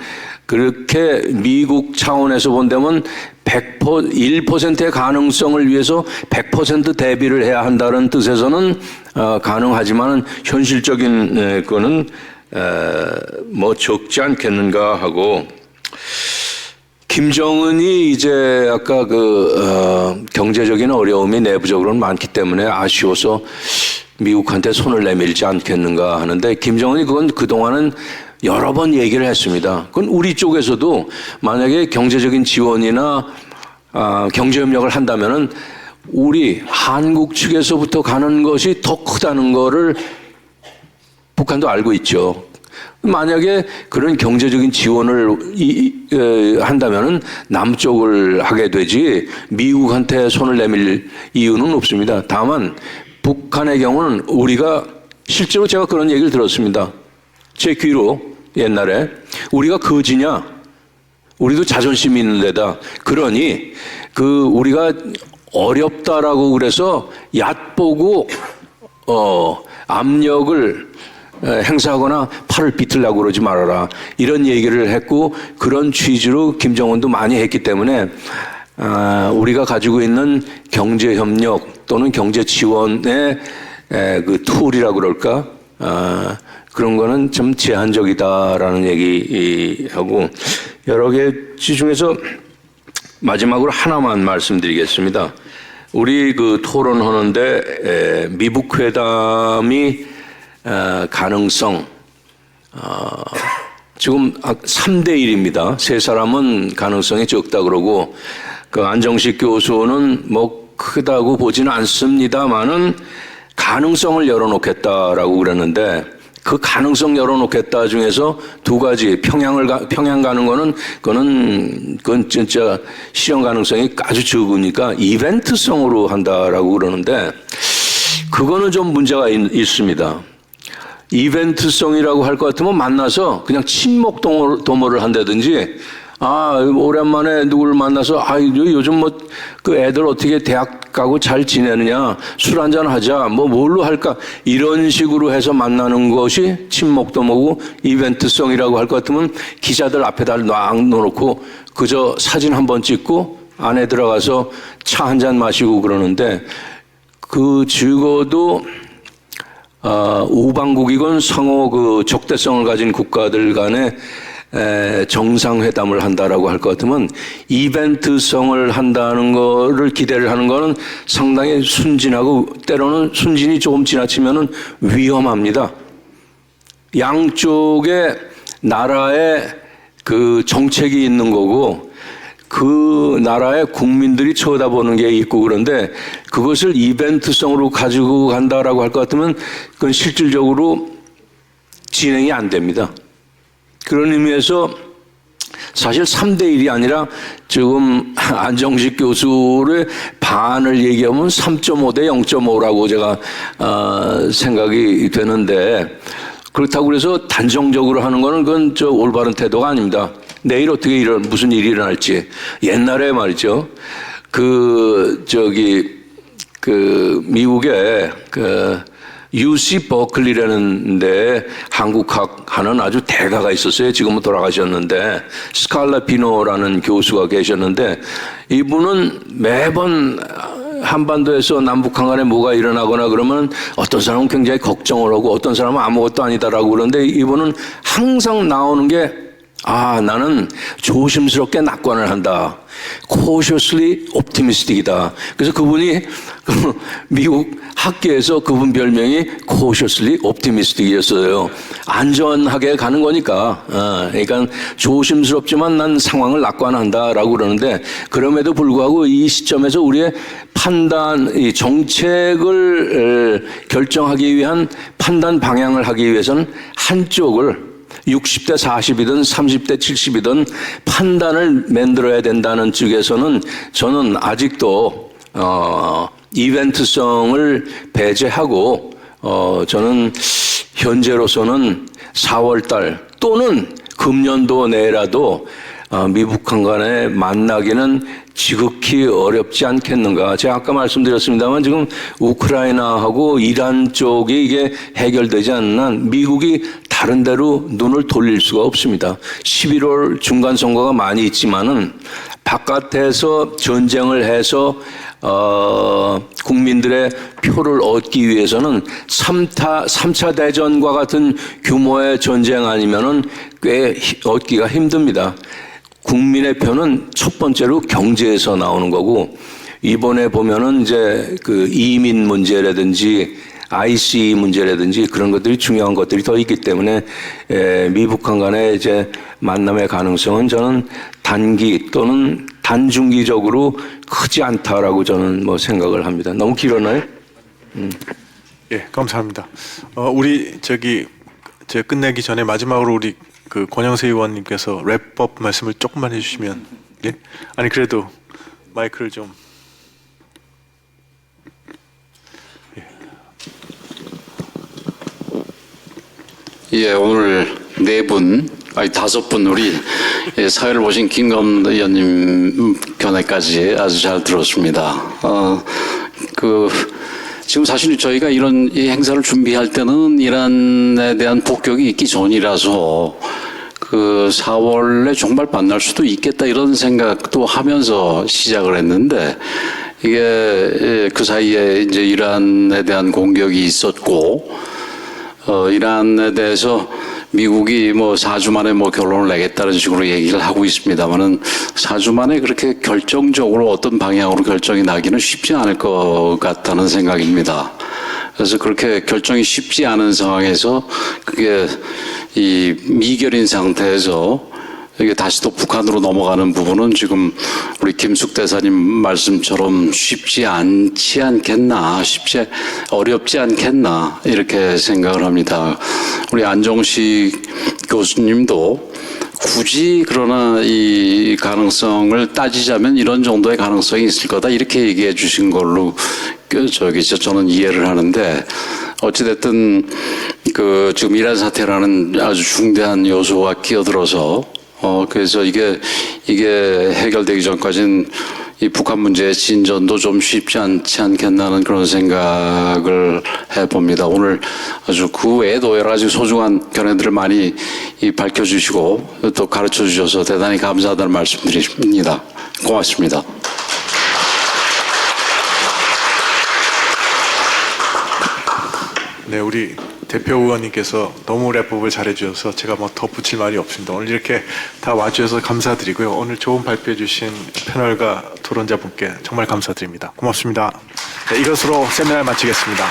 그렇게 미국 차원에서 본다면 1%의 가능성을 위해서 100% 대비를 해야 한다는 뜻에서는 가능하지만 현실적인 거는 뭐 적지 않겠는가 하고, 김정은이 이제 아까 경제적인 어려움이 내부적으로는 많기 때문에 아쉬워서 미국한테 손을 내밀지 않겠는가 하는데, 김정은이 그건 그동안은 여러 번 얘기를 했습니다. 그건 우리 쪽에서도 만약에 경제적인 지원이나 경제협력을 한다면은 우리 한국 측에서부터 가는 것이 더 크다는 거를 북한도 알고 있죠. 만약에 그런 경제적인 지원을 한다면은 남쪽을 하게 되지 미국한테 손을 내밀 이유는 없습니다. 다만 북한의 경우는 우리가 실제로 제가 그런 얘기를 들었습니다. 제 귀로 옛날에 우리가 거지냐? 우리도 자존심이 있는 데다. 그러니 우리가 어렵다라고 그래서 얕보고 압력을 행사하거나 팔을 비틀라고 그러지 말아라. 이런 얘기를 했고, 그런 취지로 김정은도 많이 했기 때문에 우리가 가지고 있는 경제협력 또는 경제지원의 그 툴이라고 그럴까? 그런 거는 좀 제한적이다라는 얘기하고, 여러 가지 중에서 마지막으로 하나만 말씀드리겠습니다. 우리 토론하는데 미북 회담이 가능성 지금 3대 1입니다. 세 사람은 가능성이 적다 그러고, 안정식 교수는 뭐 크다고 보지는 않습니다만은 가능성을 열어놓겠다라고 그랬는데, 그 가능성 열어놓겠다 중에서 두 가지, 평양 가는 거는 그건 진짜 실현 가능성이 아주 적으니까 이벤트성으로 한다라고 그러는데, 그거는 좀 문제가 있습니다. 이벤트성이라고 할 것 같으면 만나서 그냥 친목 도모를 한다든지, 오랜만에 누구를 만나서, 요즘 애들 어떻게 대학 가고 잘 지내느냐, 술 한잔 하자, 뭘로 할까, 이런 식으로 해서 만나는 것이 친목 도모고, 이벤트성이라고 할 것 같으면 기자들 앞에다 놔 놓고 그저 사진 한번 찍고 안에 들어가서 차 한잔 마시고 그러는데, 적어도 우방국이건 상호 적대성을 가진 국가들 간에 정상회담을 한다라고 할 것 같으면 이벤트성을 한다는 거를 기대를 하는 거는 상당히 순진하고, 때로는 순진이 조금 지나치면은 위험합니다. 양쪽의 나라의 정책이 있는 거고, 그 나라의 국민들이 쳐다보는 게 있고, 그런데 그것을 이벤트성으로 가지고 간다라고 할 것 같으면 그건 실질적으로 진행이 안 됩니다. 그런 의미에서 사실 3대 1이 아니라 지금 안정식 교수의 반을 얘기하면 3.5 대 0.5라고 제가 생각이 되는데, 그렇다고 그래서 단정적으로 하는 거는 그건 올바른 태도가 아닙니다. 내일 어떻게 무슨 일이 일어날지. 옛날에 말이죠. 미국에 UC 버클리라는 데 한국학 하는 아주 대가가 있었어요. 지금은 돌아가셨는데, 스칼라피노라는 교수가 계셨는데, 이분은 매번 한반도에서 남북한 간에 뭐가 일어나거나 그러면 어떤 사람은 굉장히 걱정을 하고 어떤 사람은 아무것도 아니다라고 그러는데, 이분은 항상 나오는 게, 나는 조심스럽게 낙관을 한다. cautiously optimistic이다. 그래서 그분이 미국 학계에서 그분 별명이 cautiously optimistic이었어요. 안전하게 가는 거니까. 그러니까 조심스럽지만 난 상황을 낙관한다라고 그러는데, 그럼에도 불구하고 이 시점에서 우리의 판단, 이 정책을 결정하기 위한 판단 방향을 하기 위해서는 한쪽을 60대 40이든 30대 70이든 판단을 만들어야 된다는 쪽에서는 저는 아직도 이벤트성을 배제하고 저는 현재로서는 4월 달 또는 금년도 내라도 미북한 간에 만나기는 지극히 어렵지 않겠는가. 제가 아까 말씀드렸습니다만 지금 우크라이나하고 이란 쪽이 이게 해결되지 않는 한 미국이 다른 데로 눈을 돌릴 수가 없습니다. 11월 중간 선거가 많이 있지만은 바깥에서 전쟁을 해서 국민들의 표를 얻기 위해서는 3차 대전과 같은 규모의 전쟁 아니면은 꽤 얻기가 힘듭니다. 국민의 표는 첫 번째로 경제에서 나오는 거고, 이번에 보면은 이제 그 이민 문제라든지 IC 문제라든지 그런 것들이 중요한 것들이 더 있기 때문에 미북한 간의 이제 만남의 가능성은 저는 단기 또는 단중기적으로 크지 않다라고 저는 뭐 생각을 합니다. 너무 길었나요? 예, 감사합니다. 우리 제가 끝내기 전에 마지막으로 우리 그 권영세 의원님께서 랩법 말씀을 조금만 해주시면. 예? 아니 그래도 마이크를 좀. 예, 오늘 5분 우리 사회를 보신 김검 의원님 견해까지 아주 잘 들었습니다. 지금 사실 저희가 이런 이 행사를 준비할 때는 이란에 대한 폭격이 있기 전이라서 4월에 정말 만날 수도 있겠다 이런 생각도 하면서 시작을 했는데, 이게 그 사이에 이제 이란에 대한 공격이 있었고, 이란에 대해서 미국이 4주 만에 결론을 내겠다는 식으로 얘기를 하고 있습니다만은 4주 만에 그렇게 결정적으로 어떤 방향으로 결정이 나기는 쉽지 않을 것 같다는 생각입니다. 그래서 그렇게 결정이 쉽지 않은 상황에서 그게 이 미결인 상태에서 이게 다시 또 북한으로 넘어가는 부분은 지금 우리 김숙 대사님 말씀처럼 쉽지 않지 않겠나, 어렵지 않겠나 이렇게 생각을 합니다. 우리 안정식 교수님도 굳이 그러나 이 가능성을 따지자면 이런 정도의 가능성이 있을 거다 이렇게 얘기해 주신 걸로 저는 이해를 하는데, 어찌됐든 지금 이란 사태라는 아주 중대한 요소가 끼어들어서 그래서 이게 해결되기 전까지는 이 북한 문제의 진전도 좀 쉽지 않지 않겠나는 그런 생각을 해봅니다. 오늘 아주 그 외에도 여러 가지 소중한 견해들을 많이 밝혀주시고 또 가르쳐 주셔서 대단히 감사하다는 말씀드립니다. 고맙습니다. 네, 우리 대표 의원님께서 너무 랩법을 잘해주셔서 제가 더 붙일 말이 없습니다. 오늘 이렇게 다 와주셔서 감사드리고요. 오늘 좋은 발표해주신 패널과 토론자분께 정말 감사드립니다. 고맙습니다. 네, 이것으로 세미나를 마치겠습니다.